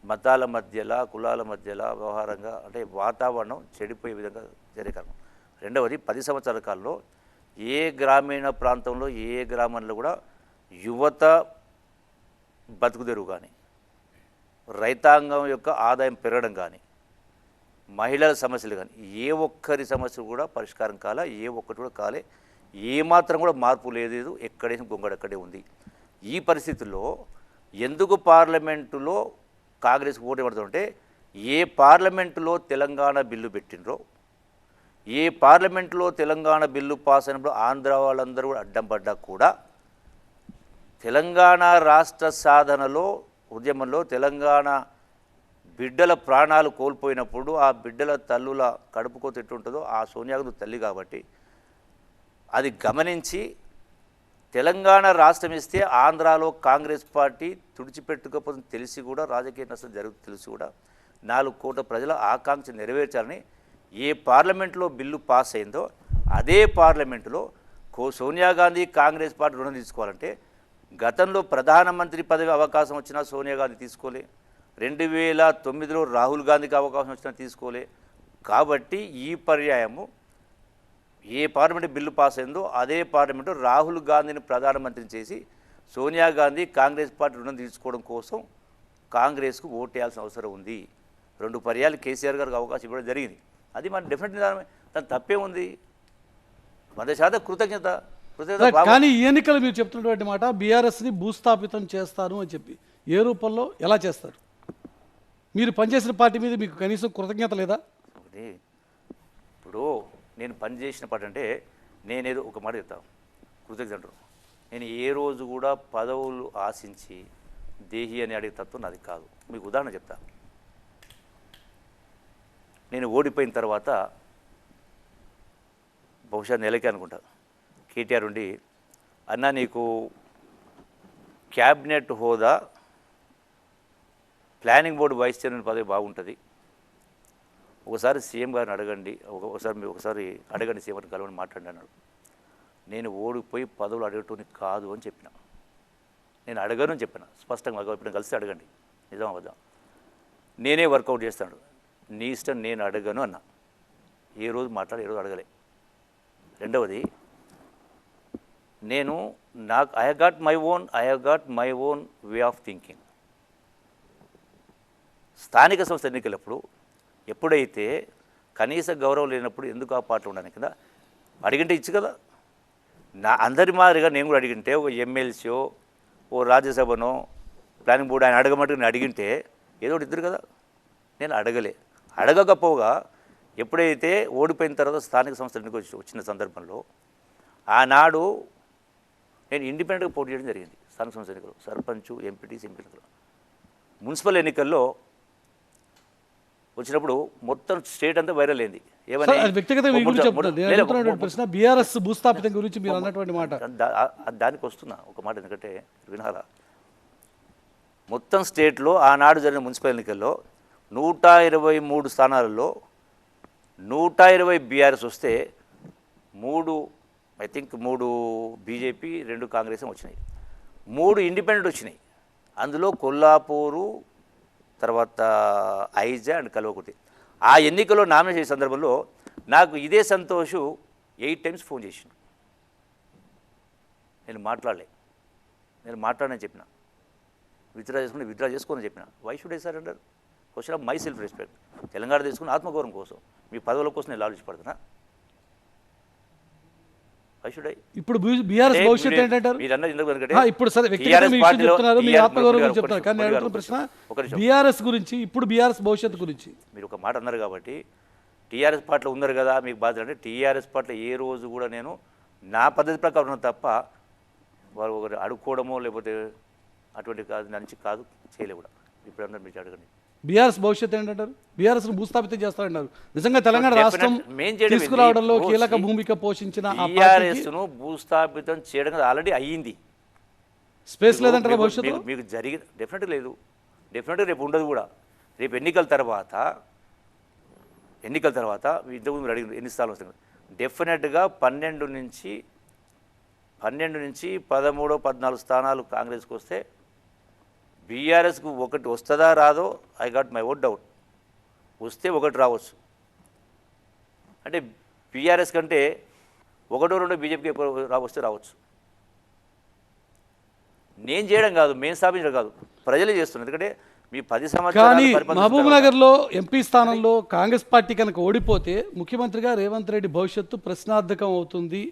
[SPEAKER 2] మతాల మధ్యలో, కులాల మధ్యలో వ్యవహారంగా అంటే వాతావరణం చెడిపోయే విధంగా జరిగే కారణం. రెండవది 10 సంవత్సరాల కాలంలో ఏ గ్రామీణ ప్రాంతంలో ఏ గ్రామంలో కూడా యువత బతుకుదెరువు కానీ, రైతాంగం యొక్క ఆదాయం పెరగడం కానీ, మహిళల సమస్యలు కానీ ఏ ఒక్కరి సమస్యలు కూడా పరిష్కారం కాలే, ఏ ఒక్కటి కూడా కాలే, ఏమాత్రం కూడా మార్పు లేదు, ఎక్కడైనా గొంగడక్కడే ఉంది. ఈ పరిస్థితుల్లో ఎందుకు పార్లమెంటులో కాంగ్రెస్ ఓటు పడుతుంటే, ఏ పార్లమెంటులో తెలంగాణ బిల్లు పెట్టినరో, ఏ పార్లమెంటులో తెలంగాణ బిల్లు పాస్ అయినప్పుడు ఆంధ్ర వాళ్ళందరూ కూడా అడ్డం పడ్డా కూడా తెలంగాణ రాష్ట్ర సాధనలో ఉద్యమంలో తెలంగాణ బిడ్డల ప్రాణాలు కోల్పోయినప్పుడు ఆ బిడ్డల తల్లుల కడుపుకోత ఎట్టుంటుందో ఆ సోనియా గాంధీ తల్లి కాబట్టి అది గమనించి తెలంగాణ రాష్ట్రం ఇస్తే ఆంధ్రాలో కాంగ్రెస్ పార్టీ తుడిచిపెట్టుకోకపోతే తెలిసి కూడా రాజకీయ నష్టం జరుగుతుంది తెలిసి కూడా 4 కోట్ల ప్రజల ఆకాంక్ష నెరవేర్చాలని ఏ పార్లమెంట్లో బిల్లు పాస్ అయిందో అదే పార్లమెంటులో సోనియా గాంధీ కాంగ్రెస్ పార్టీ రుణం తీసుకోవాలంటే గతంలో ప్రధానమంత్రి పదవి అవకాశం వచ్చినా సోనియా గాంధీ తీసుకోలే, 2009లో రాహుల్ గాంధీకి అవకాశం వచ్చినా తీసుకోలే. కాబట్టి ఈ పర్యాయము ఏ పార్లమెంట్ బిల్లు పాస్ అయిందో అదే పార్లమెంటు రాహుల్ గాంధీని ప్రధానమంత్రిని చేసి సోనియా గాంధీ కాంగ్రెస్ పార్టీ రుణం తీసుకోవడం కోసం కాంగ్రెస్కు ఓటేయాల్సిన అవసరం ఉంది. 2 పర్యాలు కేసీఆర్ గారికి అవకాశం ఇవ్వడం జరిగింది. అది మన డెఫినెట్ నిదానమే, దాని తప్పే ఉంది. 100% కృతజ్ఞత.
[SPEAKER 1] కానీ ఈ ఎన్నికలు మీరు చెప్తున్నటువంటి మాట బీఆర్ఎస్ని భూస్థాపితం చేస్తారు అని చెప్పి ఏ రూపంలో ఎలా చేస్తారు? మీరు పనిచేసిన పార్టీ మీద మీకు కనీసం కృతజ్ఞత లేదా?
[SPEAKER 2] ఇప్పుడు నేను పనిచేసిన పార్టీ అంటే నేనేదో ఒక మాట చెప్తాను, కృతజ్ఞత అంటారు. నేను ఏ రోజు కూడా పదవులు ఆశించి దేహి అని అడిగే తత్వం నాది కాదు. మీకు ఉదాహరణ చెప్తా. నేను ఓడిపోయిన తర్వాత బహుశా నెలకే అనుకుంటా కేటీఆర్ ఉండి, అన్న నీకు క్యాబినెట్ హోదా, ప్లానింగ్ బోర్డు వైస్ చైర్మన్ పదవి బాగుంటుంది, ఒకసారి సీఎం గారిని అడగండి, ఒకసారి అడగండి సీఎం గారిని కలవని మాట్లాడి అన్నాడు. నేను ఓడిపోయి పదవులు అడగటం కాదు అని చెప్పిన, నేను అడగను అని చెప్పిన స్పష్టంగా. ఇప్పుడు కలిసి అడగండి, నిజం అవ్వదా, నేనే వర్కౌట్ చేస్తాను, నీ ఇష్టం, నేను అడగను అన్నా. ఏ రోజు మాట్లాడి ఏ రోజు అడగలే. రెండవది, నేను నాకు I got my own way of thinking. స్థానిక సంస్థ ఎన్నికలప్పుడు ఎప్పుడైతే కనీస గౌరవం లేనప్పుడు ఎందుకు ఆ పాటలు ఉండడానికి కదా అడిగింటే ఇచ్చు కదా. నా అందరి మాదిరిగా నేను కూడా అడిగింటే, ఒక ఎమ్మెల్సీయో ఓ రాజ్యసభనో ప్లానింగ్ బోర్డు ఆయన అడగమంటే నేను అడిగింటే ఏదో ఒకటి ఇద్దరు కదా. నేను అడగలే. అడగకపోగా ఎప్పుడైతే ఓడిపోయిన తర్వాత స్థానిక సంస్థ ఎన్నిక వచ్చిన సందర్భంలో ఆనాడు నేను ఇండిపెండెంట్గా పోటీ చేయడం జరిగింది. స్థానిక సంస్థ ఎన్నికలు, సర్పంచ్, ఎంపీటీసీ ఎన్నికలు. మున్సిపల్ ఎన్నికల్లో వచ్చినప్పుడు మొత్తం స్టేట్ అంతా వైరల్ అయింది.
[SPEAKER 1] సార్, అది వ్యక్తిగత మీ గురించి చెప్తున్నారు. నేను అడుగుతున్నటువంటి ప్రశ్న బీఆర్ఎస్ భూస్థాపితం గురించి మీరు అన్నటువంటి మాట.
[SPEAKER 2] దానికి వస్తున్నా ఒక మాట, ఎందుకంటే వినాలా. మొత్తం స్టేట్లో ఆనాడు జరిగిన మున్సిపల్ ఎన్నికల్లో 123 స్థానాలలో 120 బీఆర్ఎస్ వస్తే 3 బీజేపీ, 2 కాంగ్రెస్ వచ్చినాయి, 3 ఇండిపెండెంట్ వచ్చినాయి. అందులో కొల్లాపూరు, తర్వాత ఐజా అండ్ కల్వకుర్తి. ఆ ఎన్నికల్లో నామినేషన్ చేసే సందర్భంలో నాకు ఇదే సంతోష్ 8 టైమ్స్ ఫోన్ చేసిండు. నేను మాట్లాడని చెప్పిన, విత్డ్రా చేసుకోని చెప్పిన. Why should I surrender? Question of my self respect. Telangana తీసుకుని ఆత్మగౌరవం కోసం, మీ పదవుల కోసం నేను ఆలోచించబడుతున్నా. Why should I?
[SPEAKER 1] ఇప్పుడు బీఆర్ఎస్ భవిష్యత్తు ఏంటంటారు? ఇప్పుడు సరే వ్యక్తిగతంగా మీ విషయం చెప్తున్నారు, మీ ఆత్మగౌరవం గురించి చెప్తున్నారు. కానీ నేను అడుగుతున్న ప్రశ్న బీఆర్ఎస్ గురించి, ఇప్పుడు బీఆర్ఎస్ భవిష్యత్తు గురించి.
[SPEAKER 2] మీరు ఒక మాట అన్నారు కాబట్టి టీఆర్ఎస్ పార్టీలో ఉన్నారు కదా మీకు బాధ్యత. అంటే టీఆర్ఎస్ పార్టీలో ఏ రోజు కూడా నేను నా పద్ధతి ప్రకారం ఉన్న తప్ప వారు ఒకరు అడుక్కోవడమో లేకపోతే అటువంటి కాదు నుంచి కాదు చేయలే కూడా. ఇప్పుడు అన్నారు మీరు అడగండి.
[SPEAKER 1] బీఆర్ఎస్ భవిష్యత్తు ఏంటంటారు? బీఆర్ఎస్ భూస్థాపితం చేస్తారన్నారు. నిజంగా తెలంగాణ రాష్ట్రం తీసుకురావడంలో కీలక భూమిక పోషించిన
[SPEAKER 2] బీఆర్ఎస్ను భూస్థాపితం చేయడం ఆల్రెడీ అయ్యింది.
[SPEAKER 1] స్పేస్ లేదంటారా భవిష్యత్తు?
[SPEAKER 2] మీకు జరిగి డెఫినెట్గా లేదు, డెఫినెట్గా రేపు ఉండదు కూడా. రేపు ఎన్నికల తర్వాత ఇంతకుముందు మీరు అడిగిన ఎన్ని స్థానాలు వస్తుంది, డెఫినెట్గా 12 నుంచి 13, 14 స్థానాలు కాంగ్రెస్కి వస్తే బీఆర్ఎస్కు 1 వస్తుందా రాదో I got my vote doubt. వస్తే 1 రావచ్చు. అంటే బీఆర్ఎస్ కంటే 1, 2 బీజేపీకి వస్తే రావచ్చు. నేను చేయడం కాదు, మేము స్థాపించడం కాదు, ప్రజలే చేస్తున్నారు. ఎందుకంటే మీ 10
[SPEAKER 1] కానీ మహబూబ్ నగర్లో ఎంపీ స్థానంలో కాంగ్రెస్ పార్టీ కనుక ఓడిపోతే ముఖ్యమంత్రిగా రేవంత్ రెడ్డి భవిష్యత్తు ప్రశ్నార్థకం అవుతుంది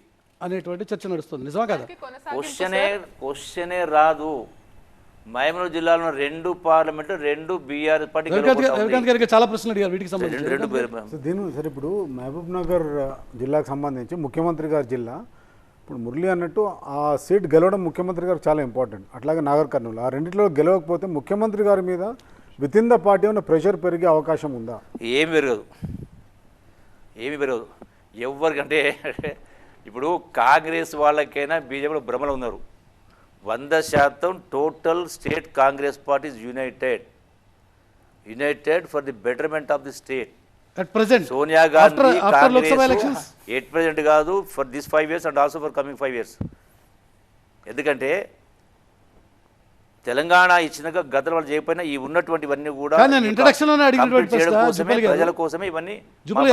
[SPEAKER 1] అనేటువంటి చర్చ నడుస్తుంది. నిజమా కదా?
[SPEAKER 2] క్వశ్చనే రాదు. మహబూబ్నగర్ జిల్లాలో 2 పార్లమెంటు, 2 బీఆర్ఎస్ పార్టీ.
[SPEAKER 1] రవికాంత్ గారికి చాలా ప్రశ్నలు అడిగారు వీటికి సంబంధించి.
[SPEAKER 7] దీని సరే, ఇప్పుడు మహబూబ్ నగర్ జిల్లాకు సంబంధించి ముఖ్యమంత్రి గారి జిల్లా, ఇప్పుడు మురళి అన్నట్టు ఆ సీట్ గెలవడం ముఖ్యమంత్రి గారికి చాలా ఇంపార్టెంట్. అట్లాగే నాగర్ కర్నూలు, ఆ రెండింటిలో గెలవకపోతే ముఖ్యమంత్రి గారి మీద విత్ ఇన్ ద పార్టీ ఉన్న ప్రెషర్ పెరిగే అవకాశం ఉందా?
[SPEAKER 2] ఏమి పెరగదు. ఎవరికంటే ఇప్పుడు కాంగ్రెస్ వాళ్ళకైనా బీజేపీలో భ్రమలు ఉన్నారు. 100% total state Congress party is united for the betterment of the state.
[SPEAKER 1] At present,
[SPEAKER 2] Sonia Gandhi
[SPEAKER 1] after Lok Sabha elections,
[SPEAKER 2] at present కాదు, for this 5 years and also for coming 5 years. ఎందుకంటే తెలంగాణ ఇచ్చినాక గతంలో వాళ్ళు చేయకపోయినా ఈ ఉన్నటువంటివన్నీ కూడా ప్రజల కోసమే ఇవన్నీ.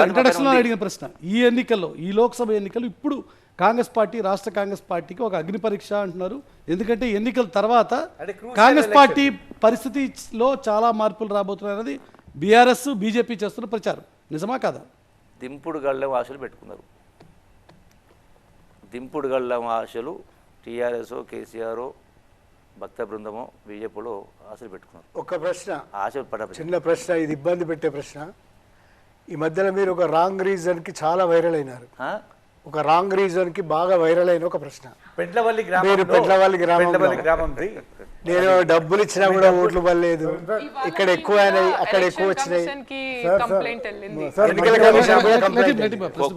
[SPEAKER 1] ఇంట్రడక్షన్లో అడిగిన ప్రశ్న, ఈ ఎన్నికల్లో, ఈ లోక్సభ ఎన్నికలు ఇప్పుడు కాంగ్రెస్ పార్టీ, రాష్ట్ర కాంగ్రెస్ పార్టీకి ఒక అగ్ని పరీక్ష అంటున్నారు. ఎందుకంటే ఎన్నికల తర్వాత కాంగ్రెస్ పార్టీ పరిస్థితిలో చాలా మార్పులు రాబోతున్నాయన్నది బీఆర్ఎస్, బీజేపీ చేస్తున్న ప్రచారం. నిజమా కాదా?
[SPEAKER 2] దింపుడు గళ్ళం ఆశలు పెట్టుకున్నారు. దింపుడు గళ్ళం ఆశలు టీఆర్ఎస్, కేసీఆర్, భక్త బృందమో, బీజేపీలో ఆశలు పెట్టుకున్నారు.
[SPEAKER 3] ఒక ప్రశ్న,
[SPEAKER 2] ఆశలు
[SPEAKER 3] చిన్న ప్రశ్న, ఇది ఇబ్బంది పెట్టే ప్రశ్న. ఈ మధ్యలో మీరు ఒక రాంగ్ రీజన్కి చాలా వైరల్ అయినారు. ఒక రాంగ్ రీజన్కి బాగా వైరల్ అయిన ఒక ప్రశ్న.
[SPEAKER 4] పెంట్లవల్లి
[SPEAKER 3] గ్రామం నేను డబ్బులు ఇచ్చినా కూడా ఓట్లు పడలేదు, ఇక్కడ ఎక్కువ అయినాయి, అక్కడ ఎక్కువ వచ్చినాయి.
[SPEAKER 5] కంప్లైంట్ వెళ్ళింది.
[SPEAKER 3] ఎన్నికల కమిషన్ కూడా కంప్లైంట్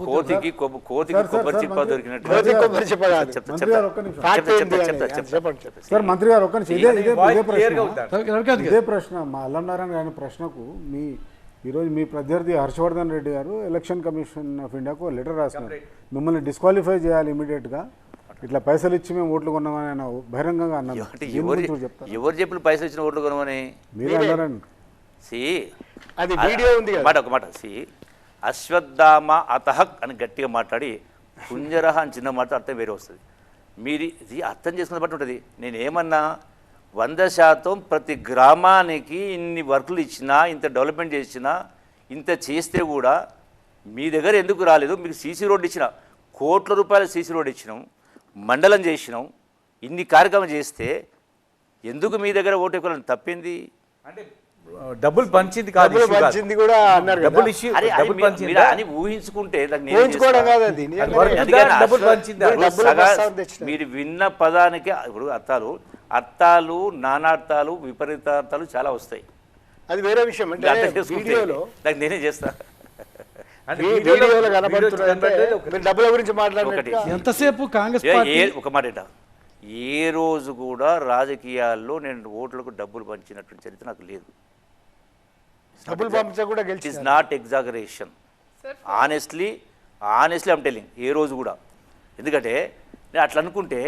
[SPEAKER 2] కోతికి కొబ్బరి చిప్ప దొరికినట్టు
[SPEAKER 3] కోతి కొబ్బరి చెప్ప కాదు.
[SPEAKER 7] మంత్రి గారు ఒక్క నిమిషం.
[SPEAKER 3] ఫ్యాక్ట్ ఏంటి అని చెప్పండి.
[SPEAKER 7] సార్ మంత్రి గారు ఒక్క నిమిషం. ఇదే
[SPEAKER 4] వాయిస్
[SPEAKER 7] ప్రశ్న
[SPEAKER 4] క్లియర్గా ఉందా?
[SPEAKER 1] రవికాంత్
[SPEAKER 7] ఇదే
[SPEAKER 1] గారు
[SPEAKER 7] ప్రశ్న మా అల్లంనారాయణ గారి ప్రశ్నకు ఈరోజు మీ ప్రత్యర్థి హర్షవర్ధన్ రెడ్డి గారు ఎలక్షన్ కమిషన్ ఆఫ్ ఇండియాకు లెటర్ రాస్తున్నారు, మిమ్మల్ని డిస్క్వాలిఫై చేయాలి ఇమీడియట్గా, ఇట్లా పైసలు ఇచ్చి మేము ఓట్లు కొన్నామని ఆయన బహిరంగంగా అన్నారు.
[SPEAKER 2] అంటే
[SPEAKER 7] దీని గురించి చెప్తారు.
[SPEAKER 2] ఎవరు చెప్పిన పైసలు ఇచ్చిన ఓట్లు కొనమని?
[SPEAKER 7] మీరు అన్నారని.
[SPEAKER 3] అది వీడియో ఉంది కదా.
[SPEAKER 2] ఒక మాట అశ్వత్థామ అతహక్ అని గట్టిగా మాట్లాడి పుంజరహ అని చిన్న మాట అర్థం వేరే వస్తుంది. మీరు ఇది అర్థం చేసుకున్న బట్టి ఉంటుంది. నేనేమన్నా 100% ప్రతి గ్రామానికి ఇన్ని వర్కులు ఇచ్చినా, ఇంత డెవలప్మెంట్ చేసినా, ఇంత చేస్తే కూడా మీ దగ్గర ఎందుకు రాలేదు? మీకు సీసీ రోడ్డు ఇచ్చిన, కోట్ల రూపాయల సీసీ రోడ్డు ఇచ్చినాం, మండలం చేసినాం, ఇన్ని కార్యక్రమం చేస్తే ఎందుకు మీ దగ్గర ఓటు ఎక్కువ తప్పింది?
[SPEAKER 4] అంటే డబ్బులు పంచింది కాదు,
[SPEAKER 3] డబ్బులు
[SPEAKER 4] issue కాదు.
[SPEAKER 3] పంచింది కూడా అన్నారు కదా.
[SPEAKER 4] డబ్బులు ఇష్యూ,
[SPEAKER 2] అరే,
[SPEAKER 4] డబ్బులు
[SPEAKER 2] మీరు
[SPEAKER 4] పంచిందా?
[SPEAKER 2] అని ఊహించుకుంటే దానికి నేను
[SPEAKER 3] ఊహించుకోవడం
[SPEAKER 2] చేస్తా.
[SPEAKER 3] కాదు అది.
[SPEAKER 4] అది వర్క్
[SPEAKER 2] అందుకని
[SPEAKER 4] ఉందా? డబ్బులు పంచిందా?
[SPEAKER 2] ఇప్పుడు
[SPEAKER 3] డబ్బులు
[SPEAKER 2] సగా-
[SPEAKER 3] ప్రస్తావన తెచ్చినారు.
[SPEAKER 2] మీరు విన్న పదానికి ఇప్పుడు అర్థాలు నానార్థాలు విపరీతార్థాలు చాలా వస్తాయి.
[SPEAKER 3] అది వేరే విషయం. అంటే
[SPEAKER 2] అర్థం చేసుకుంటే
[SPEAKER 3] వీడియోలో
[SPEAKER 2] దానికి నేనే చేస్తా.
[SPEAKER 4] అంటే
[SPEAKER 3] వీడియోలో
[SPEAKER 4] వీడియోలో
[SPEAKER 3] కనబడుతున్నారంటే
[SPEAKER 4] కనబడేది ఒకటి.
[SPEAKER 3] మీరు డబ్బుల గురించి మాట్లాడినట్టుగా
[SPEAKER 1] ఎంతసేపు కాంగ్రెస్ పార్టీ
[SPEAKER 2] ఒక మాట ఏంటా, ఏ రోజు కూడా రాజకీయాల్లో నేను ఓట్లకు డబ్బులు పంచినటువంటి చరిత్ర నాకు లేదు.
[SPEAKER 3] డబ్బులు పంపించా కూడా
[SPEAKER 2] ఇట్ ఈస్
[SPEAKER 3] గెలిచి
[SPEAKER 2] not exaggeration. Honestly I'm telling, ఏ రోజు కూడా. ఎందుకంటే నేను అట్లా అనుకుంటే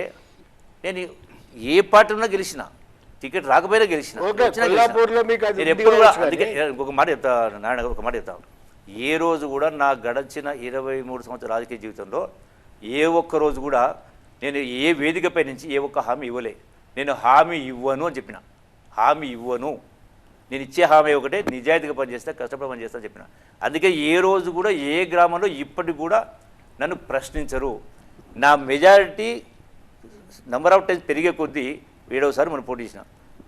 [SPEAKER 2] నేను ఏ పార్టీ ఉన్నా గెలిచిన, టికెట్ రాకపోయినా గెలిచిన,
[SPEAKER 3] ఓకే,
[SPEAKER 2] వచ్చినా
[SPEAKER 3] కొల్లాపూర్లో
[SPEAKER 2] గెలిచిన.
[SPEAKER 3] మీకు అది
[SPEAKER 2] నేను
[SPEAKER 3] ఉంది
[SPEAKER 2] ఎప్పుడు కూడా
[SPEAKER 3] కావచ్చు
[SPEAKER 2] అందుకే
[SPEAKER 3] కానీ.
[SPEAKER 2] ఒక మాట చెప్తా నారాయణ గారు, ఒక మాట చెప్తాను. ఏ రోజు కూడా నా గడిచిన 23 సంవత్సరాల రాజకీయ జీవితంలో ఏ ఒక్క రోజు కూడా నేను ఏ వేదికపై నుంచి ఏ ఒక్క హామీ ఇవ్వలే. నేను హామీ ఇవ్వను అని చెప్పిన. హామీ ఇవ్వను, నేను ఇచ్చే హామీ ఒకటే, నిజాయితీగా పనిచేస్తా, కష్టపడి పనిచేస్తా అని చెప్పిన. అందుకే ఏ రోజు కూడా ఏ గ్రామంలో ఇప్పటికి కూడా నన్ను ప్రశ్నించరు. నా మెజారిటీ నెంబర్ ఆఫ్ టైమ్స్ పెరిగే కొద్దీ 7వసారి మనం పోటీ చేసిన,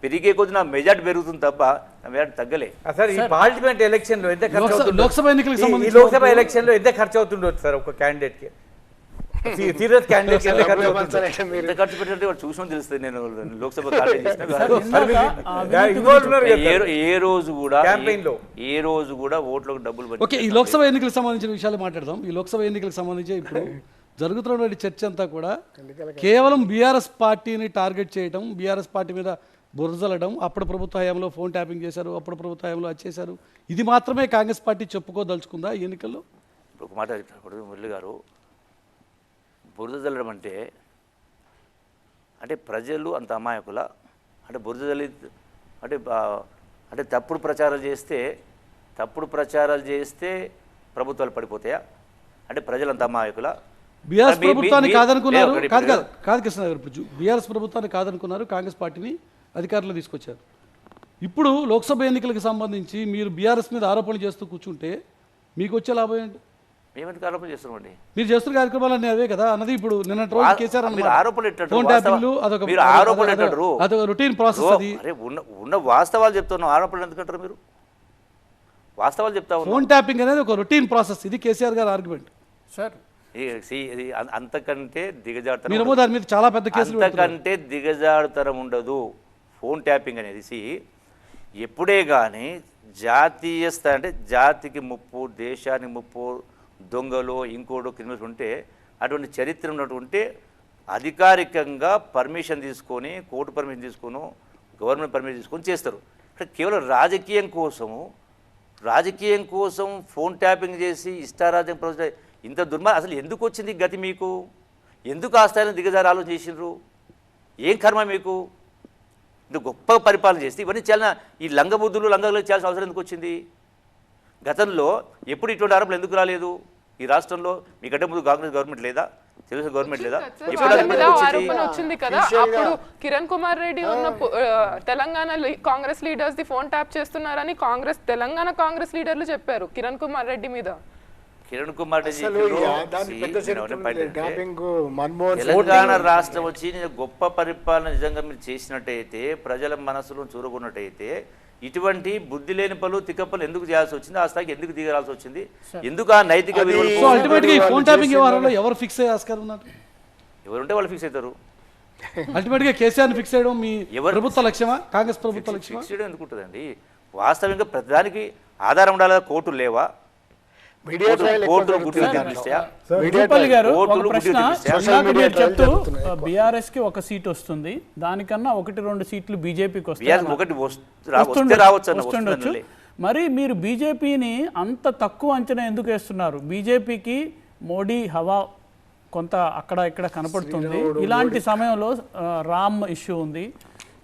[SPEAKER 2] పెరిగే కొద్దీ నా మెజారిటీ పెరుగుతుంది తప్ప నా మెజారిటీ తగ్గలే.
[SPEAKER 4] సార్ ఈ పార్లమెంట్ ఎలక్షన్ లో ఎంత ఖర్చు అవుతుందో,
[SPEAKER 1] లోక్సభ ఎన్నికలకు
[SPEAKER 4] ఈ
[SPEAKER 1] సంబంధించి
[SPEAKER 4] లోక్సభ ఎలక్షన్ లో ఎంత ఖర్చు అవుతుండొచ్చు సార్ ఒక క్యాండిడేట్ కి? సీరియస్ క్యాండిడేట్ ఎంత ఖర్చు
[SPEAKER 3] డబ్బులు
[SPEAKER 4] అవుతుంది?
[SPEAKER 3] పంచాలంటే మీరు
[SPEAKER 2] ఎంత ఖర్చు పెట్టినట్టు వాడు చూసుకొని తెలుస్తుంది. నేను లోక్సభ కాంటెస్ట్ చేసిన
[SPEAKER 4] ఇన్వాల్వ్ ఉన్నారు కదా సార్.
[SPEAKER 2] ఏ రోజు కూడా
[SPEAKER 4] Campaign లో.
[SPEAKER 2] ఏ రోజు కూడా ఓట్లకు డబ్బులు పంచి-
[SPEAKER 1] ఓకే, ఈ లోక్సభ ఎన్నికలకు సంబంధించిన విషయాలు మాట్లాడదాం. ఈ లోక్సభ ఎన్నికలకు సంబంధించి ఇప్పుడు జరుగుతున్నటువంటి చర్చ అంతా కూడా కేవలం బీఆర్ఎస్ పార్టీని టార్గెట్ చేయడం, బీఆర్ఎస్ పార్టీ మీద బురజలడం, అప్పుడు ప్రభుత్వ హయాంలో ఫోన్ ట్యాపింగ్ చేశారు, అప్పుడు ప్రభుత్వ హయాంలో అది చేశారు, ఇది మాత్రమే కాంగ్రెస్ పార్టీ చెప్పుకోదలుచుకుందా ఈ ఎన్నికల్లో?
[SPEAKER 2] ఇప్పుడు ఒక మాట ఇప్పుడు మురళి గారు, బురద జల్లడం అంటే ప్రజలు అంత అమాయకుల, అంటే బురద జల్లి అంటే తప్పుడు ప్రచారాలు చేస్తే ప్రభుత్వాలు పడిపోతాయా? అంటే ప్రజలు అంత అమాయకుల?
[SPEAKER 1] బీఆర్ఎస్ ప్రభుత్వాన్ని కాదనుకున్నారు,
[SPEAKER 2] ఒకటి
[SPEAKER 1] కాదు కాదు కాదు కృష్ణ గారు, ఇప్పుడు బీఆర్ఎస్ ప్రభుత్వాన్ని కాదనుకున్నారు, కాంగ్రెస్ పార్టీని అధికారంలో తీసుకొచ్చారు. ఇప్పుడు లోక్సభ ఎన్నికలకు సంబంధించి మీరు బీఆర్ఎస్ మీద ఆరోపణలు చేస్తూ కూర్చుంటే మీకు వచ్చే లాభం ఏంటి?
[SPEAKER 2] మేమెందుకు ఆరోపణ చేస్తున్నామండి?
[SPEAKER 1] మీరు చేస్తున్న కార్యక్రమాలన్నీ అవే కదా అన్నది. ఇప్పుడు నిన్న రోజు కేసీఆర్
[SPEAKER 2] మీరు ఆరోపణలు ఎట్టారు?
[SPEAKER 1] ఫోన్ ట్యాపింగ్లు అదొక
[SPEAKER 2] మీరు ఆరోపణలు ఎట్టారు?
[SPEAKER 1] అదొక రొటీన్ ప్రాసెస్. అది
[SPEAKER 2] అరే ఉన్న వాస్తవాలు చెప్తున్నాం, ఆరోపణలు ఎందుకంటారు మీరు? వాస్తవాలు చెప్తా ఉన్నాం.
[SPEAKER 1] ఫోన్ ట్యాపింగ్ అనేది ఒక రొటీన్ ప్రాసెస్. ఇది కేసీఆర్ గారి ఆర్గ్యుమెంట్.
[SPEAKER 6] సార్
[SPEAKER 2] ఇది అంతకంటే దిగజారుతనం
[SPEAKER 1] మీరేమో దాని మీద చాలా పెద్ద కేసులు పెడుతున్నారు.
[SPEAKER 2] అంతకంటే దిగజారుతనం ఉండదు. ఫోన్ ట్యాపింగ్ అనేది ఎప్పుడే కానీ జాతీయ స్థాయి, అంటే జాతికి ముప్పు, దేశానికి ముప్పు, దొంగలు ఇంకోడు క్రిమినల్స్ ఉంటే అటువంటి చరిత్ర ఉన్నటువంటి అధికారికంగా పర్మిషన్ తీసుకొని, కోర్టు పర్మిషన్ తీసుకొని, గవర్నమెంట్ పర్మిషన్ తీసుకొని చేస్తారు. అంటే కేవలం రాజకీయం కోసం ఫోన్ ట్యాపింగ్ చేసి ఇష్టారాజ్యం ప్రజలు ఇంత అసలు ఎందుకు వచ్చింది గతి మీకు? ఎందుకు ఆ స్థాయిలో దిగజారి ఆలోచన చేసినారు? ఏం కర్మ మీకు? ఇంత గొప్ప పరిపాలన చేస్తే ఇవన్నీ చాలా ఈ లంగబుద్ధులు లంగలు చేయాల్సిన అవసరం ఎందుకు వచ్చింది? గతంలో ఎప్పుడు ఇటువంటి ఆరోపణలు ఎందుకు రాలేదు ఈ రాష్ట్రంలో? మీకంటే ముందు కాంగ్రెస్ గవర్నమెంట్ లేదా, తెలుగు గవర్నమెంట్ లేదా? ఎప్పుడు
[SPEAKER 5] వాళ్ళ మీద
[SPEAKER 2] వచ్చింది?
[SPEAKER 5] ఆరోపణ వచ్చింది కదా. అప్పుడు కిరణ్ కుమార్ రెడ్డి ఉన్న Telangana Congress leaders the phone tap చేస్తున్నారని తెలంగాణ కాంగ్రెస్ లీడర్లు చెప్పారు కిరణ్ కుమార్ రెడ్డి మీద.
[SPEAKER 2] కిరణ్ కుమార్ రెడ్డి
[SPEAKER 3] అసలు దాని పెద్ద చరిత్ర ట్యాపింగ్ మన్మోహన్
[SPEAKER 2] తెలంగాణ రాష్ట్రం వచ్చి గొప్ప పరిపాలన నిజంగా మీరు చేసినట్టయితే, ప్రజల మనసులో చూరుకున్నట్టయితే, ఇటువంటి బుద్ధి లేని పనులు తిక్కపలు ఎందుకు చేయాల్సి వచ్చింది? ఆ స్థాయికి ఎందుకు దిగాల్సి వచ్చింది? ఎందుకు ఆ నైతిక విలువలు?
[SPEAKER 1] సో అల్టిమేట్గా ఈ ఫోన్ ట్యాపింగ్ వ్యవహారంలో ఎవరు ఫిక్స్ అయ్యే ఆస్కారం ఉన్నారు?
[SPEAKER 2] ఎవరుంటే వాళ్ళు ఫిక్స్ అవుతారు.
[SPEAKER 1] అల్టిమేట్గా కేసీఆర్ని ఫిక్స్ చేయడం మీ
[SPEAKER 2] ఎవరు-
[SPEAKER 1] ప్రభుత్వ లక్ష్యమా, కాంగ్రెస్ ప్రభుత్వ లక్ష్యమా?
[SPEAKER 2] ఫిక్స్డ్ ఎందుకు ఉంటుందండి? వాస్తవంగా ప్రతిదానికి ఆధారం ఉండాలి. కోర్టులు లేవా?
[SPEAKER 3] మీడియా ట్రయల్ ఎక్కువ
[SPEAKER 2] కోర్టులు
[SPEAKER 3] జరుగుతుంది.
[SPEAKER 2] గుడ్లు తీర్పిస్తాయా?
[SPEAKER 6] రూపల్లి గారు ఒక
[SPEAKER 2] ఓటులు
[SPEAKER 6] ప్రశ్న
[SPEAKER 2] గుడ్లు తీపిస్తాయా?
[SPEAKER 3] సోషల్
[SPEAKER 6] ఇందాక
[SPEAKER 3] మీడియా
[SPEAKER 6] మీరు చెప్తూ
[SPEAKER 3] జరుగుతున్నాయి.
[SPEAKER 6] బీఆర్ఎస్ కి ఒక సీట్ వస్తుంది, దానికన్నా 1-2 సీట్లు బీజేపీకి
[SPEAKER 2] బిఆర్ ఒకటి వస్తే రావచ్చు అన్న
[SPEAKER 6] వస్తుండొచ్చు.
[SPEAKER 2] వస్తుందండి.
[SPEAKER 6] మరి మీరు బీజేపీని అంత తక్కువ అంచనా ఎందుకు వేస్తున్నారు? బీజేపీకి మోడీ హవా కొంత అక్కడ ఇక్కడ కనపడుతుంది. ఇలాంటి సమయంలో రామ్ ఇష్యూ ఉంది.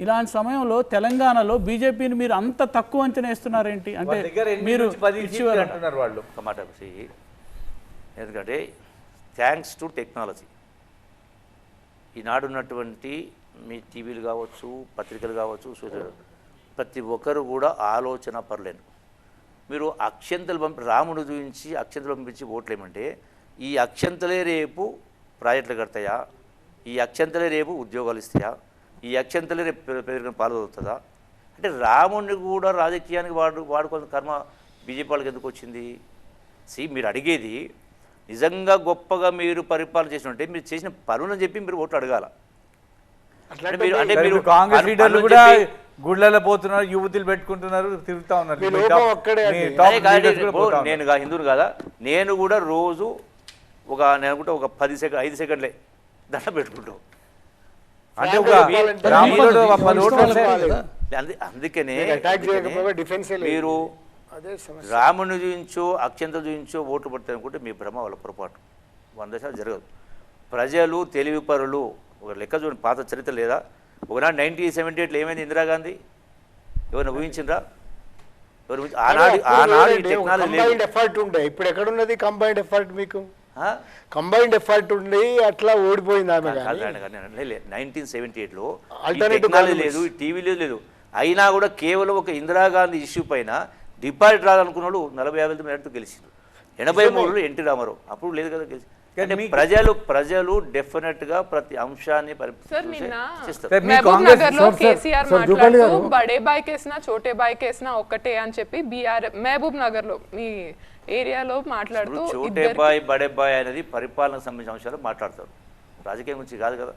[SPEAKER 6] ఇలాంటి సమయంలో తెలంగాణలో బీజేపీని మీరు అంత తక్కువ అంచనా వేస్తున్నారేంటి? అంటే
[SPEAKER 4] వాళ్ళ దగ్గర 8
[SPEAKER 6] మీరు
[SPEAKER 4] నుంచి 10
[SPEAKER 6] issue
[SPEAKER 4] సీట్లు అంటున్నారు వాళ్ళు.
[SPEAKER 2] ఒక మాట ఎందుకంటే థ్యాంక్స్ టు టెక్నాలజీ ఈనాడు ఉన్నటువంటి మీ టీవీలు కావచ్చు, పత్రికలు కావచ్చు, ప్రతి ఒక్కరు కూడా ఆలోచన పర్లేను. మీరు అక్షంతలు రాముడు చూపించి అక్షంతలు పంపించి ఓట్లు ఏమంటే ఈ అక్షంతలే రేపు ప్రాజెక్టులు కడతాయా, ఈ అక్షంతలే రేపు ఉద్యోగాలు ఇస్తాయా, ఈ అక్షంతలే రేపు పెరిగిన పాలు అవుతుందా అంటే రాముడిని కూడా రాజకీయానికి వాడుకోవాల్సిన కర్మ బీజేపీ వాళ్ళకి ఎందుకు వచ్చింది? మీరు అడిగేది నిజంగా గొప్పగా మీరు పరిపాలన చేసినట్టే మీరు చేసిన పనులని చెప్పి మీరు ఓట్లు అడగాల. అంటే మీరు
[SPEAKER 4] కాంగ్రెస్ లీడర్లు
[SPEAKER 2] పనులు
[SPEAKER 4] కూడా
[SPEAKER 2] చెప్పి-
[SPEAKER 4] గుళ్ళలో పోతున్నారు, యువతులు పెట్టుకుంటున్నారు, తిరుగుతా ఉన్నారు.
[SPEAKER 3] మీ
[SPEAKER 4] మీ
[SPEAKER 3] లోపం
[SPEAKER 4] టాప్-
[SPEAKER 3] ఒక్కడే
[SPEAKER 4] మీ
[SPEAKER 3] అండి.
[SPEAKER 4] టాప్
[SPEAKER 2] అదే కాదు,
[SPEAKER 4] లీడర్స్ కూడా పోతా ఉన్నారు.
[SPEAKER 2] నేను హిందువులు కదా, నేను కూడా రోజు నేను అనుకుంటే ఒక 5 సెకండ్లే దండ పెట్టుకుంటాం.
[SPEAKER 4] అంటే ఒక
[SPEAKER 3] చెప్పాలంటే
[SPEAKER 4] రాముడు ఒక 10 ఓట్లు
[SPEAKER 1] ఇష్టం
[SPEAKER 4] వస్తే
[SPEAKER 1] వాళ్ళకి కదా.
[SPEAKER 2] అందుకనే
[SPEAKER 3] అటాక్ చేయకపోగా డిఫెన్స్
[SPEAKER 2] మీరు
[SPEAKER 3] అదే సమస్య.
[SPEAKER 2] రాముని చూపించో అక్షంతలు చూపించో ఓట్లు పడతాయి అనుకుంటే మీ భ్రమ వాళ్ళ పొరపాటు. 100% జరగదు. ప్రజలు తెలివి పరులు. ఒక లెక్క చూడండి, పాత చరిత్ర లేదా? ఒకనాడు 1978 ఏమైంది? ఇందిరాగాంధీ ఎవరిని ఊహించిండ్రా? ఎవరు ఆనాడు ఈ టెక్నాలజీ లేదు.
[SPEAKER 3] కంబైన్డ్ ఎఫర్ట్ ఉండే. ఇప్పుడు ఎక్కడున్నది కంబైన్డ్ ఎఫర్ట్? మీకు
[SPEAKER 2] ఆ?
[SPEAKER 3] కంబైన్డ్ ఎఫర్ట్ ఉండి అట్లా ఓడిపోయింది ఆమె కానీ
[SPEAKER 2] 1978లో
[SPEAKER 3] Alternative
[SPEAKER 2] టెక్నాలజీ
[SPEAKER 3] governments.
[SPEAKER 2] లేదు, టీవీ లేదు. అయినా కూడా కేవలం ఒక ఇందిరాగాంధీ ఇష్యూ పైన డిపాజిట్ రాదనుకున్న వాళ్ళు 40-50 మేరతో గెలిచింది. 83లో ఎన్టీ రామారావు అప్పుడు లేదు కదా గెలిచి. అంటే ప్రజలు డెఫినెట్ గా ప్రతి అంశాన్ని
[SPEAKER 5] సార్ నిన్న
[SPEAKER 2] చేస్తారు.
[SPEAKER 4] సార్, మీ
[SPEAKER 5] మహబూబ్
[SPEAKER 4] కాంగ్రెస్
[SPEAKER 5] నగర్ లో
[SPEAKER 7] సార్,
[SPEAKER 5] కేసీఆర్
[SPEAKER 7] సార్, జూపల్లి
[SPEAKER 5] మాట్లాడుతూ
[SPEAKER 7] గారు.
[SPEAKER 5] బడే బాయ్ కేసినా చోటే బాయ్ కేసినా ఒక్కటే అని చెప్పి మహబూబ్ నగర్ లో మీ ఏరియాలో మాట్లాడుతూ
[SPEAKER 2] చోటే
[SPEAKER 5] ఇద్దరికి-
[SPEAKER 2] బాయ్ బడే బాయ్ అనేది పరిపాలనకు సంబంధించిన అంశాలు మాట్లాడతారు, రాజకీయం గురించి కాదు కదా.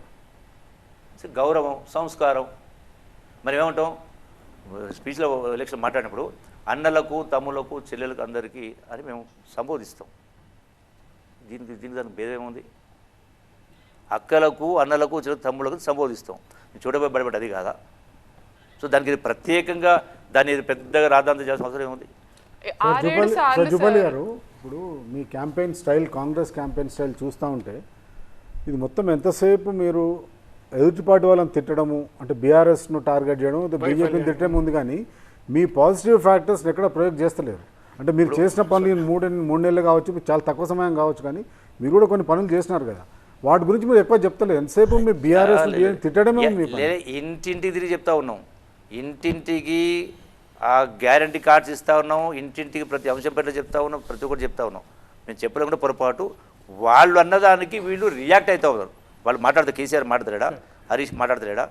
[SPEAKER 2] సో గౌరవం, సంస్కారం. మరి ఏమంటాం స్పీచ్లో ఎలక్షన్ మాట్లాడినప్పుడు అన్నలకు, తమ్ములకు, చెల్లెలకు అందరికీ అని మేము సంబోధిస్తాం. దీనికి దానికి భేదం ఉంది. అక్కలకు, అన్నలకు, చెల్లెలకు, తమ్ములకు సంబోధిస్తాం. చూడబోయి బడబడి అది కాదా? సో దానికి ఇది ప్రత్యేకంగా దాన్ని పెద్దగా రాద్ధాంతం చేయాల్సిన అవసరం ఏముంది?
[SPEAKER 5] 6-7 సార్లు
[SPEAKER 7] జుపల్లి
[SPEAKER 5] సార్.
[SPEAKER 7] గారు, ఇప్పుడు మీ campaign style, Congress campaign style చూస్తూ ఉంటే ఇది మొత్తం ఎంతసేపు మీరు ఎదుటి పార్టీ వాళ్ళని తిట్టడము, అంటే బీఆర్ఎస్ను టార్గెట్ చేయడం, బీజేపీని తిట్టడం ఉంది, కానీ మీ పాజిటివ్ ఫ్యాక్టర్స్ని ఎక్కడ ప్రయోగం చేస్తలేరు. అంటే మీరు చేసిన పనులు 3 నెలలు కావచ్చు, చాలా తక్కువ సమయం కావచ్చు, కానీ మీరు కూడా కొన్ని పనులు చేసినారు కదా, వాటి గురించి మీరు ఎక్కువ చెప్తలేదు. ఎంతసేపు మీ బీఆర్ఎస్ తిట్టడమే ఉంది మీ పని.
[SPEAKER 2] లేదా ఇంటింటికి తిరిగి చెప్తా ఉన్నాం. ఇంటింటికి ఆ గ్యారంటీ కార్డ్స్ ఇస్తూ ఉన్నాం, ఇంటింటికి ప్రతి అంశం పట్ల చెప్తా ఉన్నాం, ప్రతి ఒక్కటి చెప్తా ఉన్నాం. మేము చెప్పలేం కూడా పొరపాటు. వాళ్ళు అన్నదానికి వీళ్ళు రియాక్ట్ అవుతూ ఉన్నారు. వాళ్ళు మాట్లాడతారు, కేసీఆర్ మాట్లాడతాడా, హరీష్ మాట్లాడతాడా,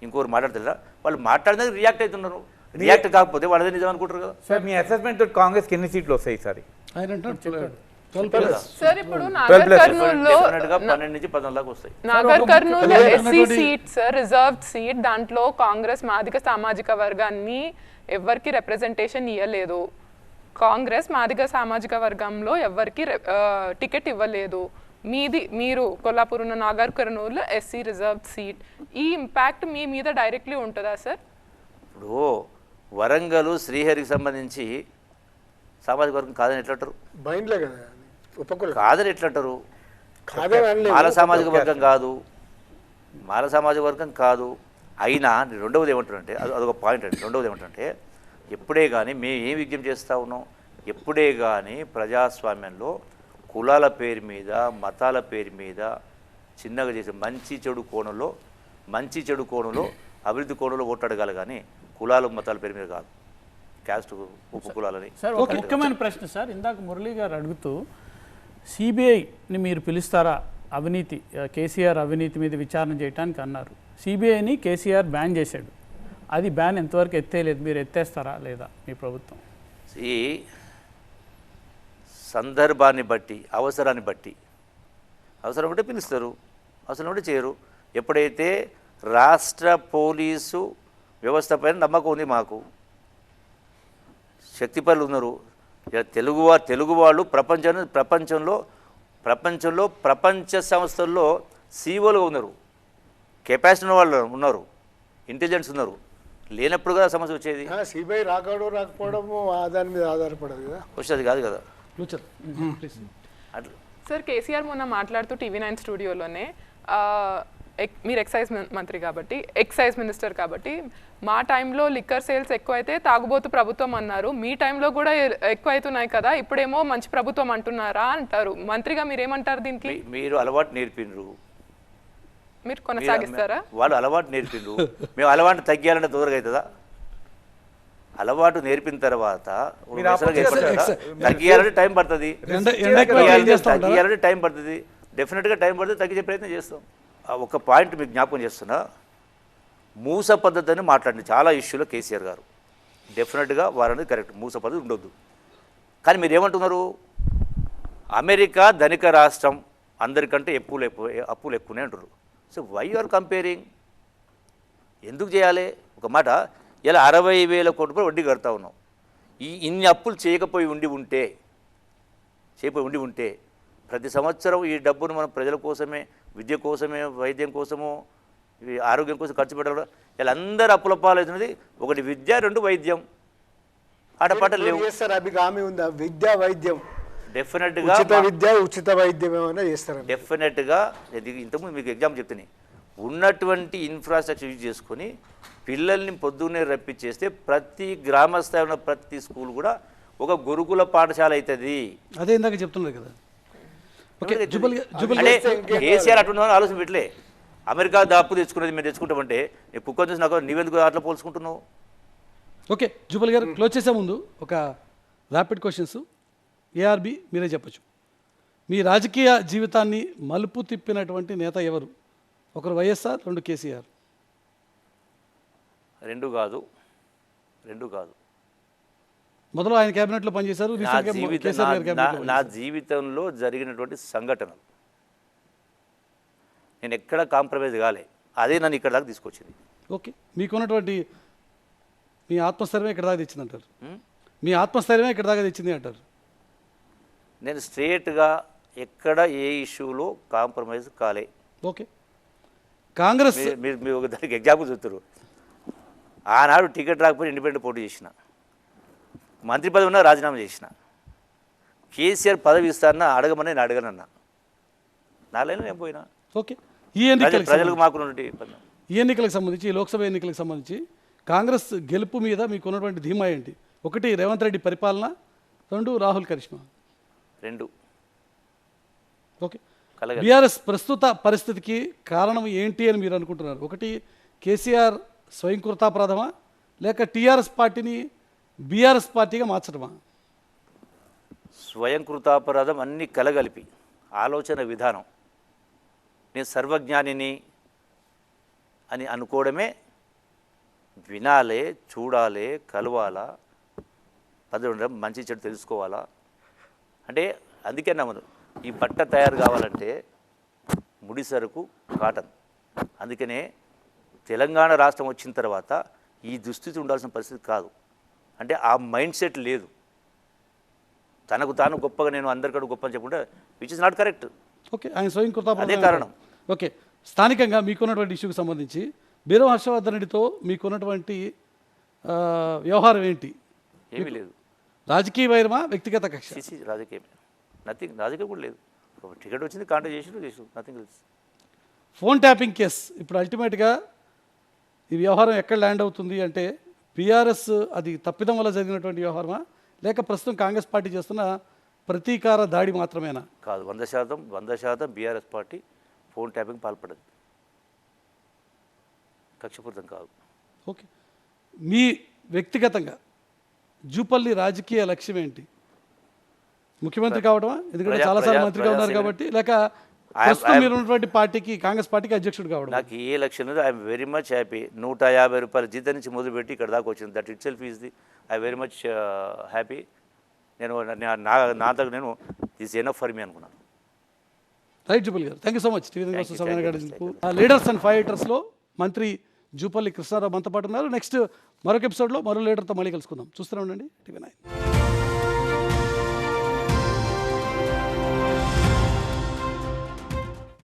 [SPEAKER 2] ఇంకోరు మాట్లాడతాడా, వాళ్ళు మాట్లాడడానికి రియాక్ట్ అవుతున్నారు. రియాక్ట్ కాకపోతే వాళ్ళదే నిజం అనుకుంటారు కదా.
[SPEAKER 4] సార్, మీ అసెస్మెంట్ కాంగ్రెస్కి ఎన్ని సీట్లు వస్తాయి ఈసారి?
[SPEAKER 1] ఆయన అంటారు 12+.
[SPEAKER 5] సార్ ఇప్పుడు నాగర్ కర్నూలులో
[SPEAKER 2] డెఫినెట్గా 12 నుంచి 14 దాకా వస్తాయి.
[SPEAKER 5] నాగర్ కర్నూలు
[SPEAKER 1] ఒక-
[SPEAKER 5] SC seat sir, reserved seat. దాంట్లో కాంగ్రెస్ మాదిగ సామాజిక వర్గాన్ని ఎవరికి రిప్రజెంటేషన్ ఇవ్వలేదు. కాంగ్రెస్ మాదిగ సామాజిక వర్గంలో ఎవరికి టికెట్ ఇవ్వలేదు. మీరు కొల్లాపూర్ ఉన్న Nagar Kurnool SC reserved seat. ఈ ఇంపాక్ట్ మీ మీద డైరెక్ట్లీ ఉంటుందా సార్?
[SPEAKER 2] ఇప్పుడు వరంగల్ శ్రీహరికి సంబంధించి సామాజిక వర్గం కాదని ఎట్లంటారు?
[SPEAKER 3] బైండ్లే కదా ఉపకులం
[SPEAKER 2] కాదని ఎట్లంటారు?
[SPEAKER 3] కాదని అనలేదు.
[SPEAKER 2] మాల సామాజిక వర్గం కాదు, మాల సామాజిక వర్గం కాదు. అయినా రెండవది ఏమంటారంటే అదొక పాయింట్ అండి. రెండవది ఏమంటారంటే ఎప్పుడే కానీ మేము ఏం విజ్ఞప్తి చేస్తూ ఉన్నాం, ఎప్పుడే కానీ ప్రజాస్వామ్యంలో కులాల పేరు మీద, మతాల పేరు మీద చిన్నగా చేసే మంచి చెడు కోణంలో అభివృద్ధి కోణంలో ఓటు అడగాలి, కానీ కులాలు మతాల పేరు మీద కాదు. క్యాస్ట్ ఉప కులాలని.
[SPEAKER 6] సార్, ఒక ముఖ్యమైన ప్రశ్న సార్. ఇందాక మురళీ గారు అడుగుతూ సిబిఐని మీరు పిలుస్తారా అవినీతి, కేసీఆర్ అవినీతి మీద విచారణ చేయడానికి అన్నారు. సిబిఐని కేసీఆర్ బ్యాన్ చేశాడు. అది బ్యాన్ ఎంతవరకు ఎత్తేయలేదు, మీరు ఎత్తేస్తారా లేదా మీ ప్రభుత్వం?
[SPEAKER 2] ఈ సందర్భాన్ని బట్టి, అవసరాన్ని బట్టి, అవసరం ఉంటే పిలుస్తారు, అవసరం ఉంటే చేయరు. ఎప్పుడైతే రాష్ట్ర పోలీసు వ్యవస్థ పైన నమ్మకం ఉంది మాకు, శక్తిపరులు ఉన్నారు. ఇక తెలుగు వాళ్ళు ప్రపంచంలో ప్రపంచ సంస్థల్లో సీఓలుగా ఉన్నారు, కెపాసిటీ ఉన్న వాళ్ళు ఉన్నారు, ఇంటెలిజెన్స్ ఉన్నారు. లేనప్పుడు కదా సమస్య వచ్చేది.
[SPEAKER 3] సిబిఐ రాకపోవడము దాని మీద ఆధారపడదు కదా,
[SPEAKER 2] వచ్చేది కాదు కదా.
[SPEAKER 1] Future please.
[SPEAKER 2] అట్లా
[SPEAKER 5] సార్ కేసీఆర్ మొన్న మాట్లాడుతూ టీవీ9 స్టూడియోలోనే మీరు ఎక్సైజ్ మంత్రి కాబట్టి, ఎక్సైజ్ మినిస్టర్ కాబట్టి, మా టైంలో లిక్కర్ సేల్స్ ఎక్కువైతే తాగుబోతు ప్రభుత్వం అన్నారు, మీ టైంలో కూడా ఎక్కువ అవుతున్నాయి కదా, ఇప్పుడేమో మంచి ప్రభుత్వం అంటున్నారా అంటారు. మంత్రిగా మీరేమంటారు దీనికి?
[SPEAKER 2] మీరు అలవాటు నేర్పిండ్రు,
[SPEAKER 5] మీరు కొనసాగిస్తారా?
[SPEAKER 2] వాళ్ళు అలవాటు నేర్పిండ్రు, మేము అలవాటు తగ్గియాలంటే తొందరగా అవుతుందా? అలవాటు నేర్పిన తర్వాత తగ్గియాలంటే టైం పడుతుంది, తగ్గియాలంటే టైం పడుతుంది, డెఫినెట్గా టైం పడుతుంది, తగ్గించే ప్రయత్నం చేస్తాం. ఒక పాయింట్ మీకు జ్ఞాపకం చేస్తున్నా, మూస పద్ధతి అని మాట్లాడింది చాలా ఇష్యూలో కేసీఆర్ గారు. డెఫినెట్గా వారనేది కరెక్ట్, మూస పద్ధతి ఉండొద్దు. కానీ మీరు ఏమంటున్నారు, అమెరికా ధనిక రాష్ట్రం, అందరికంటే అప్పులు ఎక్కువనే అంటారు. So why you are comparing? ఎందుకు చేయాలి? ఒక మాట, ఇలా 60,000 కోట్ల రూపాయలు వడ్డీ కడతా ఉన్నాం. ఇన్ని అప్పులు చేయకపోయి ఉండి ఉంటే ప్రతి సంవత్సరం ఈ డబ్బును మనం ప్రజల కోసమే, విద్య కోసమే, వైద్యం కోసము, ఆరోగ్యం కోసం ఖర్చు పెట్టాలి. ఇలా అందరూ అప్పుల పాలవుతున్నది. ఒకటి విద్య, 2 వైద్యం. ఆటపాటలు లేవు.
[SPEAKER 3] హామీ ఉందా? విద్య వైద్యం
[SPEAKER 2] డెఫినెట్గా
[SPEAKER 3] ఉచిత వైద్యం ఏమైనా చేస్తారు?
[SPEAKER 2] డెఫినెట్గా. ఇంతకుముందు మీకు ఎగ్జాంపుల్ చెప్తాను. ఉన్నటువంటి ఇన్ఫ్రాస్ట్రక్చర్ యూజ్ చేసుకొని పిల్లల్ని పొద్దున్నే రప్పించేస్తే ప్రతి గ్రామ స్థాయిలో ప్రతి స్కూల్ కూడా ఒక గురుకుల పాఠశాల అవుతుంది.
[SPEAKER 1] అదే ఇందాక చెప్తున్నారు కదా.
[SPEAKER 2] అంటే కేసీఆర్ అటువంటి ఆలోచన పెట్టలే. అమెరికా అప్పు తెచ్చుకునేది మేము తెచ్చుకుంటామంటే నీ కుక్కని చూసి నాకు నీవెందుకు అట్లా పోల్చుకుంటున్నావు?
[SPEAKER 1] ఓకే జుబల్ గారు, క్లోజ్ చేసే ముందు ఒక ర్యాపిడ్ క్వశ్చన్స్. ఏఆర్బి మీరే చెప్పచ్చు. మీ రాజకీయ జీవితాన్ని మలుపు తిప్పినటువంటి నేత ఎవరు? ఒకరు వైఎస్ఆర్, 2 కేసీఆర్.
[SPEAKER 2] రెండు కాదు.
[SPEAKER 1] మొదలు ఆయన క్యాబినెట్లో పనిచేశారు,
[SPEAKER 2] నా జీవితంలో జరిగినటువంటి సంఘటనలు నేను ఎక్కడ కాంప్రమైజ్ కాలే. అదే నన్ను ఇక్కడ దాకా తీసుకొచ్చింది.
[SPEAKER 1] ఓకే, మీకున్నటువంటి మీ ఆత్మస్థైర్యమే ఇక్కడ దాకా తెచ్చింది అంటారు. మీ ఆత్మస్థైర్యమే ఇక్కడ దాకా తెచ్చింది అంటారు.
[SPEAKER 2] నేను స్ట్రేట్గా ఎక్కడ ఏ ఇష్యూలో కాంప్రమైజ్ కాలే.
[SPEAKER 1] ఓకే, కాంగ్రెస్
[SPEAKER 2] మీరు ఒక దానికి ఎగ్జాంపుల్ చూస్తారు. ఆనాడు టికెట్ రాకపోతే ఇండిపెండెంట్ పోటీ చేసిన, మంత్రి పదవి ఉన్నా రాజీనామా చేసిన. కేసీఆర్ పదవి ఇస్తానన్నా అడగమని నేను అడగనన్నా, నా లైన్లో నేను పోయినా.
[SPEAKER 1] ఓకే, ఈ
[SPEAKER 2] ప్రజలకు మాకు
[SPEAKER 1] ఎన్నికలకు సంబంధించి, ఈ లోక్సభ ఎన్నికలకు సంబంధించి కాంగ్రెస్ గెలుపు మీద మీకు ఉన్నటువంటి ధీమా ఏంటి? 1 రేవంత్ రెడ్డి పరిపాలన, 2 రాహుల్ కరిష్మా.
[SPEAKER 2] 2.
[SPEAKER 1] ఓకే, బీఆర్ఎస్ ప్రస్తుత పరిస్థితికి కారణం ఏంటి అని మీరు అనుకుంటున్నారు? 1 కేసీఆర్ స్వయంకృతాపరాధమా, లేక టీఆర్ఎస్ పార్టీని బీఆర్ఎస్ పార్టీగా మార్చడమా?
[SPEAKER 2] స్వయంకృతాపరాధం అన్నీ కలగలిపి ఆలోచన విధానం. నేను సర్వజ్ఞానిని అని అనుకోవడమే. వినాలే, చూడాలే, కలవాలా, పదవి మంచి చెడు తెలుసుకోవాలా. అంటే అందుకే నమ్మదు. ఈ బట్ట తయారు కావాలంటే ముడి సరుకు కాటన్. అందుకనే తెలంగాణ రాష్ట్రం వచ్చిన తర్వాత ఈ దుస్థితి ఉండాల్సిన పరిస్థితి కాదు. అంటే ఆ మైండ్ సెట్ లేదు. తనకు తాను గొప్పగా, నేను అందరికంటే గొప్ప అని చెప్పుకుంటే which is not correct.
[SPEAKER 1] Okay, ఆయన స్వయంకృతాపరాధం
[SPEAKER 2] అదే కారణం.
[SPEAKER 1] ఓకే, స్థానికంగా మీకున్నటువంటి ఇష్యూకి సంబంధించి బీరం హర్షవర్ధన్ రెడ్డితో మీకున్నటువంటి వ్యవహారం ఏంటి?
[SPEAKER 2] ఏమీ లేదు.
[SPEAKER 1] రాజకీయ వైరమా, వ్యక్తిగత కక్ష?
[SPEAKER 2] రాజకీయమే, నథింగ్. రాజకీయం కూడా లేదు. టికెట్ వచ్చింది, కాంటాక్ట్ చేసి nothing else.
[SPEAKER 1] Phone tapping case ఇప్పుడు అల్టిమేట్గా ఈ వ్యవహారం ఎక్కడ ల్యాండ్ అవుతుంది అంటే, బీఆర్ఎస్ అది తప్పిదం వల్ల జరిగినటువంటి వ్యవహారమా, లేక ప్రస్తుతం కాంగ్రెస్ పార్టీ చేస్తున్న ప్రతీకార దాడి మాత్రమేనా?
[SPEAKER 2] కాదు, 100% బీఆర్ఎస్ పార్టీ ఫోన్ ట్యాపింగ్ పాల్పడదు. కక్షపూరితం కాదు.
[SPEAKER 1] ఓకే, మీ వ్యక్తిగతంగా జూపల్లి రాజకీయ లక్ష్యం ఏంటి? ముఖ్యమంత్రి కావడమా? ఎందుకంటే చాలాసార్లు మంత్రిగా ఉన్నారు కాబట్టి, లేక ప్రస్తుతం మీరు ఉన్నటువంటి పార్టీకి, కాంగ్రెస్ పార్టీకి అధ్యక్షుడు కావడం?
[SPEAKER 2] నాకు ఏ లక్ష్యం లేదు. I'm very much happy. 150 రూపాయల జీతం నుంచి మొదలుపెట్టి ఇక్కడ దాకా వచ్చింది. That it self is the I very much happy. నేను నాతో నేను దిస్ ఎనఫ్ ఫర్ మీ అనుకున్నాను.
[SPEAKER 1] రైట్ జూపల్లి గారు, thank you so much TV కోసం సమయం గడిచినందుకు. లీడర్స్ అండ్ ఫైటర్స్లో మంత్రి జూపల్లి కృష్ణారావు మనతో పాటు ఉన్నారు. నెక్స్ట్ మరొక ఎపిసోడ్లో మరో లీడర్తో మళ్ళీ కలుసుకుందాం. చూస్తూనే ఉండండి TV9.